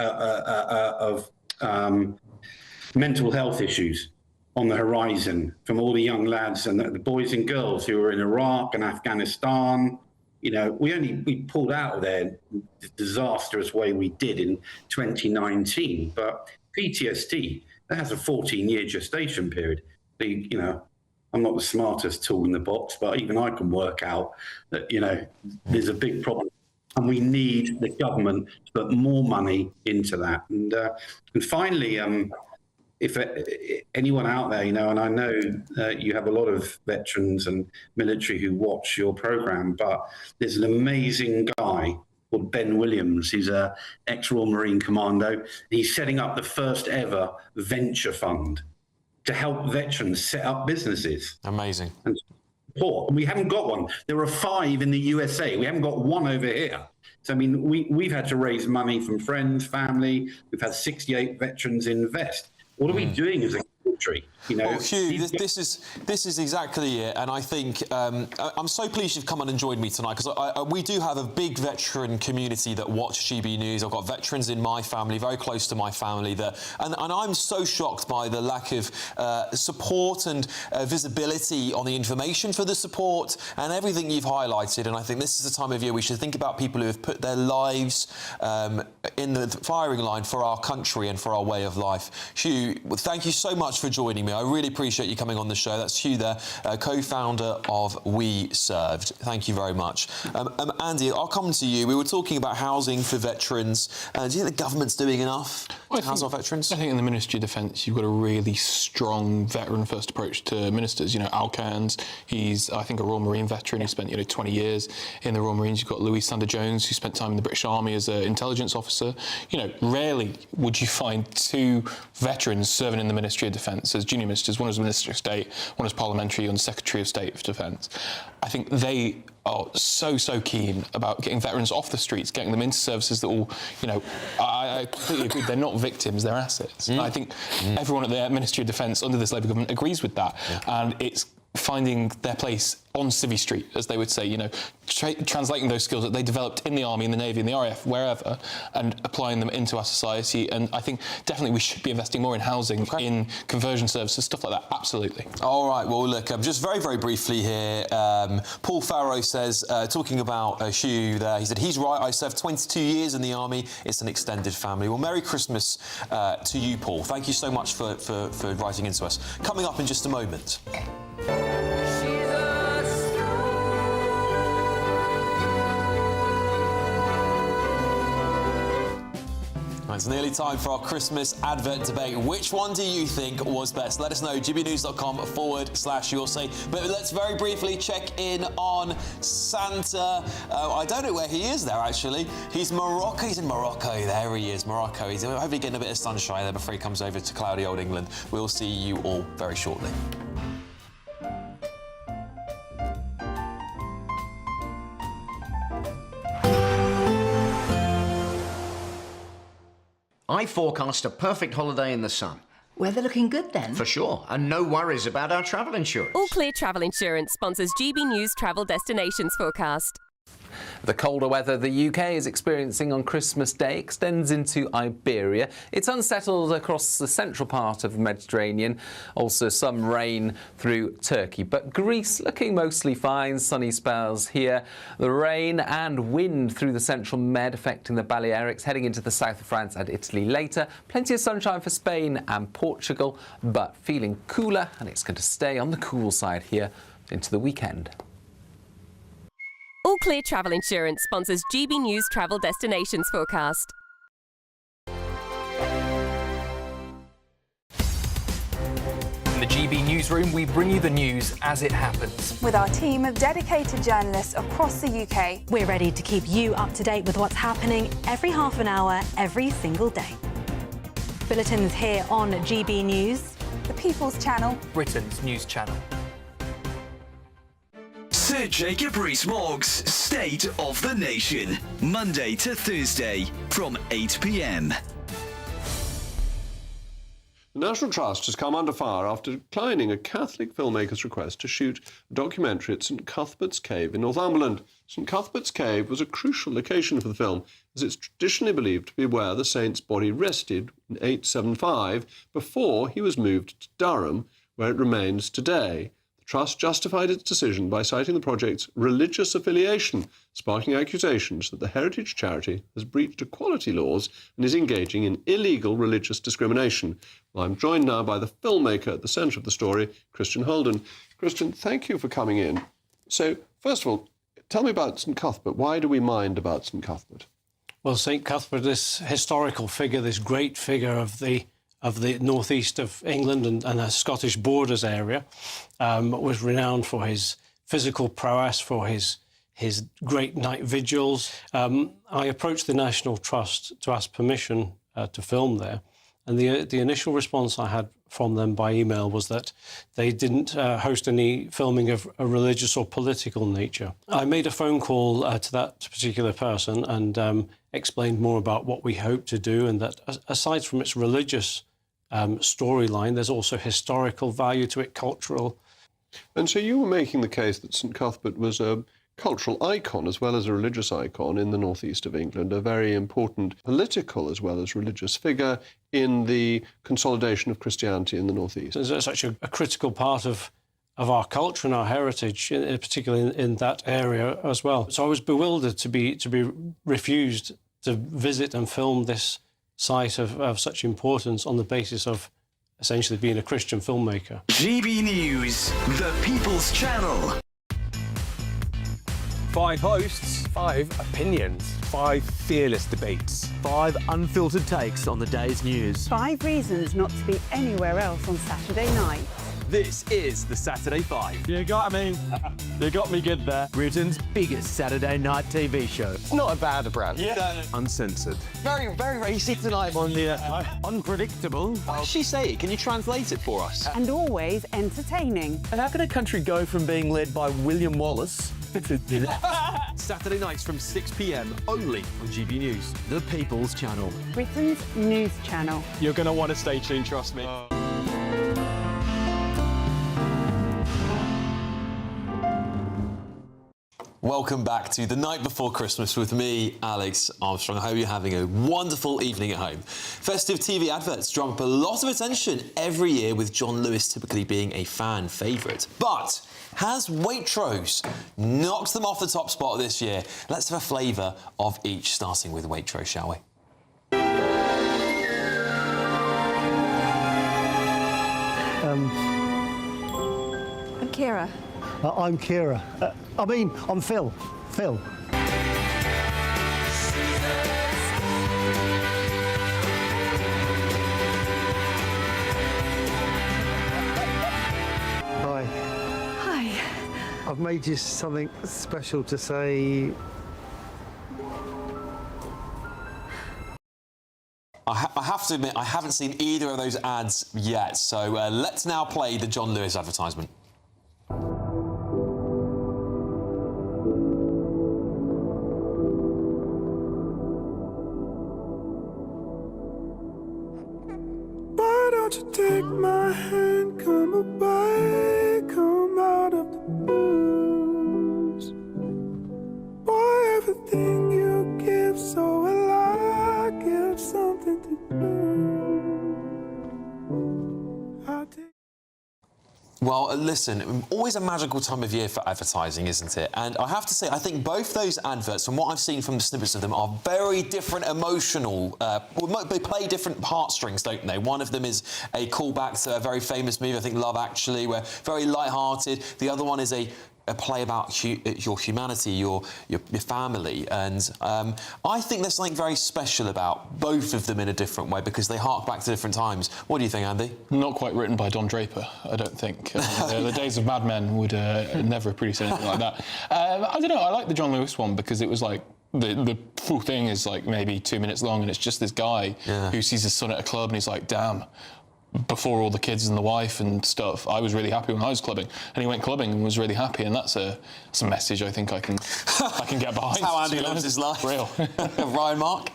mental health issues on the horizon from all the young lads and the boys and girls who are in Iraq and Afghanistan. We pulled out of there the disastrous way we did in 2019. But PTSD, that has a 14-year gestation period. I'm not the smartest tool in the box, but even I can work out that, there's a big problem. And we need the government to put more money into that. And finally, if anyone out there, and I know you have a lot of veterans and military who watch your program, but there's an amazing guy called Ben Williams. He's an ex-Royal Marine Commando. He's setting up the first ever venture fund to help veterans set up businesses. Amazing. And we haven't got one. There are 5 in the USA. We haven't got one over here. So, I mean, we've had to raise money from friends, family. We've had 68 veterans invest. What are we doing as a country? Well, Hugh, this is exactly it, and I think I'm so pleased you've come on and joined me tonight because we do have a big veteran community that watch GB News. I've got veterans in my family, very close to my family, and I'm so shocked by the lack of support and visibility on the information for the support and everything you've highlighted. And I think this is the time of year we should think about people who have put their lives in the firing line for our country and for our way of life. Hugh, thank you so much for for joining me. I really appreciate you coming on the show. That's Hugh there, co-founder of We Served. Thank you very much. Andy, I'll come to you. We were talking about housing for veterans. Do you think the government's doing enough to house our veterans? I think in the Ministry of Defence, you've got a really strong veteran-first approach to ministers. You know, Al Cairns, he's, I think, a Royal Marine veteran. He spent, 20 years in the Royal Marines. You've got Louis Sander-Jones, who spent time in the British Army as an intelligence officer. Rarely would you find two veterans serving in the Ministry of Defence as junior ministers. One as Minister of State, one as Parliamentary and Secretary of State of Defence. I think they are so keen about getting veterans off the streets, getting them into services that will, I completely agree, they're not victims, they're assets. I think everyone at the Ministry of Defence under this Labour government agrees with that, and it's finding their place on Civvy Street, as they would say, translating those skills that they developed in the Army, in the Navy, in the RAF, wherever, and applying them into our society. And I think definitely we should be investing more in housing, in conversion services, stuff like that, absolutely. All right, well, look, just very briefly here, Paul Farrow says, talking about Hugh there, he said, he's right, I served 22 years in the Army, it's an extended family. Well, Merry Christmas to you, Paul. Thank you so much for writing into us. Coming up in just a moment. It's nearly time for our Christmas advert debate. Which one do you think was best? Let us know, gbnews.com/your say. But let's very briefly check in on Santa. I don't know where he is there, actually. He's in Morocco. There he is, Morocco. He's hopefully getting a bit of sunshine there before he comes over to cloudy old England. We'll see you all very shortly. I forecast a perfect holiday in the sun. Weather looking good then? For sure, and no worries about our travel insurance. All Clear Travel Insurance sponsors GB News Travel Destinations forecast. The colder weather the UK is experiencing on Christmas Day extends into Iberia. It's unsettled across the central part of the Mediterranean. Also some rain through Turkey. But Greece looking mostly fine. Sunny spells here. The rain and wind through the central Med affecting the Balearics, heading into the south of France and Italy later. Plenty of sunshine for Spain and Portugal, but feeling cooler, and it's going to stay on the cool side here into the weekend. All Clear Travel Insurance sponsors GB News Travel Destinations forecast. In the GB Newsroom, we bring you the news as it happens. With our team of dedicated journalists across the UK, we're ready to keep you up to date with what's happening every half an hour, every single day. Bulletins here on GB News, the People's Channel, Britain's news channel. Sir Jacob Rees-Mogg's State of the Nation, Monday to Thursday from 8 p.m. The National Trust has come under fire after declining a Catholic filmmaker's request to shoot a documentary at St Cuthbert's Cave in Northumberland. St Cuthbert's Cave was a crucial location for the film, as it's traditionally believed to be where the saint's body rested in 875 before he was moved to Durham, where it remains today. The Trust justified its decision by citing the project's religious affiliation, sparking accusations that the heritage charity has breached equality laws and is engaging in illegal religious discrimination. Well, I'm joined now by the filmmaker at the centre of the story, Christian Holden. Christian, thank you for coming in. So, first of all, tell me about St Cuthbert. Why do we mind about St Cuthbert? Well, St Cuthbert, this historical figure, this great figure of the northeast of England and the Scottish borders area, was renowned for his physical prowess, for his great night vigils. I approached the National Trust to ask permission to film there, and the initial response I had from them by email was that they didn't host any filming of a religious or political nature. I made a phone call to that particular person and explained more about what we hope to do, and that aside from its religious storyline, there's also historical value to it, cultural. And so you were making the case that St Cuthbert was a cultural icon as well as a religious icon in the northeast of England, a very important political as well as religious figure in the consolidation of Christianity in the northeast. It's such a critical part of our culture and our heritage, particularly in that area as well. So I was bewildered to be refused to visit and film this site of such importance on the basis of essentially being a Christian filmmaker. GB News, the People's Channel. 5 hosts, 5 opinions, 5 fearless debates, 5 unfiltered takes on the day's news. 5 reasons not to be anywhere else on Saturday night. This is the Saturday 5. You got me good there. Britain's biggest Saturday night TV show. It's not a bad brand. Yeah. Uncensored. Very, very racy tonight. On the unpredictable. What does she say? Can you translate it for us? And always entertaining. And how can a country go from being led by William Wallace to Saturday nights from 6 p.m. only on GB News, the People's Channel. Britain's news channel. You're going to want to stay tuned, trust me. Welcome back to The Night Before Christmas with me, Alex Armstrong. I hope you're having a wonderful evening at home. Festive TV adverts drum up a lot of attention every year, with John Lewis typically being a fan favourite. But has Waitrose knocked them off the top spot this year? Let's have a flavour of each, starting with Waitrose, shall we? I'm Kira. I'm Kira. I'm Phil. Phil. Hi. Hi. I've made you something special to say. I have to admit, I haven't seen either of those ads yet, so let's now play the John Lewis advertisement. Why don't you take my hand, come away, come out of the blues? Why everything you give, so will I give something to do? I'll take. Well, listen, always a magical time of year for advertising, isn't it? And I have to say, I think both those adverts, from what I've seen from the snippets of them, are very different emotional. They play different heartstrings, don't they? One of them is a callback to a very famous movie, I think Love Actually, where very light-hearted. The other one is a play about your humanity, your family, and I think there's something very special about both of them in a different way, because they hark back to different times. What do you think, Andy? Not quite written by Don Draper, I don't think. The days of Mad Men would never have produced anything like that. I don't know, I like the John Lewis one because it was like, the full thing is like maybe 2 minutes long, and it's just this guy who sees his son at a club and he's like, damn, before all the kids and the wife and stuff, I was really happy when I was clubbing, and he went clubbing and was really happy, and that's a message I think I can get behind. That's how Andy lives his life. Real. Ryan, Mark?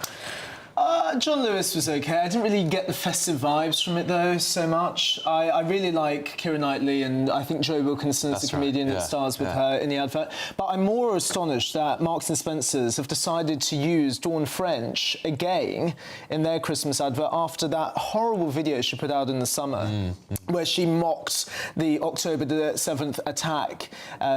John Lewis was okay. I didn't really get the festive vibes from it, though, so much. I really like Keira Knightley, and I think Joe Wilkinson is the comedian that stars with her in the advert. But I'm more astonished that Marks & Spencer's have decided to use Dawn French again in their Christmas advert after that horrible video she put out in the summer, where she mocked the October the 7th attack,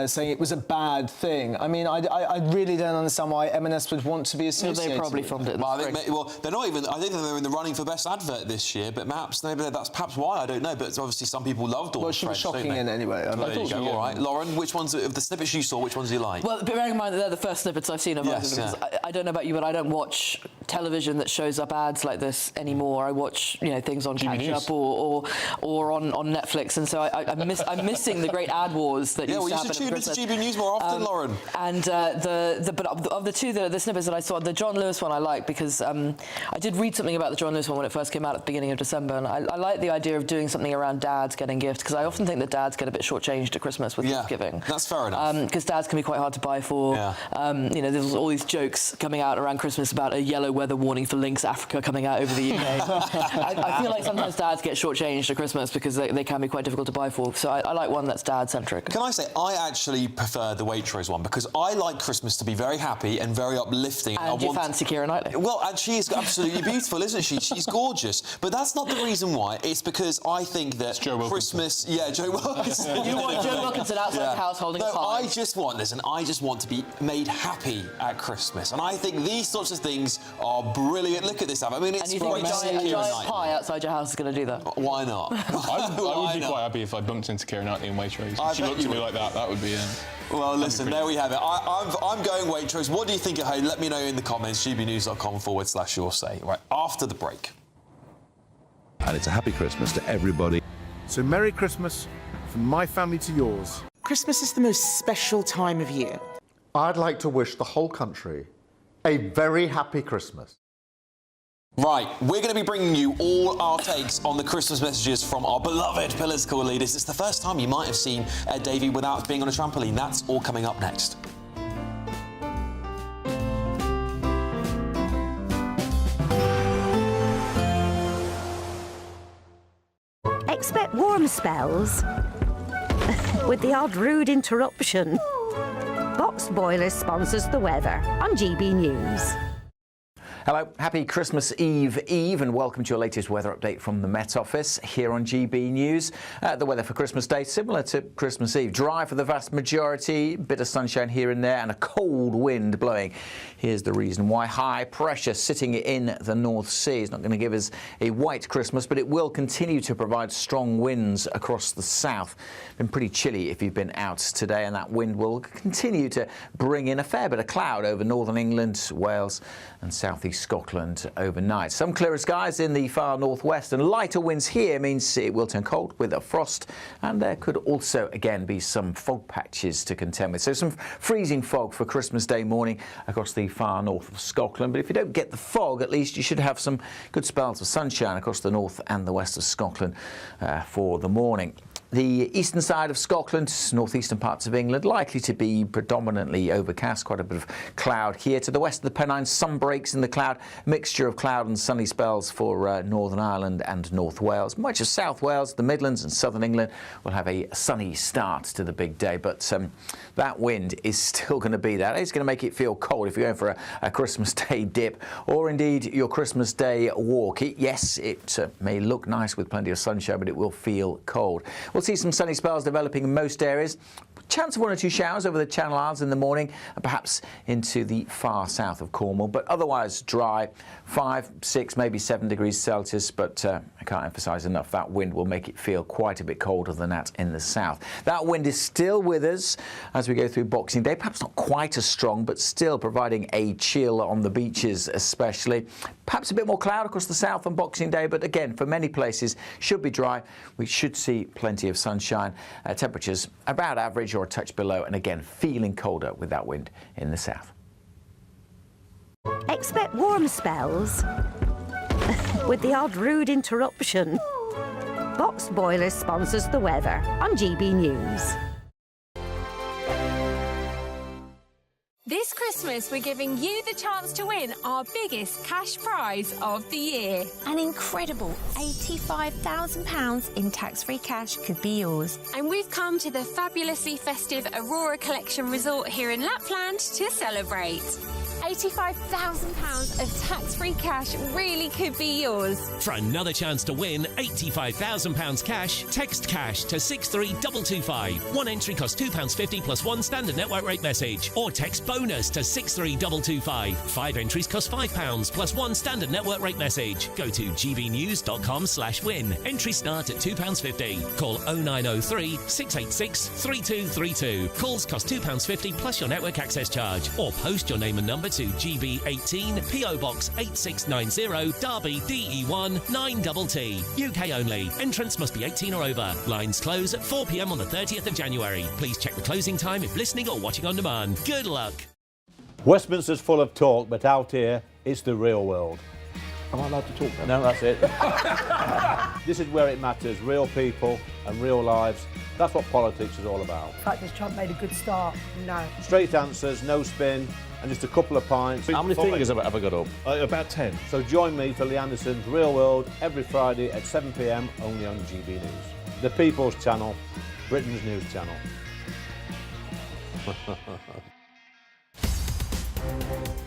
saying it was a bad thing. I mean, I really don't understand why M&S would want to be associated. They probably filmed it. Well, they're not even. I think they're in the running for best advert this year, but perhaps that's perhaps why. I don't know. But obviously, some people love Dawn. Well, she was shocking in anyway. There you go. All right, Lauren. Which ones of the snippets you saw? Which ones do you like? Well, bearing in mind that they're the first snippets I've seen of Yes, them, I don't know about you, but I don't watch television that shows up ads like this anymore. I watch things on Catch Up or on Netflix, and so I'm missing the great ad wars that used to happen. You should tune into GB News more often, Lauren. And but of the two, the snippets that I saw, the John Lewis one I like because I did read something about the John Lewis one when it first came out at the beginning of December, and I like the idea of doing something around dads getting gifts, because I often think that dads get a bit shortchanged at Christmas with gift giving. That's fair enough. Because dads can be quite hard to buy for. There's all these jokes coming out around Christmas about a yellow weather warning for Lynx Africa coming out over the UK. I feel like sometimes dads get shortchanged at Christmas because they can be quite difficult to buy for. So I like one that's dad-centric. Can I say, I actually prefer the Waitrose one, because I like Christmas to be very happy and very uplifting. And you fancy Keira Knightley? Well, and she is absolutely beautiful, isn't she? She's gorgeous. But that's not the reason why. It's because I think that Christmas... Yeah, Joe Wilkinson. You want Joe Wilkinson outside the house holding a pie? I just want to be made happy at Christmas. And I think these sorts of things Oh, brilliant. Look at this, Ab. I mean, it's And you think great to see a Keira giant Knightley. pie outside your house is going to do that? Why not? I would be quite happy if I bumped into Keira Knightley in Waitrose. If she looked at me like that, that would be... Well, listen, there we have it. I'm going Waitrose. What do you think at home? Let me know in the comments, gbnews.com/your say. Right, after the break. And it's a happy Christmas to everybody. So Merry Christmas from my family to yours. Christmas is the most special time of year. I'd like to wish the whole country a very happy Christmas. Right, we're going to be bringing you all our takes on the Christmas messages from our beloved political leaders. It's the first time you might have seen Ed Davey without being on a trampoline. That's all coming up next. Expect warm spells with the odd rude interruption. Box Boilers sponsors the weather on GB News. Hello, happy Christmas Eve, and welcome to your latest weather update from the Met Office here on GB News. The weather for Christmas Day, similar to Christmas Eve. Dry for the vast majority, bit of sunshine here and there, and a cold wind blowing. Here's the reason why. High pressure sitting in the North Sea is not going to give us a white Christmas, but it will continue to provide strong winds across the south. Been pretty chilly if you've been out today, and that wind will continue to bring in a fair bit of cloud over northern England, Wales and southeast Scotland overnight. Some clearer skies in the far northwest, and lighter winds here means it will turn cold with a frost, and there could also again be some fog patches to contend with. So some freezing fog for Christmas Day morning across the far north of Scotland. But if you don't get the fog, at least you should have some good spells of sunshine across the north and the west of Scotland for the morning. The eastern side of Scotland, northeastern parts of England, likely to be predominantly overcast, quite a bit of cloud here. To the west of the Pennines, some breaks in the cloud, mixture of cloud and sunny spells for Northern Ireland and North Wales. Much of South Wales, the Midlands and southern England will have a sunny start to the big day, but that wind is still going to be there. It's going to make it feel cold if you're going for a Christmas Day dip or indeed your Christmas Day walk. Yes, it may look nice with plenty of sunshine, but it will feel cold. We'll see some sunny spells developing in most areas. Chance of 1 or 2 showers over the Channel Islands in the morning, and perhaps into the far south of Cornwall, but otherwise dry. 5, 6, maybe 7 degrees Celsius, but I can't emphasise enough that wind will make it feel quite a bit colder than that in the south. That wind is still with us as we go through Boxing Day, perhaps not quite as strong, but still providing a chill on the beaches especially. Perhaps a bit more cloud across the south on Boxing Day, but again, for many places, should be dry. We should see plenty of sunshine. Temperatures about average or a touch below, and again, feeling colder with that wind in the south. Expect warm spells with the odd rude interruption. Box Boilers sponsors the weather on GB News. This Christmas, we're giving you the chance to win our biggest cash prize of the year. An incredible £85,000 in tax-free cash could be yours. And we've come to the fabulously festive Aurora Collection Resort here in Lapland to celebrate. £85,000 of tax-free cash really could be yours. For another chance to win £85,000 cash, text cash to 63225. One entry costs £2.50 plus one standard network rate message. Or text bonus to 63225. 5 entries cost £5 plus one standard network rate message. Go to gbnews.com/win. Entries start at £2.50. Call 0903 686 3232. Calls cost £2.50 plus your network access charge. Or post your name and number to GB18 PO Box 8690 Derby DE1 9TT. UK only. Entrance must be 18 or over. Lines close at 4 p.m. on the 30th of January. Please check the closing time if listening or watching on demand. Good luck. Westminster's full of talk, but out here, it's the real world. Am I allowed to talk then? No, that's it. This is where it matters. Real people and real lives. That's what politics is all about. In fact, has Trump made a good start? No. Straight answers, no spin, and just a couple of pints. How many fingers have I got up? About 10. So join me for Lee Anderson's Real World every Friday at 7 p.m. only on GB News. The People's Channel, Britain's news channel.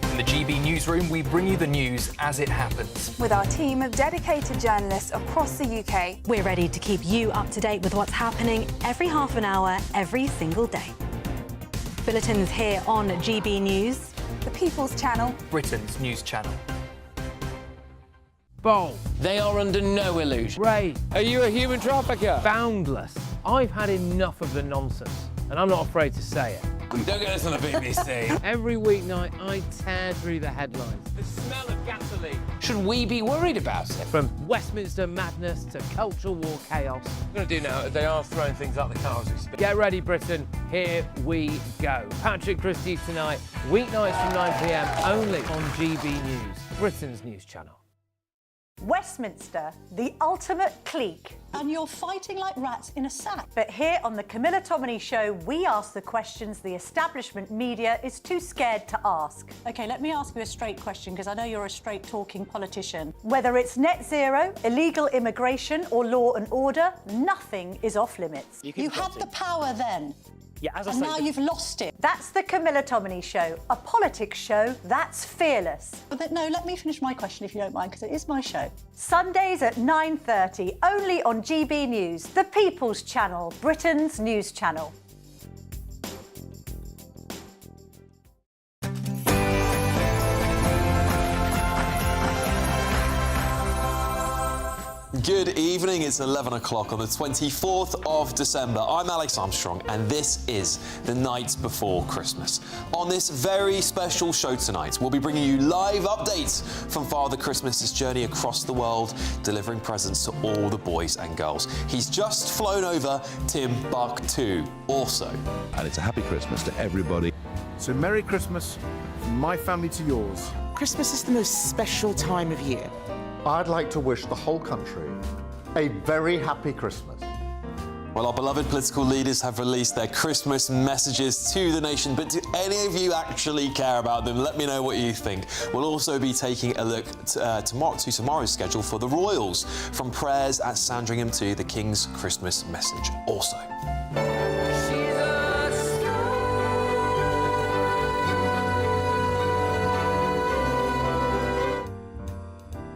In the GB newsroom, we bring you the news as it happens. With our team of dedicated journalists across the UK. We're ready to keep you up to date with what's happening every half an hour, every single day. Bulletins here on GB News. The People's Channel. Britain's news channel. bold. They are under no illusion. Ray, are you a human trafficker? Boundless. I've had enough of the nonsense, and I'm not afraid to say it. Don't get this on the BBC. Every weeknight, I tear through the headlines. The smell of gasoline. Should we be worried about it? From Westminster madness to cultural war chaos. I'm going to do now, they are throwing things out the car as we speak. Get ready, Britain. Here we go. Patrick Christie's tonight, weeknights from 9 p.m, only on GB News, Britain's news channel. Westminster, the ultimate clique. And you're fighting like rats in a sack. But here on the Camilla Tominey Show, we ask the questions the establishment media is too scared to ask. OK, let me ask you a straight question, because I know you're a straight-talking politician. Whether it's net zero, illegal immigration or law and order, nothing is off-limits. You had the power then. Yeah, as I and say, now you've lost it. That's the Camilla Tominey Show, a politics show that's fearless. But no, let me finish my question if you don't mind, because it is my show. Sundays at 9:30, only on GB News, the People's Channel, Britain's news channel. Good evening, it's 11 o'clock on the 24th of December. I'm Alex Armstrong and this is the night before Christmas. On this very special show tonight, we'll be bringing you live updates from Father Christmas's journey across the world, delivering presents to all the boys and girls. He's just flown over Timbuktu also. And it's a happy Christmas to everybody. So Merry Christmas from my family to yours. Christmas is the most special time of year. I'd like to wish the whole country a very happy Christmas. Well, our beloved political leaders have released their Christmas messages to the nation, but do any of you actually care about them? Let me know what you think. We'll also be taking a look to tomorrow's schedule for the Royals, from prayers at Sandringham to the King's Christmas message also.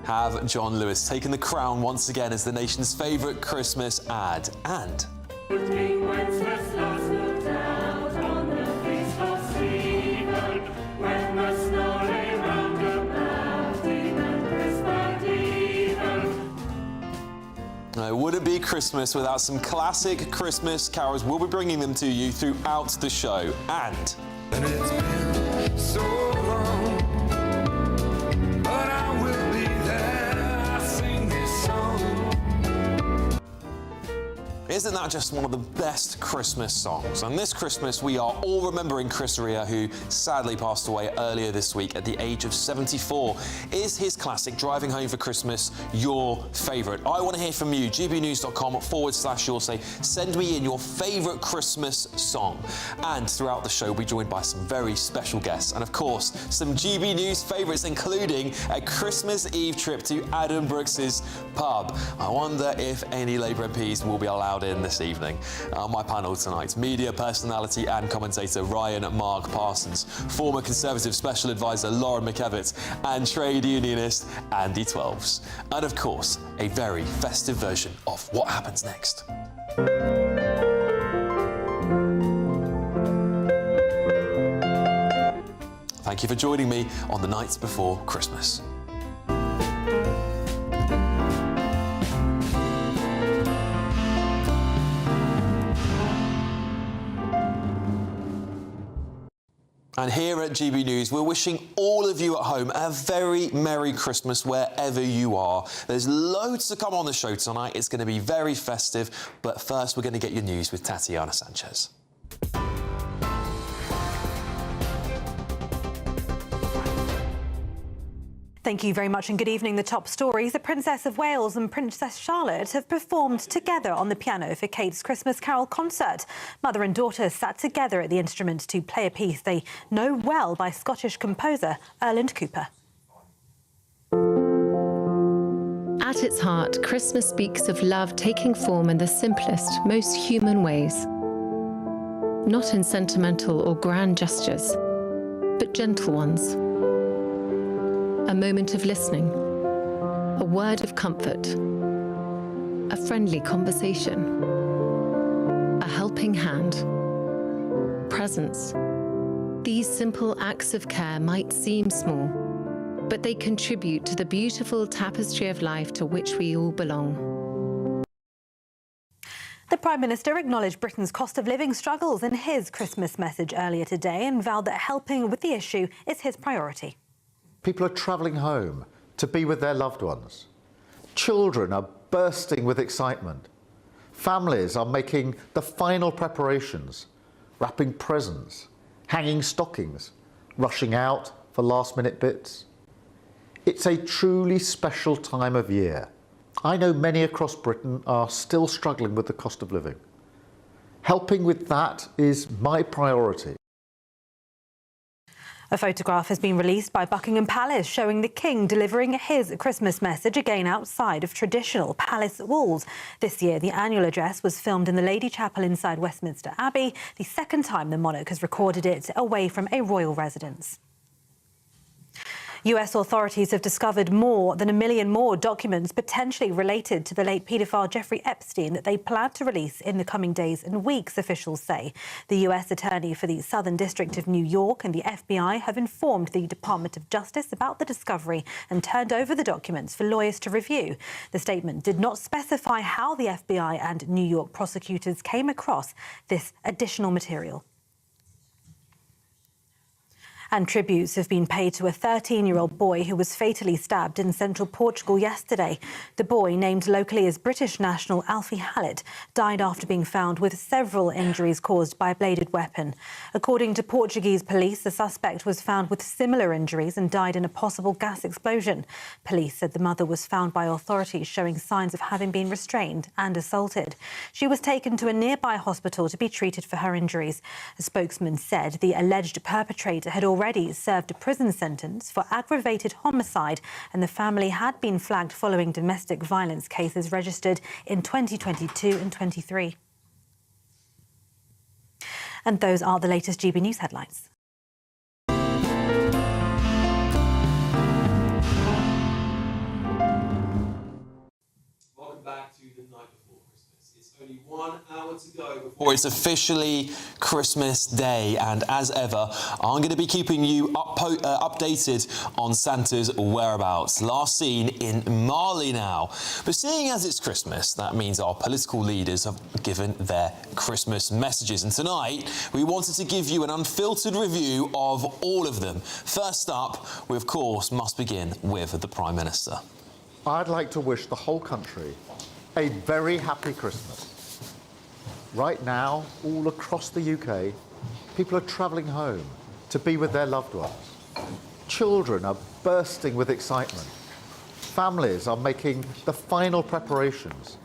Have John Lewis taken the crown once again as the nation's favourite Christmas ad, and it wouldn't be Christmas without some classic Christmas carols. We'll be bringing them to you throughout the show, and it's been so long, but I will be there. I sing this song. isn't that just one of the best Christmas songs? And this Christmas, we are all remembering Chris Rea, who sadly passed away earlier this week at the age of 74. Is his classic Driving Home for Christmas your favourite? I want to hear from you. gbnews.com/your say. Send me in your favourite Christmas song. And throughout the show, we'll be joined by some very special guests. And of course, some GB News favourites, including a Christmas Eve trip to Adam Brooks's pub. I wonder if any Labour MPs will be allowed in this evening. On my panel tonight, media personality and commentator Ryan Mark Parsons, former Conservative Special Advisor Lauren McKevitt, and trade unionist Andy Twelves. And of course, a very festive version of What Happens Next. Thank you for joining me on the night before Christmas. And here at GB News, we're wishing all of you at home a very Merry Christmas wherever you are. There's loads to come on the show tonight. It's going to be very festive. But first, we're going to get your news with Tatiana Sanchez. Thank you very much and good evening. The top stories. The Princess of Wales and Princess Charlotte have performed together on the piano for Kate's Christmas Carol concert. Mother and daughter sat together at the instrument to play a piece they know well by Scottish composer Erland Cooper. At its heart, Christmas speaks of love taking form in the simplest, most human ways. Not in sentimental or grand gestures, but gentle ones. A moment of listening, a word of comfort, a friendly conversation, a helping hand, presents. These simple acts of care might seem small, but they contribute to the beautiful tapestry of life to which we all belong. The Prime Minister acknowledged Britain's cost of living struggles in his Christmas message earlier today and vowed that helping with the issue is his priority. People are travelling home to be with their loved ones. Children are bursting with excitement. Families are making the final preparations, wrapping presents, hanging stockings, rushing out for last-minute bits. It's a truly special time of year. I know many across Britain are still struggling with the cost of living. Helping with that is my priority. A photograph has been released by Buckingham Palace showing the King delivering his Christmas message again outside of traditional palace walls. This year, the annual address was filmed in the Lady Chapel inside Westminster Abbey, the second time the monarch has recorded it away from a royal residence. US authorities have discovered more than 1 million more documents potentially related to the late paedophile Jeffrey Epstein that they plan to release in the coming days and weeks, officials say. The US attorney for the Southern District of New York and the FBI have informed the Department of Justice about the discovery and turned over the documents for lawyers to review. The statement did not specify how the FBI and New York prosecutors came across this additional material. And tributes have been paid to a 13-year-old boy who was fatally stabbed in central Portugal yesterday. The boy, named locally as British national Alfie Hallett, died after being found with several injuries caused by a bladed weapon. According to Portuguese police, the suspect was found with similar injuries and died in a possible gas explosion. Police said the mother was found by authorities showing signs of having been restrained and assaulted. She was taken to a nearby hospital to be treated for her injuries. A spokesman said the alleged perpetrator had already served a prison sentence for aggravated homicide, and the family had been flagged following domestic violence cases registered in 2022 and 23. And those are the latest GB News headlines. Welcome back to the night before Christmas. It's only 1 hour to go before it's officially Christmas Day, and as ever, I'm going to be keeping you updated on Santa's whereabouts. Last seen in Mali now. But seeing as it's Christmas, that means our political leaders have given their Christmas messages, and tonight we wanted to give you an unfiltered review of all of them. First up, we of course must begin with the Prime Minister. I'd like to wish the whole country a very happy Christmas. Right now, all across the UK, people are travelling home to be with their loved ones. Children are bursting with excitement. Families are making the final preparations,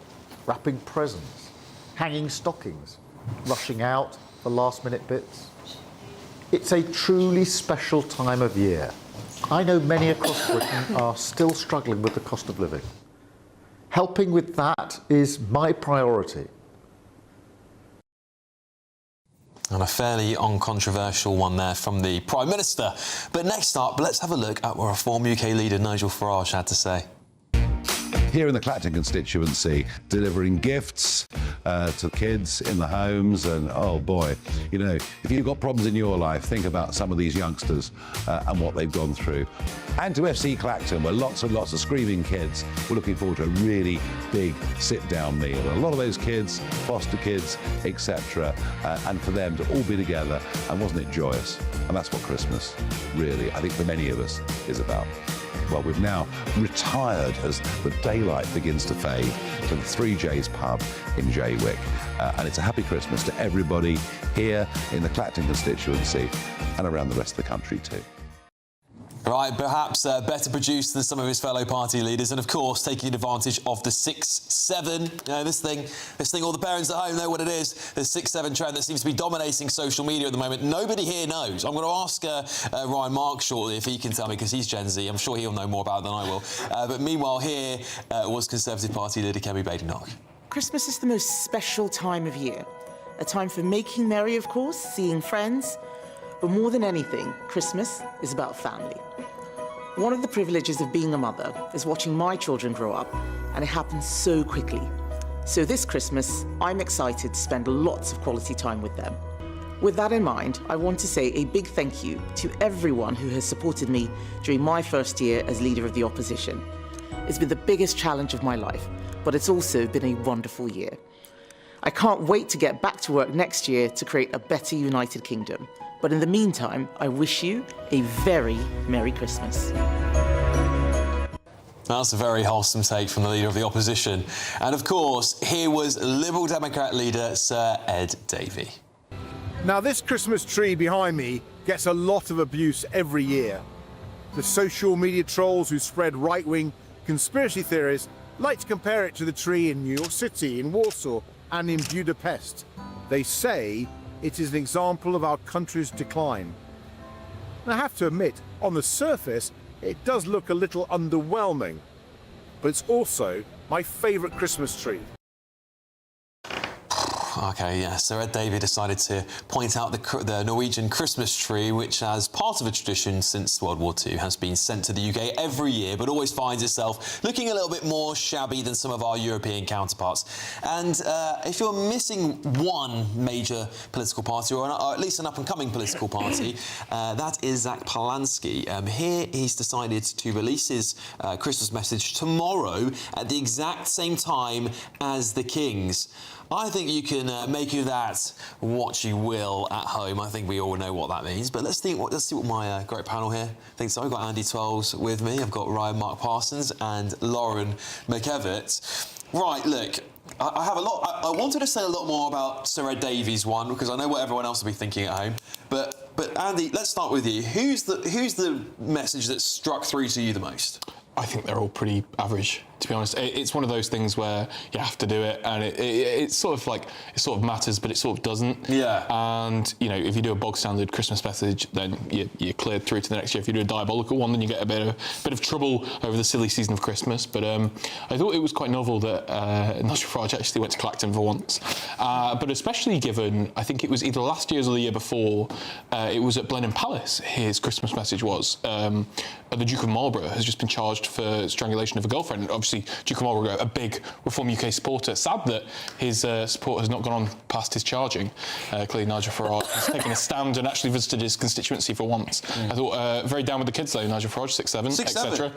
wrapping presents, hanging stockings, rushing out for last-minute bits. It's a truly special time of year. I know many across Britain are still struggling with the cost of living. Helping with that is my priority. And a fairly uncontroversial one there from the Prime Minister. But next up, let's have a look at what Reform UK leader Nigel Farage had to say. Here in the Clacton constituency, delivering gifts to kids in the homes, and oh boy, you know, if you've got problems in your life, think about some of these youngsters and what they've gone through. And to FC Clacton, where lots and lots of screaming kids were looking forward to a really big sit-down meal. A lot of those kids, foster kids, etc., and for them to all be together, and wasn't it joyous? And that's what Christmas really, I think for many of us, is about. Well, we've now retired as the daylight begins to fade to the 3J's pub in Jaywick. And it's a happy Christmas to everybody here in the Clacton constituency and around the rest of the country too. Right, perhaps better produced than some of his fellow party leaders, and of course taking advantage of the 6-7. You know, this thing, all the parents at home know what it is. The 6-7 trend that seems to be dominating social media at the moment. Nobody here knows. I'm going to ask Ryan Mark shortly if he can tell me, because he's Gen Z. I'm sure he'll know more about it than I will. But meanwhile, here was Conservative Party leader Kemi Badenoch. Christmas is the most special time of year. A time for making merry, of course, seeing friends. But more than anything, Christmas is about family. One of the privileges of being a mother is watching my children grow up, and it happens so quickly. So this Christmas, I'm excited to spend lots of quality time with them. With that in mind, I want to say a big thank you to everyone who has supported me during my first year as leader of the opposition. It's been the biggest challenge of my life, but it's also been a wonderful year. I can't wait to get back to work next year to create a better United Kingdom. But in the meantime, I wish you a very Merry Christmas. That's a very wholesome take from the leader of the opposition. And of course, here was Liberal Democrat leader Sir Ed Davey. Now, this Christmas tree behind me gets a lot of abuse every year. The social media trolls who spread right-wing conspiracy theories like to compare it to the tree in New York City, in Warsaw, and in Budapest. They say it is an example of our country's decline. And I have to admit, on the surface, it does look a little underwhelming, but it's also my favourite Christmas tree. OK, yeah, so Ed Davey decided to point out the Norwegian Christmas tree, which, as part of a tradition since World War II, has been sent to the UK every year, but always finds itself looking a little bit more shabby than some of our European counterparts. And if you're missing one major political party, or at least an up-and-coming political party, that is Zach Polansky. Here, he's decided to release his Christmas message tomorrow at the exact same time as the King's. I think you can make of that what you will at home. I think we all know what that means. But let's see what my great panel here thinks. So I've got Andy Twells with me. I've got Ryan Mark Parsons and Lauren McEvitt. Right, look, I have a lot. I wanted to say a lot more about Sir Ed Davey's one because I know what everyone else will be thinking at home. But Andy, let's start with you. Who's the message that struck through to you the most? I think they're all pretty average, to be honest. It's one of those things where you have to do it, and it's sort of like, it sort of matters, but it sort of doesn't. Yeah. And, you know, if you do a bog-standard Christmas message, then you're cleared through to the next year. If you do a diabolical one, then you get a bit of trouble over the silly season of Christmas. But I thought it was quite novel that Nigel Farage actually went to Clacton for once. But especially given, I think it was either last year's or the year before, it was at Blenheim Palace, his Christmas message was, the Duke of Marlborough has just been charged for strangulation of a girlfriend. Obviously, Duke of Marlborough, a big Reform UK supporter. Sad that his support has not gone on past his charging. Clearly, Nigel Farage has taken a stand and actually visited his constituency for once. I thought, very down with the kids, though, Nigel Farage, 6'7", etc.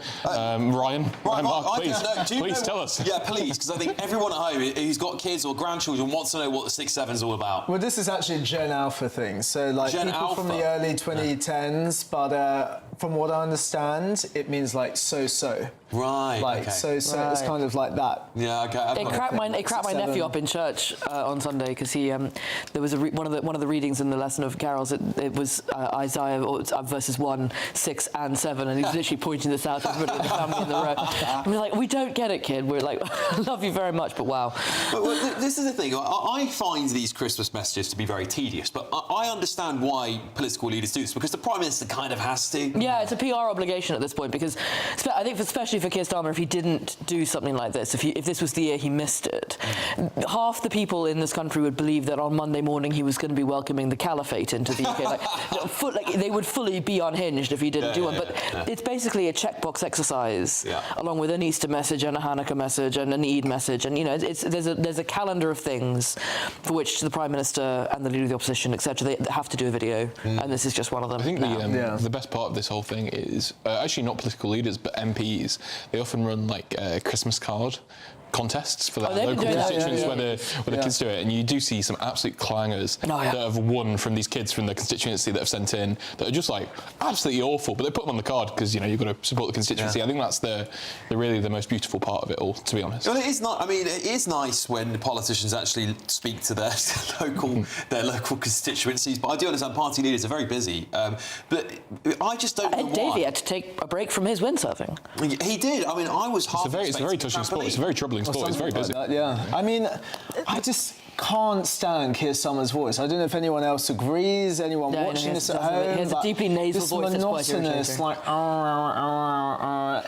Ryan Mark, please tell us. Yeah, please, because I think everyone at home who's got kids or grandchildren wants to know what the 6'7" is all about. Well, this is actually a Gen Alpha thing. So, like, Gen people Alpha. from the early 2010s, but from what I understand, it means like so-so. Right. Like okay. so-so. Right. It's kind of like that. Yeah. Okay. It cracked my nephew up in church on Sunday because he there was one of the readings in the lesson of carols. It was Isaiah verses 1, 6, and 7, and he was literally pointing this out to everybody in the family in the row. And we're like, we don't get it, kid. We're like, I love you very much, but wow. But this is the thing. I find these Christmas messages to be very tedious, but I understand why political leaders do this because the Prime Minister kind of has to. Yeah, it's a PR obligation at this point because I think especially for Keir Starmer, if he didn't do something like this, if this was the year he missed it, half the people in this country would believe that on Monday morning he was going to be welcoming the caliphate into the UK. Like they would fully be unhinged if he didn't do one. But it's basically a checkbox exercise, along with an Easter message and a Hanukkah message and an Eid message, and you know, there's a calendar of things for which the Prime Minister and the Leader of the Opposition, etc., they have to do a video, and this is just one of them. I think the best part of this whole thing is actually not political leaders but MPs. They often run like Christmas card contests for their local constituents where the kids do it, and you do see some absolute clangers that have won from these kids from the constituency that have sent in that are just like absolutely awful, but they put them on the card because you know you've got to support the constituency. I think that's really the most beautiful part of it all, to be honest. Well, it is not. I mean, it is nice when the politicians actually speak to their local constituencies. But I do understand party leaders are very busy. But I just don't know why. Ed Davey had to take a break from his windsurfing. He did. I mean, I was half. It's a very touching sport. It's a very troubling sport. It's very busy. Like that, I mean, I just can't stand Keir Starmer's voice. I don't know if anyone else agrees, anyone watching this at home. He has a deeply nasal voice. This monotonous, like,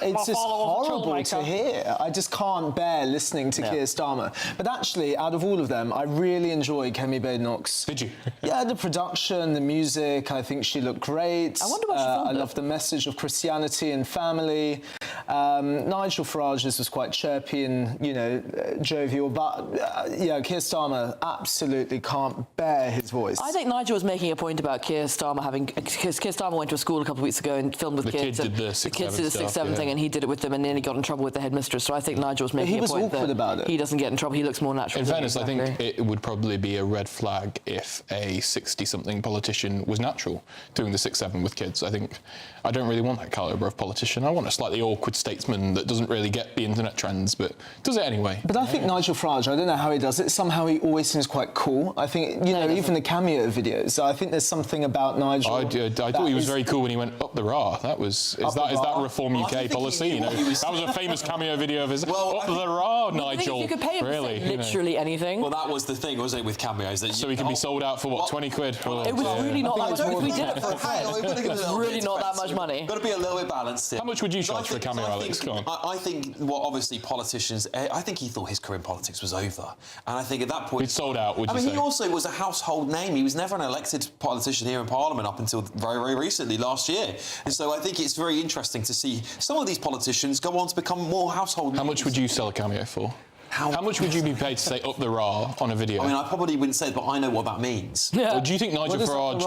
it's just horrible to hear. I just can't bear listening to Keir Starmer. But actually, out of all of them, I really enjoyed Kemi Badenoch's. Did you? Yeah, the production, the music, I think she looked great. I wonder what she thought. I love the message of Christianity and family. Nigel Farage's was quite chirpy and, you know, jovial, but yeah, Keir Starmer absolutely can't bear his voice. I think Nigel was making a point about Keir Starmer having... Because Keir Starmer went to a school a couple of weeks ago and filmed with the kids. Kids did the 6-7 The kids did the 6-7 thing, and he did it with them and nearly got in trouble with the headmistress. So I think Nigel was making a point awkward that about it. he doesn't get in trouble. He looks more natural. In fairness, I think it would probably be a red flag if a 60-something politician was natural doing the 6-7 with kids. I don't really want that calibre of politician. I want a slightly awkward statesman that doesn't really get the internet trends, but does it anyway. But I think Nigel Farage, I don't know how he does it, somehow he always seems quite cool. I think, you know, even the cameo videos, I think there's something about Nigel... I thought he was very cool when he went up the Ra. Is that Reform UK policy? You know, that was a famous cameo video of his... Up the Ra, Nigel. You could pay him really, to say literally anything. Well, that was the thing, wasn't it, with cameos? That so he can be sold out for, what, 20 quid? It was really not that much. We did it for a friend. It's really not that much money. Got to be a little bit balanced here. How much would you charge for a cameo, Alex? Go on. I think, well, obviously, politicians... I think he thought his career in politics was over. And I think at that point... He'd sold out, would you say? I mean, he also was a household name. He was never an elected politician here in Parliament up until very, very recently, last year. And so I think it's very interesting to see some of these politicians go on to become more household names. How much would you sell a cameo for? How much would you be paid to say up the Ra on a video? I mean, I probably wouldn't say it, but I know what that means. Yeah. Or do you think Nigel Farage...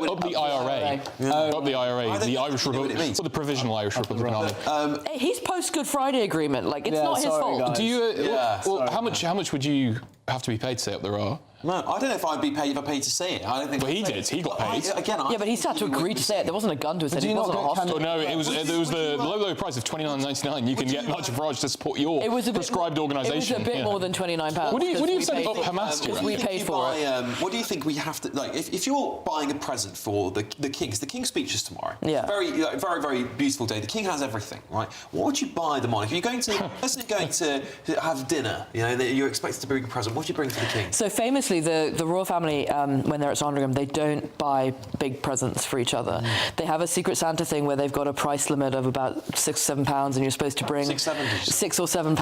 up the IRA. Up the IRA, the Irish Republic... Or the Provisional Irish Republican Army. He's post-Good Friday agreement. Like, it's not his fault. Guys. Do you... how much would you have to be paid to say up the Ra? No, I don't know if I'd be paid to say it. I don't think. Well, he did. He got paid. Yeah, but he had to agree to say it. There wasn't a gun to his head. He wasn't a hostage. No, it was the low price of $29.99. You can get Nigel Farage to support your prescribed organisation. It was a bit more than £29. What do you say up Hamas? Because we paid for it. What do you think we have to like? If you're buying a present for the king, because the king's speech is tomorrow. Yeah. Very, very beautiful day. The king has everything, right? What would you buy the monarch? If you're going to, let's say, going to have dinner, you know, you're expected to bring a present. What would you bring for the king? So famously, the royal family, when they're at Sandringham, they don't buy big presents for each other. They have a Secret Santa thing where they've got a price limit of about £6 or £7, and you're supposed to bring £6 or £7.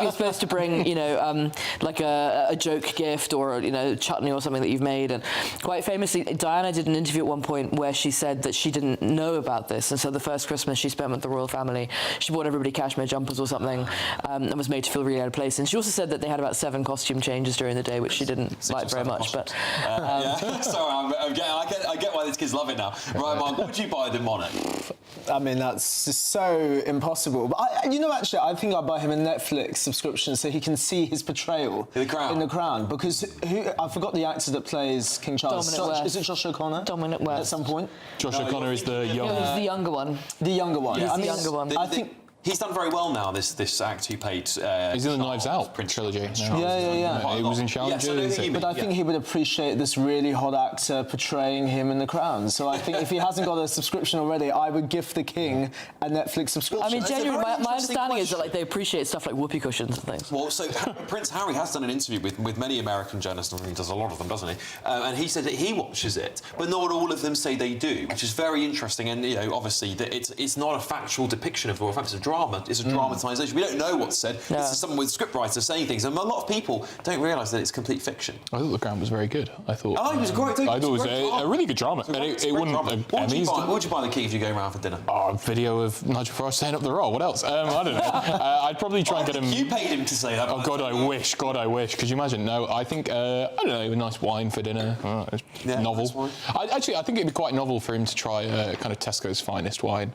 you're supposed to bring, you know, like a joke gift or, you know, chutney or something that you've made. And quite famously, Diana did an interview at one point where she said that she didn't know about this, and so the first Christmas she spent with the royal family, she bought everybody cashmere jumpers or something, and was made to feel really out of place. And she also said that they had about 7 costume changes during the day, which she didn't like very much. But yeah. Sorry, I get why these kids love it now. Right, Mark, what would you buy the monarch? I mean, that's just so impossible. But you know, actually, I think I'd buy him a Netflix subscription so he can see his portrayal in The Crown. Because I forgot the actor that plays King Charles. Is it Josh O'Connor? Dominic West. At some point. Josh O'Connor is the young. He's the younger one. The younger one. He's the younger one. I think. He's done very well now, this actor who played... he's in the Knives Out trilogy. Yeah. He was in Challenger. But I think he would appreciate this really hot actor portraying him in The Crown. So I think if he hasn't got a subscription already, I would gift the king a Netflix subscription. I mean, genuinely, my understanding is that like they appreciate stuff like whoopee cushions and things. Well, so Prince Harry has done an interview with many American journalists, and he does a lot of them, doesn't he? And he said that he watches it, but not all of them say they do, which is very interesting. And you know, obviously, that it's not a factual depiction of the royal family. It's a drama. It's a dramatization. We don't know what's said. No. This is someone with scriptwriters saying things, and a lot of people don't realise that it's complete fiction. I thought The Crown was very good. I thought. Oh, it was great. I thought it was a really good drama. It wouldn't. What would you buy the king if you go around for dinner? Oh, a video of Nigel Farage saying up the Ra. What else? I don't know. I'd probably try and get him. You paid him to say that. Oh God, I wish. God, I wish. Could you imagine? No, I think I don't know. A nice wine for dinner. Novel. Nice I think it'd be quite novel for him to try kind of Tesco's finest wine.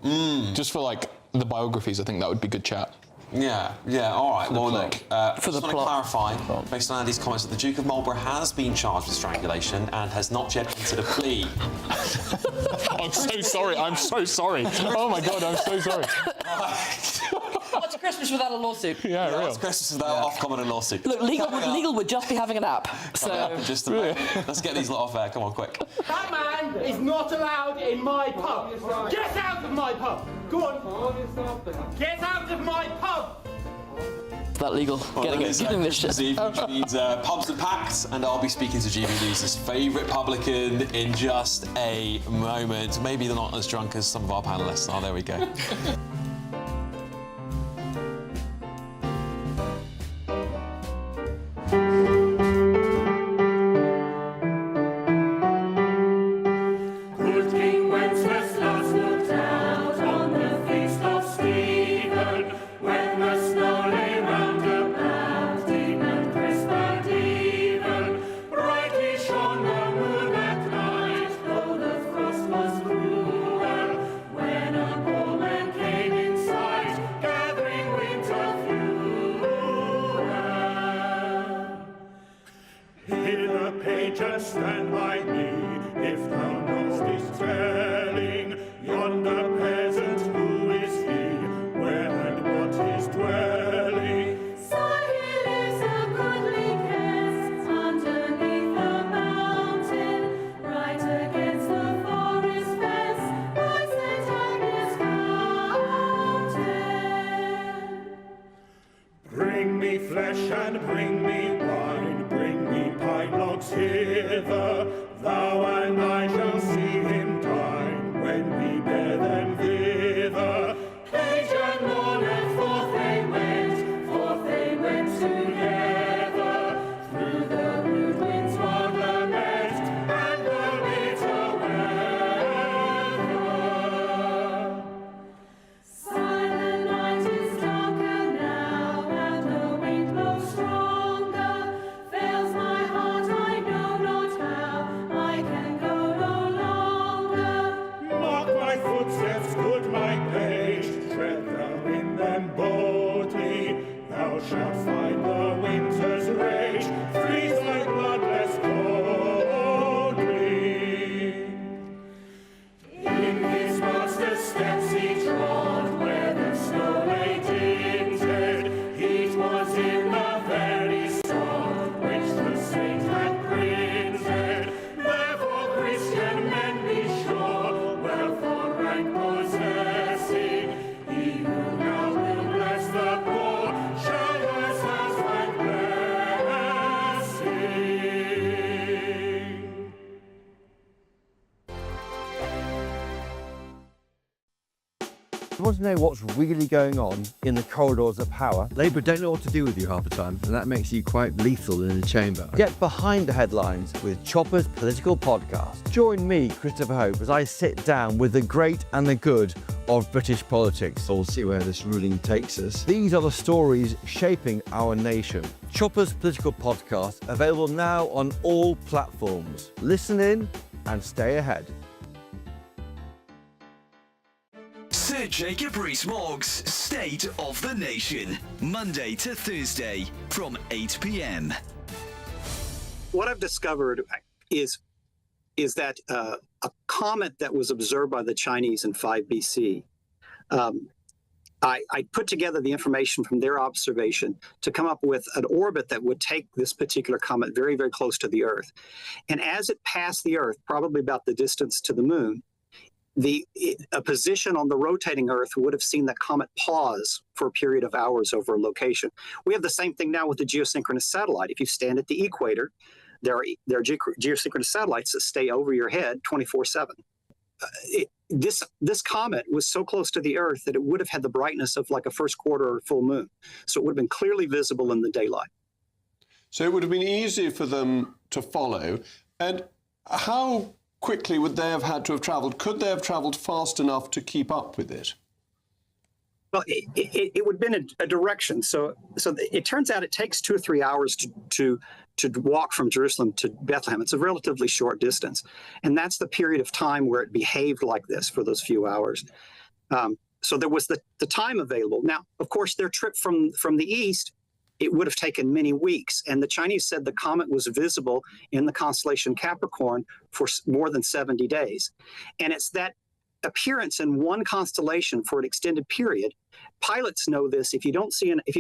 Just for like the biographies. I think that would be good chat. Yeah, all right. Well, look, for the plot. Just want to clarify, based on Andy's comments, that the Duke of Marlborough has been charged with strangulation and has not yet considered a plea. I'm so sorry. I'm so sorry. Oh my God, I'm so sorry. What's Christmas without a lawsuit? Yeah, real. What's Christmas without Ofcom and a lawsuit? Look, legal would just be having a nap. So let's get these lot off air. Come on, quick. That man is not allowed in my pub. Get out of my pub. Go on. Get out of my pub. Is that legal? Getting this shit. Eve, which means pubs are packed, and I'll be speaking to GBNews' favourite publican in just a moment. Maybe they're not as drunk as some of our panellists are. There we go. Good King Wenceslas looked out on the field. stand by me if thou knowest telling yonder peasant who is he, where and what his dwelling. So he lives a goodly guest underneath the mountain, right against the forest fence by St. Agnes fountain. Bring me flesh and bring me wine, bring me pine logs hither, thou and I shall see him dine when we bear them thither. Page and mourner, forth they went together, through the rude wind's wild lament and the bitter weather. Silent night is darker now, and the wind blows stronger. Fails my heart, I know not how, I can go no longer. Mark my footsteps, good my page, tread thou in them boldly. Thou shalt find the winter's rage, freeze thy bloodless coldly. In his master's steps he trod, where the snow lay dinted. It was in the very sod which the saint had printed. Therefore Christian men be sure, wealth or rank possessing, he who now will bless the poor shall yourselves find blessing. You want to know what's really going on in the corridors of power? Labour don't know what to do with you half the time, and that makes you quite lethal in the chamber. Get behind the headlines with Chopper's Political Podcast. Join me, Christopher Hope, as I sit down with the great and the good of British politics. We'll see where this ruling takes us. These are the stories shaping our nation. Chopper's Political Podcast, available now on all platforms. Listen in and stay ahead. Sir Jacob Rees-Mogg's State of the Nation, Monday to Thursday from 8 p.m. What I've discovered is that a comet that was observed by the Chinese in 5 BC, I put together the information from their observation to come up with an orbit that would take this particular comet very, very close to the Earth. And as it passed the Earth, probably about the distance to the moon, a position on the rotating Earth would have seen that comet pause for a period of hours over a location. We have the same thing now with the geosynchronous satellite. If you stand at the equator, there are geosynchronous satellites that stay over your head 24/7. This comet was so close to the Earth that it would have had the brightness of like a first quarter or full moon. So it would have been clearly visible in the daylight. So it would have been easy for them to follow. And how quickly would they have had to have travelled? Could they have travelled fast enough to keep up with it? Well, it would have been a direction. So it turns out it takes 2 or 3 hours to walk from Jerusalem to Bethlehem. It's a relatively short distance. And that's the period of time where it behaved like this for those few hours. So there was the time available. Now, of course, their trip from the east, it would have taken many weeks. And the Chinese said the comet was visible in the constellation Capricorn for more than 70 days. And it's that appearance in one constellation for an extended period. Pilots know this. If you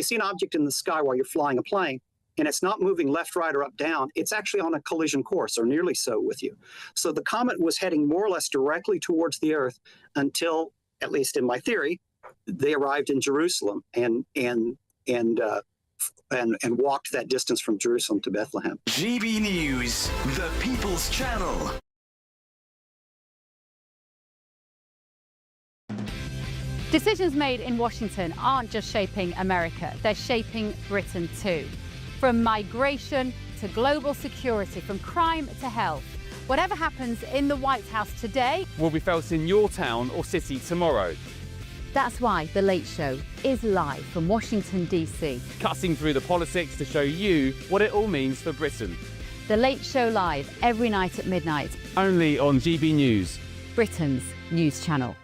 see an object in the sky while you're flying a plane, and it's not moving left, right, or up, down, it's actually on a collision course, or nearly so, with you. So the comet was heading more or less directly towards the Earth until, at least in my theory, they arrived in Jerusalem and walked that distance from Jerusalem to Bethlehem. GB News, the People's Channel. Decisions made in Washington aren't just shaping America, they're shaping Britain too. From migration to global security, from crime to health. Whatever happens in the White House today will be felt in your town or city tomorrow. That's why The Late Show is live from Washington, D.C. Cutting through the politics to show you what it all means for Britain. The Late Show live every night at midnight. Only on GB News, Britain's news channel.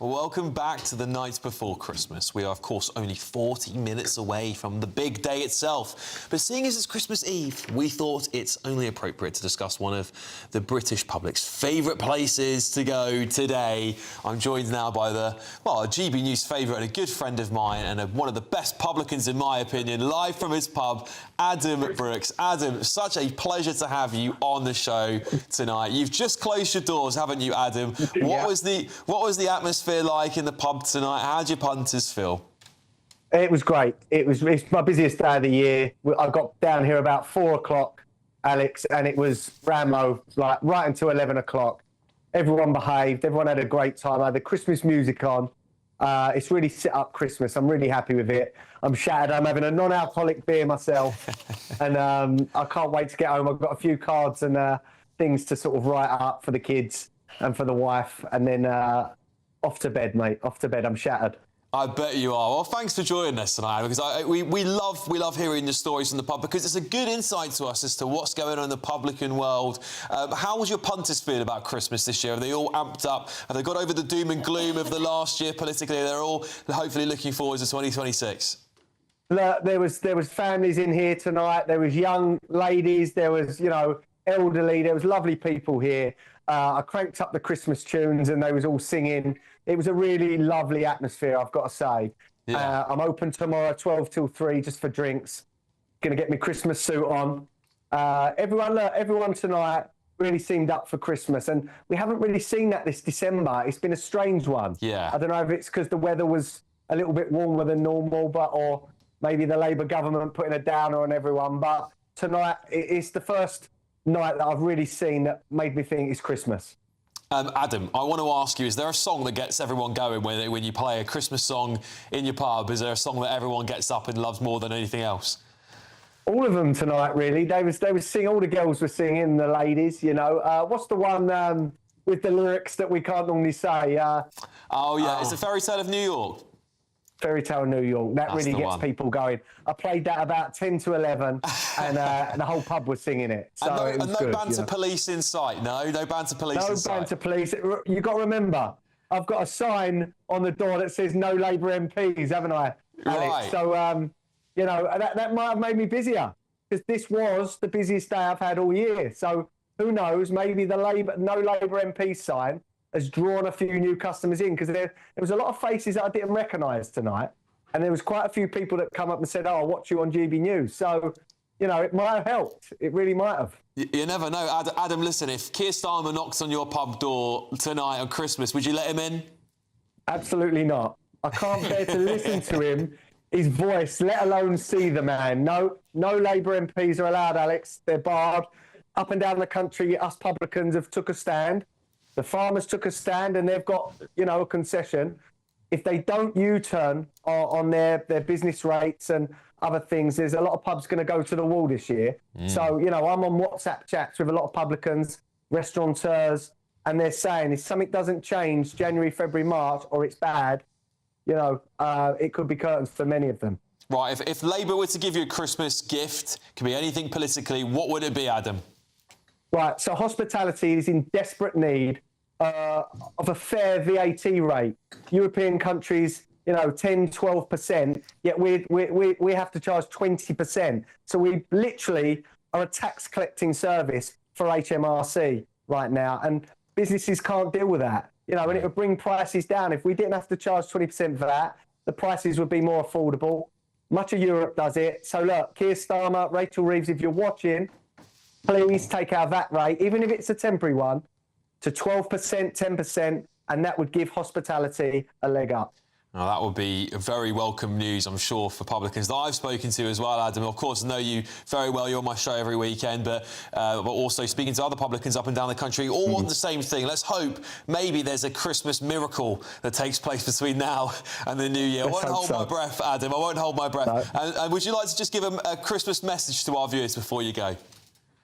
Welcome back to the night before Christmas. We are, of course, only 40 minutes away from the big day itself. But seeing as it's Christmas Eve, we thought it's only appropriate to discuss one of the British public's favourite places to go today. I'm joined now by a GB News favourite and a good friend of mine and one of the best publicans, in my opinion, live from his pub, Adam Brooks. Adam, such a pleasure to have you on the show tonight. You've just closed your doors, haven't you, Adam? What was the atmosphere like in the pub tonight? How did your punters feel? It was great. It's my busiest day of the year. I got down here about 4 o'clock, Alex, and it was Rambo, like right until 11 o'clock. Everyone behaved. Everyone had a great time. I had the Christmas music on. It's really set up Christmas. I'm really happy with it. I'm shattered. I'm having a non-alcoholic beer myself, and I can't wait to get home. I've got a few cards and things to sort of write up for the kids and for the wife, and then off to bed, mate. Off to bed. I'm shattered. I bet you are. Well, thanks for joining us tonight, because we love hearing your stories from the pub, because it's a good insight to us as to what's going on in the publican world. How was your punters feel about Christmas this year? Are they all amped up? Have they got over the doom and gloom of the last year politically? They're all hopefully looking forward to 2026. Look, there was families in here tonight. There was young ladies. There was, elderly. There was lovely people here. I cranked up the Christmas tunes and they was all singing. It was a really lovely atmosphere, I've got to say. Yeah. I'm open tomorrow, 12 till 3, just for drinks. Going to get my Christmas suit on. Everyone tonight really seemed up for Christmas, and we haven't really seen that this December. It's been a strange one. Yeah. I don't know if it's because the weather was a little bit warmer than normal, or maybe the Labour government putting a downer on everyone. But tonight, it's the first night that I've really seen that made me think it's Christmas. Adam, I want to ask you, is there a song that gets everyone going when you play a Christmas song in your pub? Is there a song that everyone gets up and loves more than anything else? All of them tonight, really. They was singing, all the girls were singing, the ladies, What's the one with the lyrics that we can't normally say? It's a Fairy Tale of New York. Fairy Tale New York. That really gets people going. I played that about 10 to 11 and the whole pub was singing it. So it was no good, banter police in sight, no banter police in sight. No banter police. You got to remember, I've got a sign on the door that says no Labour MPs, haven't I, Alex? Right. So, that might have made me busier, because this was the busiest day I've had all year. So who knows, maybe the no Labour MP sign has drawn a few new customers in, because there was a lot of faces that I didn't recognise tonight, and there was quite a few people that come up and said, I watch you on GB News. So, it might have helped. It really might have. You never know. Adam, listen, if Keir Starmer knocks on your pub door tonight on Christmas, would you let him in? Absolutely not. I can't bear to listen to him, his voice, let alone see the man. No Labour MPs are allowed, Alex. They're barred. Up and down the country, us publicans have took a stand. The farmers took a stand, and they've got, a concession. If they don't U-turn on their business rates and other things, there's a lot of pubs going to go to the wall this year. So, I'm on WhatsApp chats with a lot of publicans, restaurateurs, and they're saying if something doesn't change January, February, March, or it's bad, it could be curtains for many of them. Right, if Labour were to give you a Christmas gift, could be anything politically, what would it be, Adam? Right, so hospitality is in desperate need of a fair VAT rate. European countries, 10, 12%, yet we have to charge 20%. So we literally are a tax collecting service for HMRC right now, and businesses can't deal with that. And it would bring prices down. If we didn't have to charge 20% for that, the prices would be more affordable. Much of Europe does it. So look, Keir Starmer, Rachel Reeves, if you're watching, please take our VAT rate, even if it's a temporary one, to 12%, 10%, and that would give hospitality a leg up. Now, that would be very welcome news, I'm sure, for publicans that I've spoken to as well, Adam. Of course, I know you very well. You're on my show every weekend, but also speaking to other publicans up and down the country, all want the same thing. Let's hope maybe there's a Christmas miracle that takes place between now and the new year. I won't hold my breath, Adam. I won't hold my breath. No. And would you like to just give a Christmas message to our viewers before you go?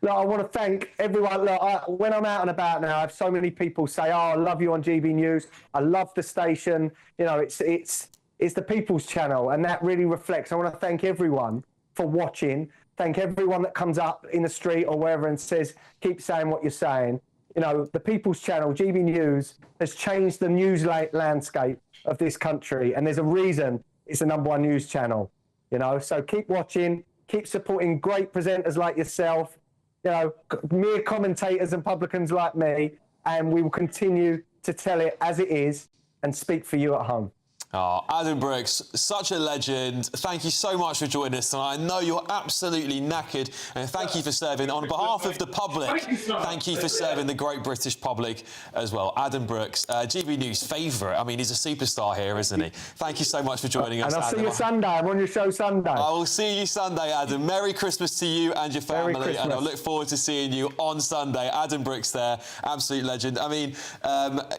Look, I want to thank everyone. Look, when I'm out and about now, I have so many people say, I love you on GB News. I love the station. It's the people's channel, and that really reflects. I want to thank everyone for watching. Thank everyone that comes up in the street or wherever and says, keep saying what you're saying. You know, the People's Channel, GB News, has changed the news landscape of this country, and there's a reason it's the #1 news channel. You know, so keep watching, keep supporting great presenters like yourself, you know, mere commentators and publicans like me, and we will continue to tell it as it is and speak for you at home. Oh, Adam Brooks, such a legend. Thank you so much for joining us tonight. I know you're absolutely knackered, and thank you for serving on behalf of the public. Thank you for serving the great British public as well. Adam Brooks, GB News favourite. I mean, he's a superstar here, isn't he? Thank you so much for joining us, And I'll Adam. see you Sunday. I'm on your show Sunday. I will see you Sunday, Adam. Merry Christmas to you and your Merry family, and I Christmas. look forward to seeing you on Sunday. Adam Brooks there, absolute legend. I mean,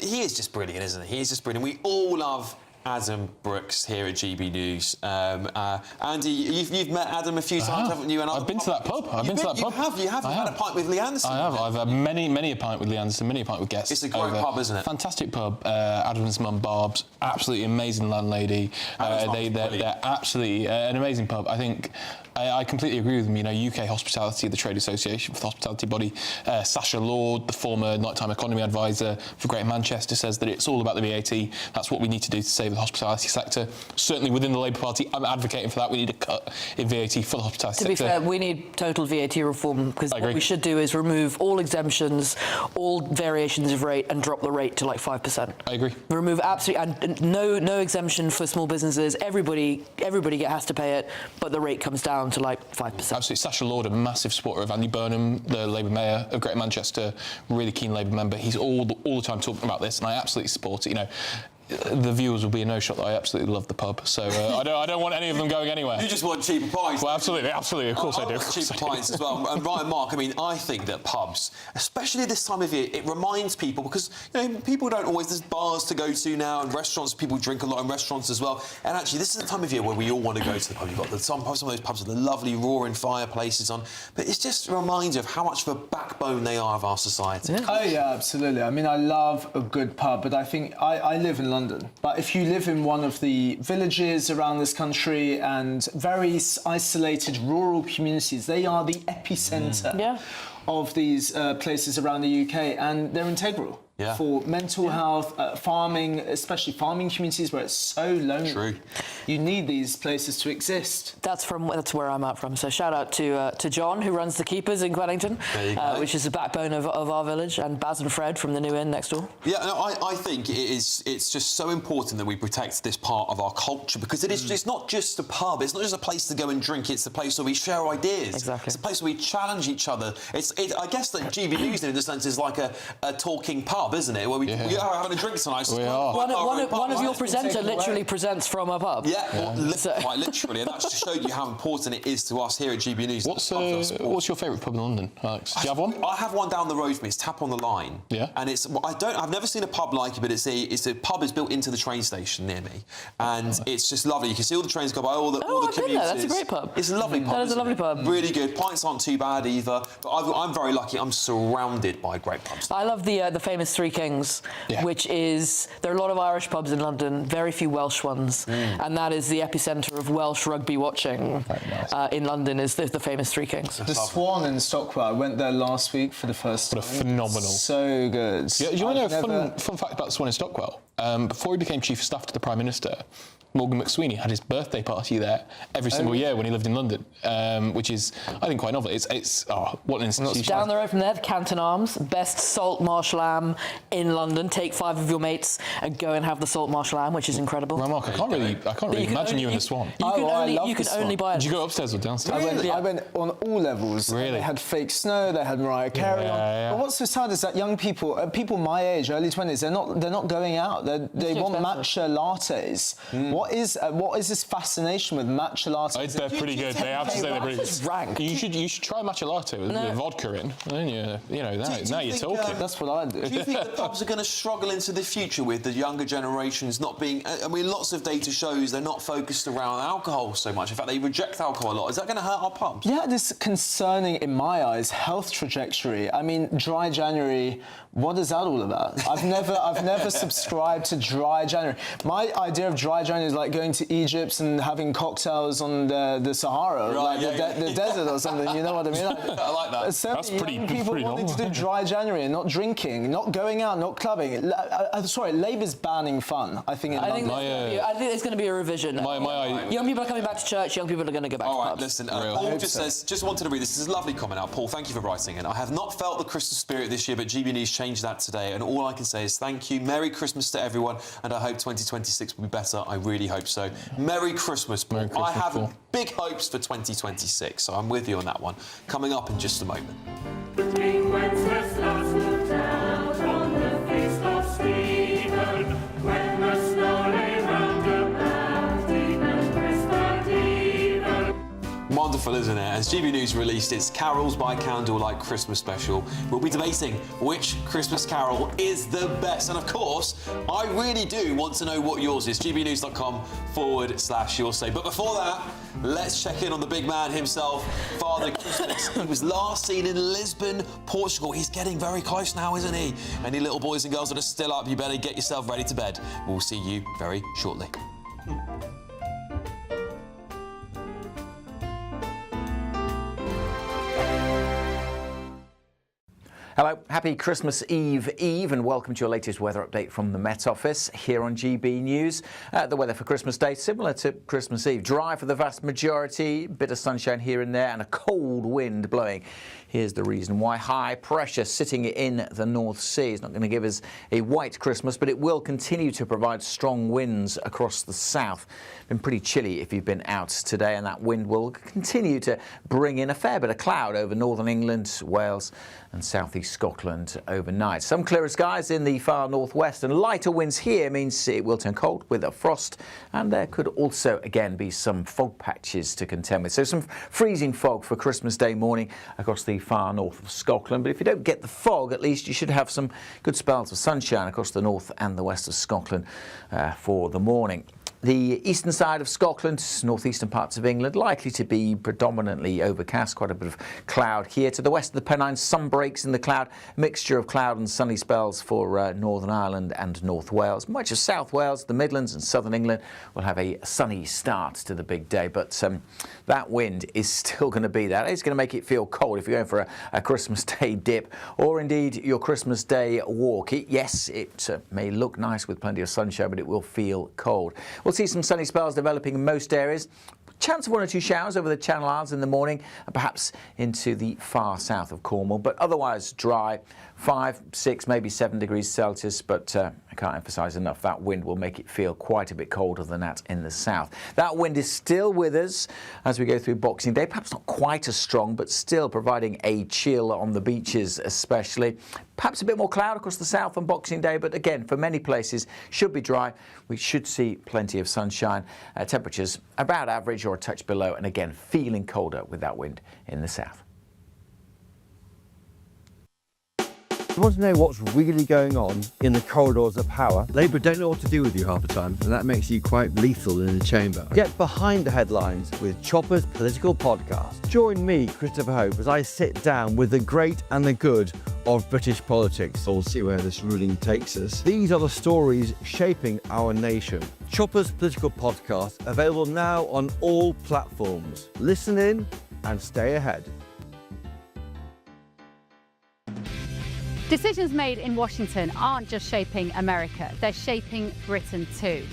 he is just brilliant, isn't he? He is just brilliant. We all love Adam Brooks here at GB News. Andy, you've met Adam a few times, haven't you? And I've been to that pub. I've been to that pub. You have. You've had a pint with Lee Anderson. I have. I've had many a pint with Lee Anderson, many a pint with guests. It's a great pub, isn't it? Fantastic pub. Adam's mum, Barb's, absolutely amazing landlady. They're absolutely an amazing pub. I think I completely agree with them. You know, UK Hospitality, the trade association for the hospitality body, Sacha Lord, the former nighttime economy advisor for Greater Manchester, says that it's all about the VAT. That's what we need to do to save the hospitality sector. Certainly within the Labour Party, I'm advocating for that. We need a cut in VAT for the hospitality sector. To be fair, we need total VAT reform, because what we should do is remove all exemptions, all variations of rate, and drop the rate to like 5%. I agree. Remove absolutely, and no exemption for small businesses. Everybody has to pay it, but the rate comes down to like 5%. Absolutely. Sacha Lord, a massive supporter of Andy Burnham, the Labour mayor of Greater Manchester, really keen Labour member. He's all the time talking about this, and I absolutely support it. You know, the viewers will be a no shot that I absolutely love the pub, so I don't want any of them going anywhere. You just want cheaper pints. Well, absolutely, of course I do. Want cheaper pints as well. And Ryan, Mark, I mean, I think that pubs, especially this time of year, it reminds people, because you know people don't always. There's bars to go to now and restaurants. People drink a lot in restaurants as well. And actually, this is the time of year where we all want to go to the pub. You've got some of those pubs with the lovely roaring fireplaces on, but it's just a reminder of how much of a backbone they are of our society. Yeah. Oh yeah, absolutely. I mean, I love a good pub, but I think I live in London. But if you live in one of the villages around this country and very isolated rural communities, they are the epicentre of these places around the UK, and they're integral for mental health, farming, especially farming communities where it's so lonely. True. You need these places to exist. That's where I'm out from. So shout out to John, who runs the Keepers in Quellington, which is the backbone of our village, and Baz and Fred from the New Inn next door. Yeah, no, I think it's just so important that we protect this part of our culture, because it is. It's not just a pub. It's not just a place to go and drink. It's a place where we share ideas. Exactly. It's a place where we challenge each other. I guess that GB News, in a sense, is like a talking pub, isn't it? Where we are having a drink tonight. We are. One of your presenters literally presents from a pub. Yeah, quite literally, and that just showed you how important it is to us here at GB News. What's your favourite pub in London, Alex? Do you have one? I have one down the road from me. It's Tap on the Line. Yeah. And I've never seen a pub like it, but it's a pub is built into the train station near me, and it's just lovely. You can see all the trains go by, all the commuters. That's a great pub. It's a lovely pub. That is a lovely pub. Really good. Pints aren't too bad either. But I'm very lucky. I'm surrounded by great pubs. I love the famous Three Kings, which is, there are a lot of Irish pubs in London, very few Welsh ones, and that is the epicentre of Welsh rugby watching in London, is the famous Three Kings. The Swan in Stockwell, I went there last week for the first time. What a phenomenal. So good. Yeah, do you want to know a fun fact about the Swan in Stockwell? Before he became Chief of Staff to the Prime Minister, Morgan McSweeney had his birthday party there every single year when he lived in London, which is, I think, quite novel. It's what an institution. Down the road from there, the Canton Arms, best salt marsh lamb in London. Take 5 of your mates and go and have the salt marsh lamb, which is incredible. Well, Mark, I can't really imagine you in the Swan. You can only buy it. Did you go upstairs or downstairs? I went on all levels. Really? They had fake snow, they had Mariah Carey on. But what's so sad is that young people, people my age, early 20s, they're not going out. They want matcha lattes. What is this fascination with matcha lattes? They're pretty good. They have to say they're pretty good. Rank. You should try matcha latte with vodka in. And then now you're talking. That's what I do. Do you think the pubs are going to struggle into the future with the younger generations not being... I mean, lots of data shows they're not focused around alcohol so much. In fact, they reject alcohol a lot. Is that going to hurt our pubs? Yeah, this concerning, in my eyes, health trajectory. I mean, dry January, what is that all about? I've never subscribed to dry January. My idea of dry January like going to Egypt and having cocktails on the Sahara, Right, like the desert or something. You know what I mean? I like that. So That's many pretty young people wanting to do dry January and not drinking, not going out, not clubbing. Sorry, Labour's banning fun. I think in London. I think there's going to be a revision. Young people are coming back to church. Young people are going to go back to All right, clubs. listen. Paul just wanted to read this. This is a lovely comment out. Paul, thank you for writing it. I have not felt the Christmas spirit this year, but GB News changed that today, and all I can say is thank you. Merry Christmas to everyone, and I hope 2026 will be better. I really hope so. Merry Christmas, Paul. I have big hopes for 2026, so I'm with you on that one. Coming up in just a moment. King Wenceslas looked out on the feast of Stephen, when the snow lay round about, deep and crisp and even. Wonderful, isn't it? As GB News released its Carols by Candlelight Christmas special, we'll be debating which Christmas carol is the best. And of course, I really do want to know what yours is. gbnews.com/your say. But before that, let's check in on the big man himself, Father Christmas. He was last seen in Lisbon, Portugal. He's getting very close now, isn't he? Any little boys and girls that are still up, you better get yourself ready to bed. We'll see you very shortly. Hello, happy Christmas Eve, and welcome to your latest weather update from the Met Office here on GB News. The weather for Christmas Day, similar to Christmas Eve. Dry for the vast majority, bit of sunshine here and there, and a cold wind blowing. Here's the reason why. High pressure sitting in the North Sea. It's not going to give us a white Christmas, but it will continue to provide strong winds across the south. Been pretty chilly if you've been out today, and that wind will continue to bring in a fair bit of cloud over northern England, Wales and southeast Scotland overnight. Some clearer skies in the far northwest, and lighter winds here means it will turn cold with a frost, and there could also again be some fog patches to contend with. So some freezing fog for Christmas Day morning across the far north of Scotland. But if you don't get the fog, at least you should have some good spells of sunshine across the north and the west of Scotland for the morning. The eastern side of Scotland, northeastern parts of England, likely to be predominantly overcast, quite a bit of cloud here. To the west of the Pennines, some breaks in the cloud, mixture of cloud and sunny spells for Northern Ireland and North Wales. Much of South Wales, the Midlands and southern England will have a sunny start to the big day, but that wind is still going to be there. It's going to make it feel cold if you're going for a Christmas Day dip or indeed your Christmas Day walk. Yes, it may look nice with plenty of sunshine, but it will feel cold. We'll see some sunny spells developing in most areas. Chance of 1 or 2 showers over the Channel Islands in the morning, and perhaps into the far south of Cornwall, but otherwise dry. 5, 6, maybe 7 degrees Celsius, but I can't emphasise enough, that wind will make it feel quite a bit colder than that in the south. That wind is still with us as we go through Boxing Day, perhaps not quite as strong, but still providing a chill on the beaches especially. Perhaps a bit more cloud across the south on Boxing Day, but again, for many places, should be dry. We should see plenty of sunshine. Temperatures about average or a touch below, and again, feeling colder with that wind in the south. You want to know what's really going on in the corridors of power? Labour don't know what to do with you half the time, and that makes you quite lethal in the chamber. Get behind the headlines with Chopper's political podcast. Join me, Christopher Hope, as I sit down with the great and the good of British politics. We'll see where this ruling takes us. These are the stories shaping our nation. Chopper's political podcast, available now on all platforms. Listen in and stay ahead. Decisions made in Washington aren't just shaping America, they're shaping Britain too.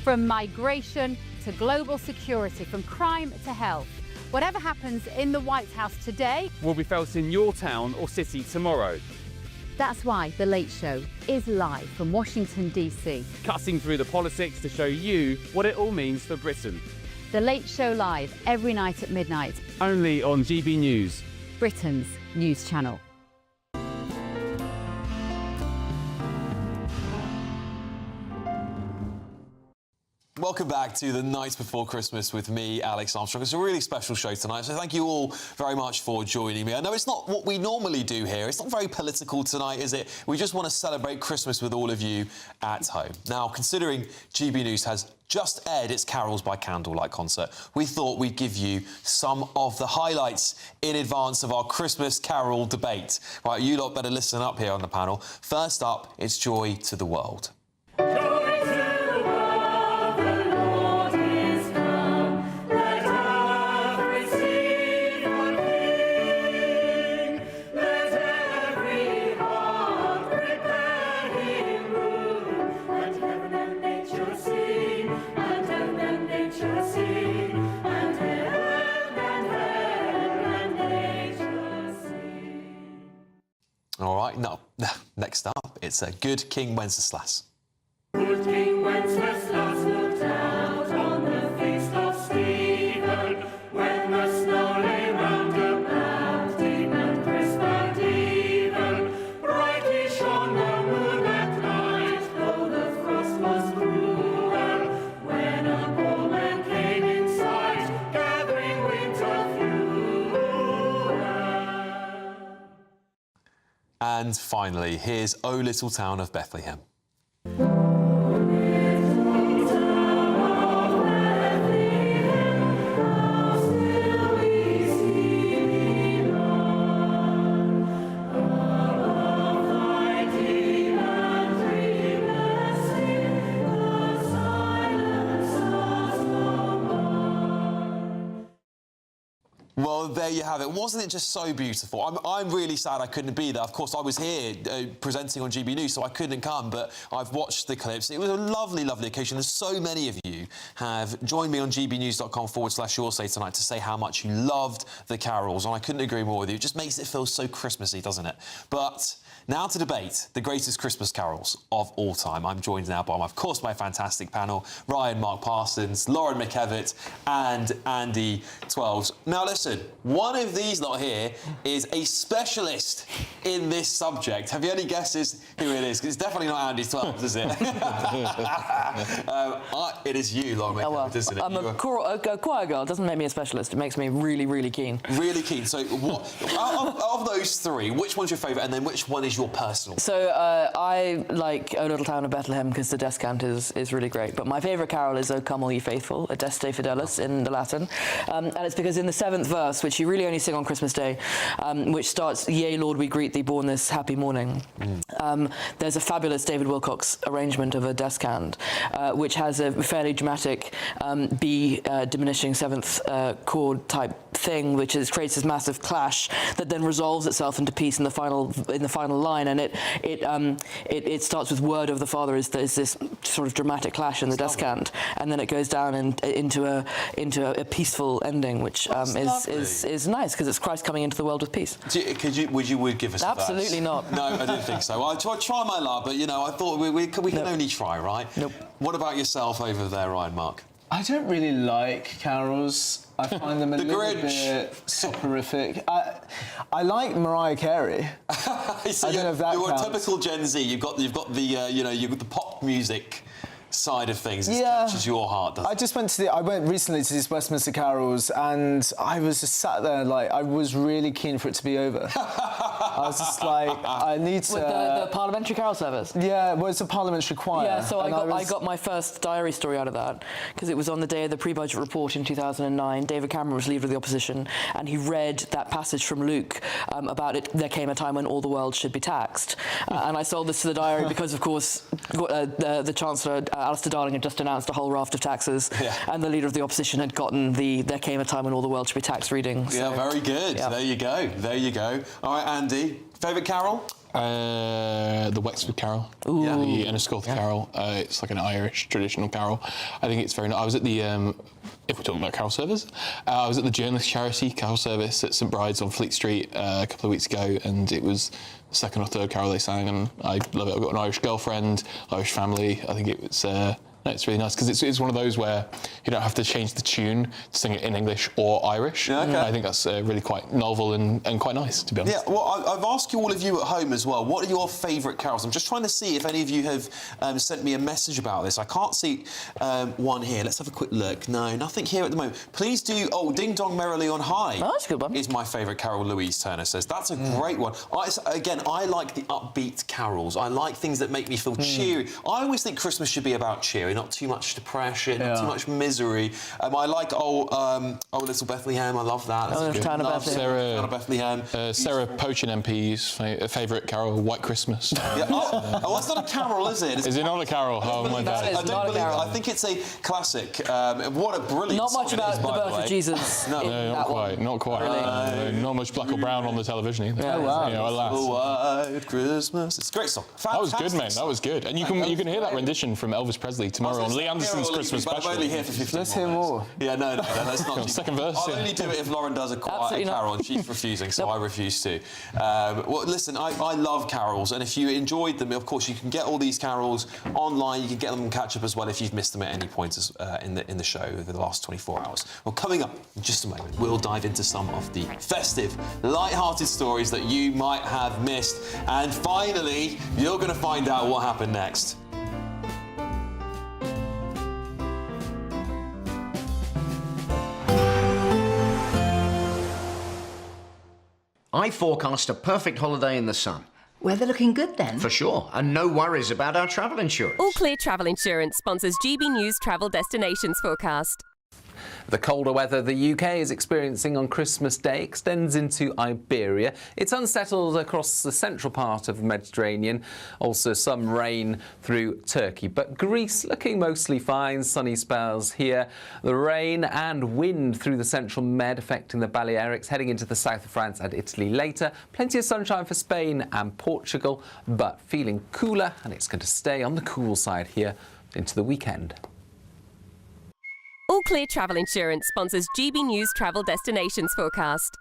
From migration to global security, from crime to health. Whatever happens in the White House today will be felt in your town or city tomorrow. That's why The Late Show is live from Washington, D.C. Cutting through the politics to show you what it all means for Britain. The Late Show live every night at midnight. Only on GB News, Britain's news channel. Welcome back to the night before Christmas with me, Alex Armstrong. It's a really special show tonight, so thank you all very much for joining me. I know it's not what we normally do here. It's not very political tonight, is it? We just want to celebrate Christmas with all of you at home. Now, considering GB News has just aired its Carols by Candlelight concert, we thought we'd give you some of the highlights in advance of our Christmas Carol debate. Right, you lot better listen up here on the panel. First up, it's Joy to the World. Joy to the world, the Lord All right, no. Next up, it's a Good King Wenceslas. Good King Wenceslas looked out on the feast of Stephen, when the snow lay round about, deep and crisp and even. Brightly shone the moon that night, though the frost was cruel, when a poor man came in sight, gathering winter fuel. And finally, here's O Little Town of Bethlehem. Well, there you have it. Wasn't it just so beautiful? I'm really sad I couldn't be there. Of course, I was here presenting on GB News, so I couldn't come, but I've watched the clips. It was a lovely, lovely occasion. There's so many of you have joined me on gbnews.com/YourSay tonight to say how much you loved the carols, and I couldn't agree more with you. It just makes it feel so Christmassy, doesn't it? But now to debate the greatest Christmas carols of all time. I'm joined now by, of course, my fantastic panel, Ryan Mark Parsons, Lauren McEvitt and Andy Twelves. Now listen, one of these lot here is a specialist in this subject. Have you any guesses who it is? 'Cause it's definitely not Andy Twelves, is it? It is you, Lauren McEvitt, isn't it? I'm a choir girl. It doesn't make me a specialist. It makes me really, really keen. Really keen. So what, of those three, which one's your favourite and then which one is your personal? So I like O Little Town of Bethlehem because the descant is really great. But my favourite carol is O Come All Ye Faithful, Adeste Fidelis in the Latin. And it's because in the 7th verse, which you really only sing on Christmas Day, which starts, Yea, Lord, we greet thee born this happy morning. There's a fabulous David Wilcox arrangement of a descant, which has a fairly dramatic B diminishing 7th chord type thing, which creates this massive clash that then resolves itself into peace in the final line. And it starts with Word of the Father is this sort of dramatic clash in the descant, and then it goes down into a peaceful ending, which is nice because it's Christ coming into the world with peace. Would you give us Absolutely not. No, I didn't think so. I try my luck, but you know, I thought we can only try, right? Nope. What about yourself over there, Ryan Mark? I don't really like carols. I find them a little bit soporific. I like Mariah Carey. So I don't know if that you're counts. a typical Gen Z. You've got the you've got the pop music side of things. It Yeah. touches your heart, doesn't it? I went recently to these Westminster carols, and I was just sat there like I was really keen for it to be over. I was just like, I need to. With the parliamentary carol service. Yeah, well, it's a parliamentary choir. Yeah, so I and got my first diary story out of that because it was on the day of the pre-budget report in 2009. David Cameron was Leader of the Opposition, and he read that passage from Luke about it. There came a time when all the world should be taxed, and I sold this to the diary because, of course, the Chancellor Alistair Darling had just announced a whole raft of taxes, and the Leader of the Opposition had gotten the "There came a time when all the world should be taxed" reading. So, yeah, very good. Yeah. There you go. There you go. All right, Andy, favourite carol? The Wexford Carol, the Enniscorthy Carol. It's like an Irish traditional carol. I think it's very nice. I was at the, if we're talking about carol service, I was at the Journalist Charity Carol Service at St Bride's on Fleet Street a couple of weeks ago, and it was the second or third carol they sang, and I love it. I've got an Irish girlfriend, Irish family. I think it's really nice because it's one of those where you don't have to change the tune to sing it in English or Irish. Yeah, okay. I think that's really quite novel and quite nice, to be honest. Yeah, well, I've asked you all of you at home as well, what are your favourite carols? I'm just trying to see if any of you have sent me a message about this. I can't see one here. Let's have a quick look. No, nothing here at the moment. Please do... Oh, Ding Dong Merrily on High. Oh, that's a good one. Is my favourite carol, Louise Turner says. That's a great one. Again, I like the upbeat carols. I like things that make me feel cheery. I always think Christmas should be about cheery, not too much depression, not too much misery. I like Oh Little Bethlehem. I love that. Oh, Little Town of Bethlehem. Sarah Pochin MP's favourite carol, White Christmas. Yeah, that's not a carol, is it? Is it not a carol? Oh my bad. I don't believe it. I think it's a classic. What a brilliant Not song much it about is, the by birth way. of Jesus. No, not quite. Not quite. Really? Not much black or brown on the television either. Oh, wow. You know, alas. White Christmas. It's a great song. That was good, Fantastic mate. That was good. And you can hear that rendition from Elvis Presley tomorrow on Lee Anderson's Christmas special. I'm only here for 15 Let's hear more. Yeah, no, let's not. Second verse. I'll only do it if Lauren does a carol, and she's refusing, so I refuse to. Well, listen, I love carols, and if you enjoyed them, of course, you can get all these carols online. You can get them and catch up as well if you've missed them at any point in the show over the last 24 hours. Well, coming up in just a moment, we'll dive into some of the festive, light-hearted stories that you might have missed, and finally, you're going to find out what happened next. I forecast a perfect holiday in the sun. Weather looking good then? For sure, and no worries about our travel insurance. All Clear Travel Insurance sponsors GB News Travel Destinations Forecast. The colder weather the UK is experiencing on Christmas Day extends into Iberia. It's unsettled across the central part of the Mediterranean. Also some rain through Turkey. But Greece looking mostly fine. Sunny spells here. The rain and wind through the central Med affecting the Balearics, heading into the south of France and Italy later. Plenty of sunshine for Spain and Portugal, but feeling cooler, and it's going to stay on the cool side here into the weekend. All Clear Travel Insurance sponsors GB News Travel Destinations Forecast.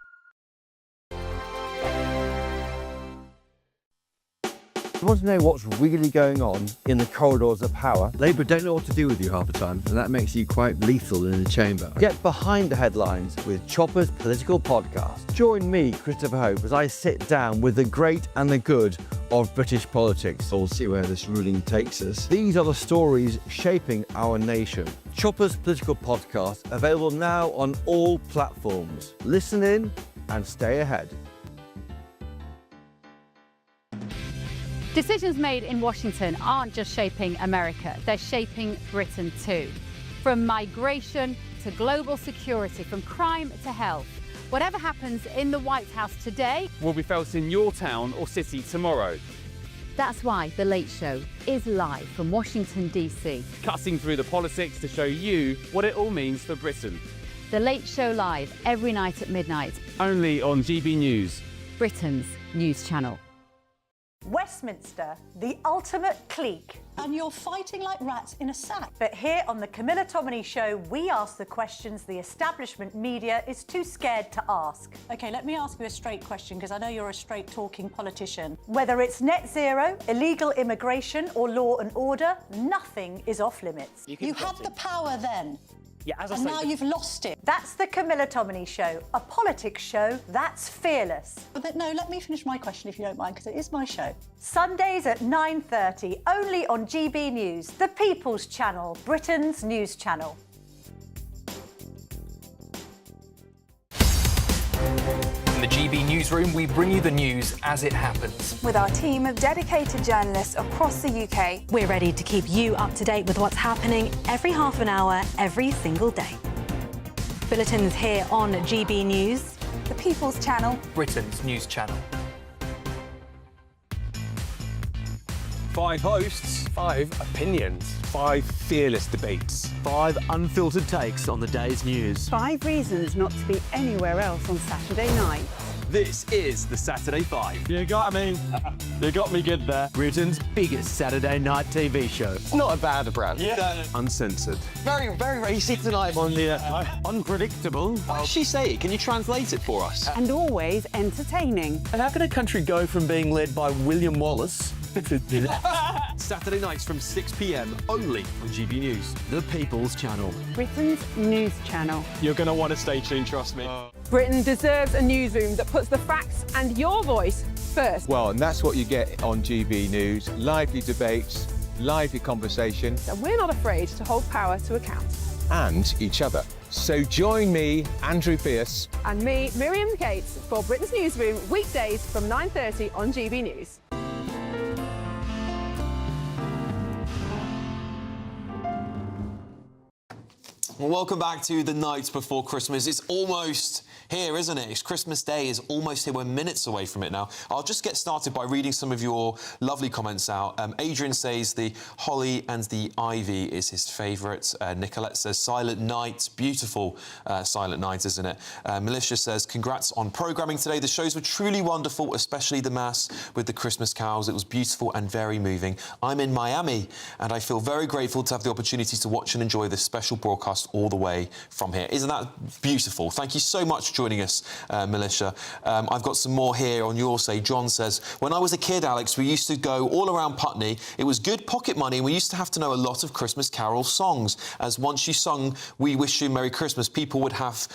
You want to know what's really going on in the corridors of power? Labour don't know what to do with you half the time, and that makes you quite lethal in the chamber. Get behind the headlines with Chopper's political podcast. Join me, Christopher Hope, as I sit down with the great and the good of British politics. We'll see where this ruling takes us. These are the stories shaping our nation. Chopper's political podcast, available now on all platforms. Listen in and stay ahead. Decisions made in Washington aren't just shaping America, they're shaping Britain too. From migration to global security, from crime to health. Whatever happens in the White House today will be felt in your town or city tomorrow. That's why The Late Show is live from Washington, D.C. Cutting through the politics to show you what it all means for Britain. The Late Show live every night at midnight. Only on GB News, Britain's news channel. Westminster, the ultimate clique. And you're fighting like rats in a sack. But here on the Camilla Tominey Show, we ask the questions the establishment media is too scared to ask. OK, let me ask you a straight question, because I know you're a straight-talking politician. Whether it's net zero, illegal immigration or law and order, nothing is off limits. You had the power then. Yeah, as I and say, now you've lost it. That's the Camilla Tominey Show, a politics show that's fearless. But no, let me finish my question if you don't mind, because it is my show. Sundays at 9:30, only on GB News, the People's Channel, Britain's news channel. In the GB newsroom, we bring you the news as it happens. With our team of dedicated journalists across the UK, we're ready to keep you up to date with what's happening every half an hour, every single day. Bulletins here on GB News, the People's Channel, Britain's news channel. 5 hosts, 5 opinions, 5 fearless debates, 5 unfiltered takes on the day's news. 5 reasons not to be anywhere else on Saturday night. This is the Saturday 5. You got me good there. Britain's biggest Saturday night TV show. It's not a bad brand. Yeah. Uncensored. Very, very racy tonight. On the unpredictable. What did she say? Can you translate it for us? And always entertaining. And how can a country go from being led by William Wallace Saturday nights from 6 p.m. only on GB News, the People's Channel. Britain's news channel. You're going to want to stay tuned, trust me. Britain deserves a newsroom that puts the facts and your voice first. Well, and that's what you get on GB News. Lively debates, lively conversation. And we're not afraid to hold power to account. And each other. So join me, Andrew Pierce. And me, Miriam Cates, for Britain's Newsroom, weekdays from 9:30 on GB News. Well, welcome back to the night before Christmas. It's almost here, isn't it? It's Christmas Day is almost here. We're minutes away from it now. I'll just get started by reading some of your lovely comments out. Adrian says the holly and the ivy is his favourite. Nicolette says Silent Night. Beautiful Silent Night, isn't it? Militia says congrats on programming today. The shows were truly wonderful, especially the Mass with the Christmas carols. It was beautiful and very moving. I'm in Miami and I feel very grateful to have the opportunity to watch and enjoy this special broadcast all the way from here. Isn't that beautiful? Thank you so much for joining us, Militia. I've got some more here on your say. John says, when I was a kid, Alex, we used to go all around Putney. It was good pocket money and we used to have to know a lot of Christmas carol songs, as once you sung We Wish You a Merry Christmas, people would have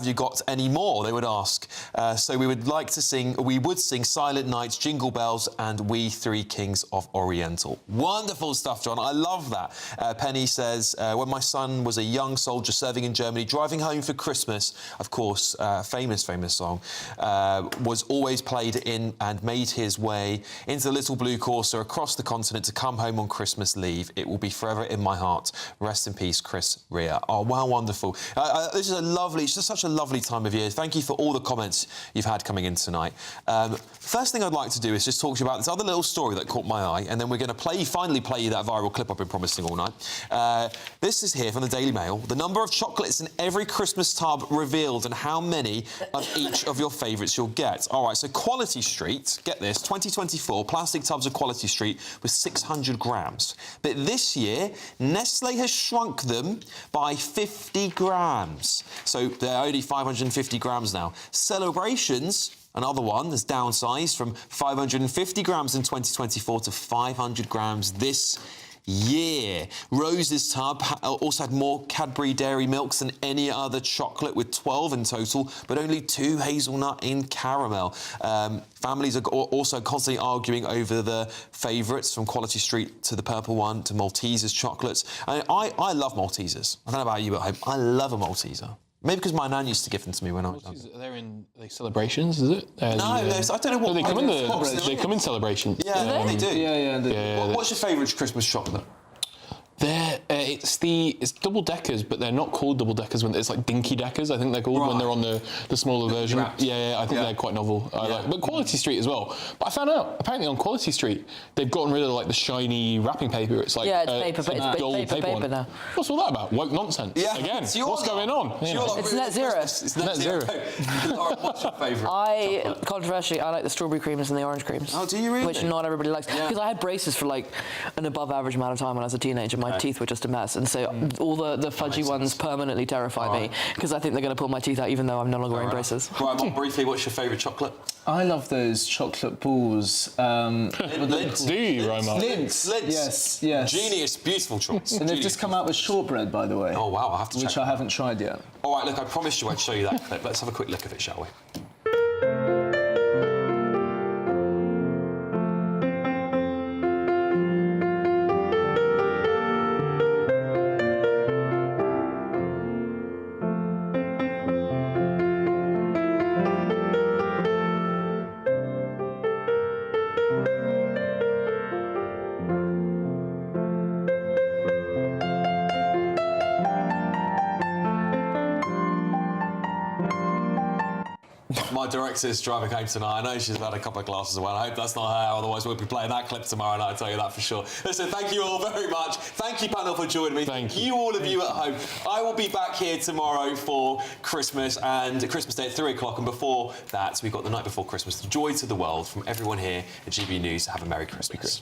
you got any more, they would ask. So we would sing Silent Night, Jingle Bells and We Three Kings of Oriental. Wonderful stuff, John. I love that. Penny says, when my son was a young soldier serving in Germany, driving home for Christmas, of course, famous song, was always played in and made his way into the little blue Corsa across the continent to come home on Christmas leave. It will be forever in my heart. Rest in peace, Chris Rea. Oh, wow, wonderful. This is it's just such a lovely time of year. Thank you for all the comments you've had coming in tonight. First thing I'd like to do is just talk to you about this other little story that caught my eye, and then we're going to finally play you that viral clip I've been promising all night. This is here from the Daily Mail. The number of chocolates in every Christmas tub revealed and how many of each of your favourites you'll get. All right, so Quality Street, get this, 2024, plastic tubs of Quality Street was 600 grams. But this year, Nestle has shrunk them by 50 grams. So they're only 550 grams now. Celebrations, another one, has downsized from 550 grams in 2024 to 500 grams this year. Rose's tub also had more Cadbury Dairy Milks than any other chocolate, with 12 in total, but only 2 hazelnut in caramel. Families are also constantly arguing over the favourites, from Quality Street to the purple one to Maltesers chocolates. I love Maltesers. I don't know about you at home. I love a Malteser. Maybe because my nan used to give them to me when I was young. They're in celebrations, is it? No, I don't know what. They come in celebrations. Yeah, they do. Yeah. What's your favourite Christmas chocolate? It's double deckers, but they're not called double deckers. When it's like dinky deckers, I think they're called when they're on the smaller version. Yeah, I think they're quite novel. But Quality Street as well. But I found out apparently on Quality Street they've gotten rid of like the shiny wrapping paper. It's like it's paper now. What's all that about? Woke nonsense. Yeah. Again, what's going on? It's net zero. It's net zero. Lauren, what's your favourite? Controversially, I like the strawberry creams and the orange creams. Oh, do you really? Which not everybody likes. Because I had braces for like an above average amount of time when I was a teenager. My teeth were just a mess, and so all the fudgy ones permanently terrify me, because I think they're going to pull my teeth out even though I'm no longer wearing braces. Right, briefly, what's your favourite chocolate? I love those chocolate balls. Lindt. Do you, Romar? Lindt. Yes. Genius, beautiful choice. And they've just come out with shortbread, by the way. Oh, wow, I'll have to check. Which I haven't tried yet. All right, look, I promised you I'd show you that clip. Let's have a quick look at it, shall we? My director's driving home tonight. I know she's had a couple of glasses of wine. I hope that's not her, otherwise we'll be playing that clip tomorrow night, I'll tell you that for sure. Listen, thank you all very much. Thank you, panel, for joining me. Thank you, all of you at home. I will be back here tomorrow for Christmas and Christmas Day at 3 o'clock, and before that, we've got the night before Christmas. The joy to the world from everyone here at GB News. Have a Merry Christmas.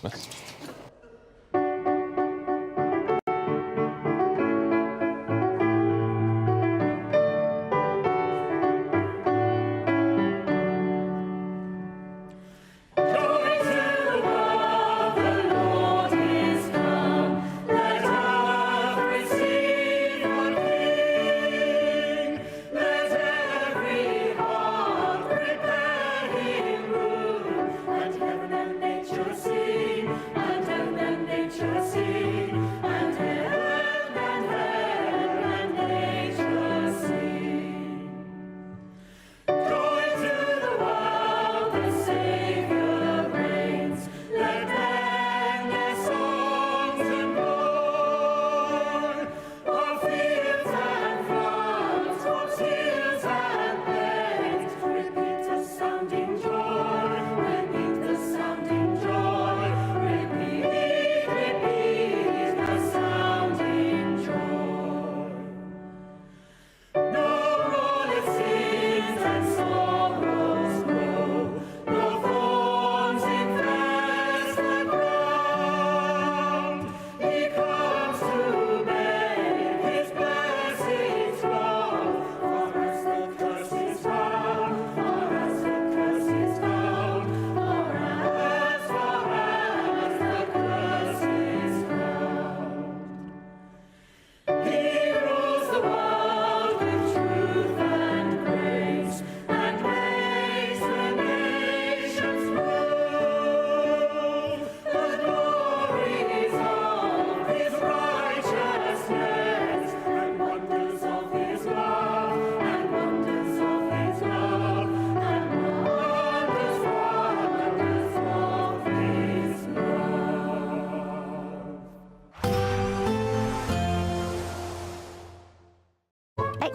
And heaven and nature sing, and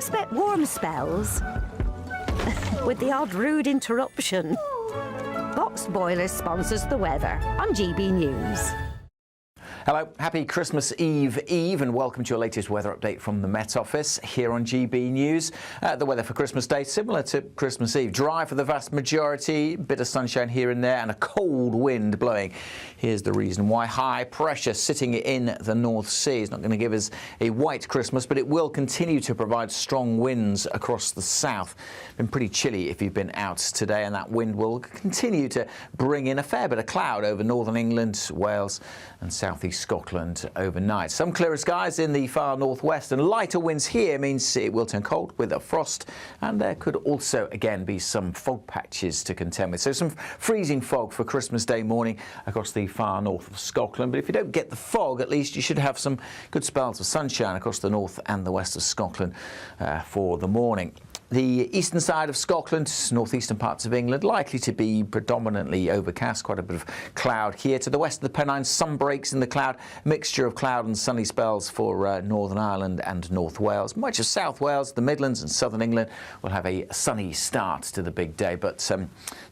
Expect warm spells with the odd rude interruption. Boxed Boilers sponsors the weather on GB News. Hello, happy Christmas Eve and welcome to your latest weather update from the Met Office here on GB News. The weather for Christmas Day, similar to Christmas Eve. Dry for the vast majority, bit of sunshine here and there and a cold wind blowing. Here's the reason why. High pressure sitting in the North Sea is not going to give us a white Christmas, but it will continue to provide strong winds across the south. Been pretty chilly if you've been out today, and that wind will continue to bring in a fair bit of cloud over northern England, Wales and southeast Scotland overnight. Some clearer skies in the far northwest, and lighter winds here means it will turn cold with a frost, and there could also again be some fog patches to contend with. So some freezing fog for Christmas Day morning across the far north of Scotland. But if you don't get the fog, at least you should have some good spells of sunshine across the north and the west of Scotland for the morning. The eastern side of Scotland, northeastern parts of England, likely to be predominantly overcast, quite a bit of cloud here. To the west of the Pennines, some breaks in the cloud, mixture of cloud and sunny spells for Northern Ireland and North Wales. Much of South Wales, the Midlands and southern England will have a sunny start to the big day, but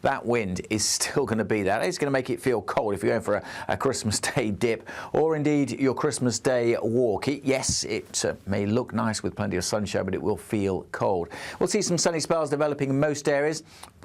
that wind is still going to be there. It's going to make it feel cold if you're going for a Christmas Day dip or indeed your Christmas Day walk. Yes, it may look nice with plenty of sunshine, but it will feel cold. We'll see some sunny spells developing in most areas.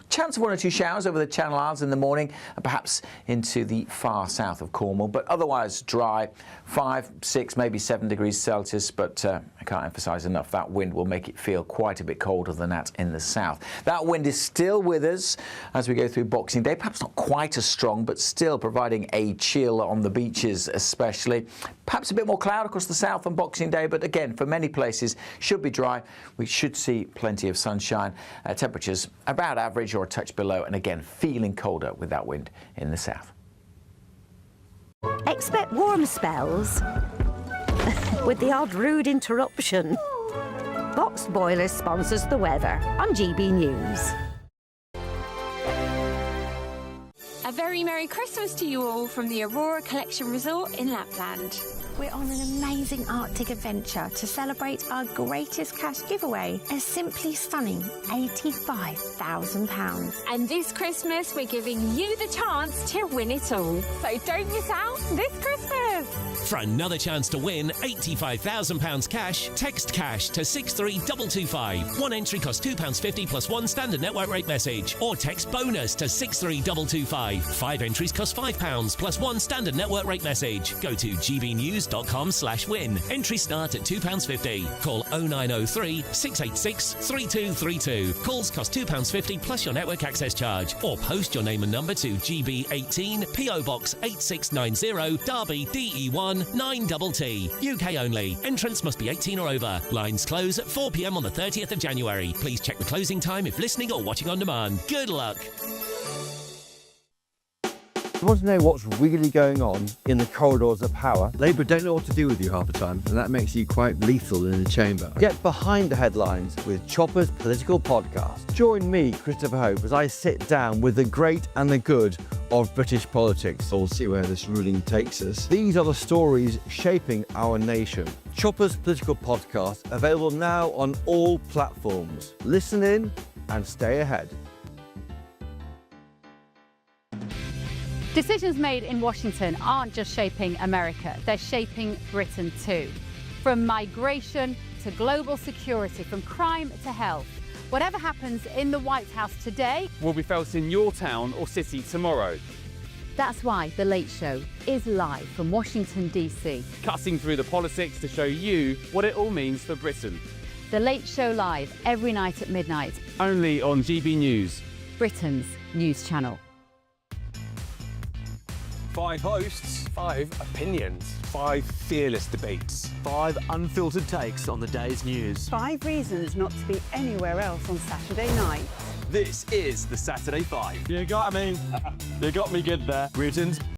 Chance of 1 or 2 showers over the Channel Islands in the morning and perhaps into the far south of Cornwall, but otherwise dry. 5, 6, maybe 7 degrees Celsius, but I can't emphasise enough that wind will make it feel quite a bit colder than that in the south. That wind is still with us as we go through Boxing Day, perhaps not quite as strong, but still providing a chill on the beaches especially. Perhaps a bit more cloud across the south on Boxing Day, but again, for many places, should be dry. We should see plenty of sunshine. Temperatures about average or a touch below, and again, feeling colder with that wind in the south. Expect warm spells with the odd rude interruption. Boxed Boilers sponsors the weather on GB News. A very Merry Christmas to you all from the Aurora Collection Resort in Lapland. We're on an amazing Arctic adventure to celebrate our greatest cash giveaway, a simply stunning £85,000. And this Christmas, we're giving you the chance to win it all. So don't miss out this Christmas. For another chance to win £85,000 cash, text cash to 63225. One entry costs £2.50 plus one standard network rate message, or text bonus to 63225. 5 entries cost £5 plus one standard network rate message. Go to gbnews.com/win. Entries start at £2.50. Call 0903 686 3232. Calls cost £2.50 plus your network access charge, or post your name and number to GB18 PO Box 8690 Derby DE1 9TT. UK only. Entrance must be 18 or over. Lines close at 4 p.m. on the 30th of January. Please check the closing time if listening or watching on demand. Good luck. You want to know what's really going on in the corridors of power? Labour don't know what to do with you half the time, and that makes you quite lethal in the chamber. Get behind the headlines with Chopper's political podcast. Join me, Christopher Hope, as I sit down with the great and the good of British politics. We'll see where this ruling takes us. These are the stories shaping our nation. Chopper's political podcast, available now on all platforms. Listen in and stay ahead. Decisions made in Washington aren't just shaping America, they're shaping Britain too. From migration to global security, from crime to health. Whatever happens in the White House today will be felt in your town or city tomorrow. That's why The Late Show is live from Washington, D.C. Cutting through the politics to show you what it all means for Britain. The Late Show live every night at midnight. Only on GB News, Britain's news channel. 5 hosts, 5 opinions, 5 fearless debates, 5 unfiltered takes on the day's news. 5 reasons not to be anywhere else on Saturday night. This is the Saturday 5. You got me good there. Britain's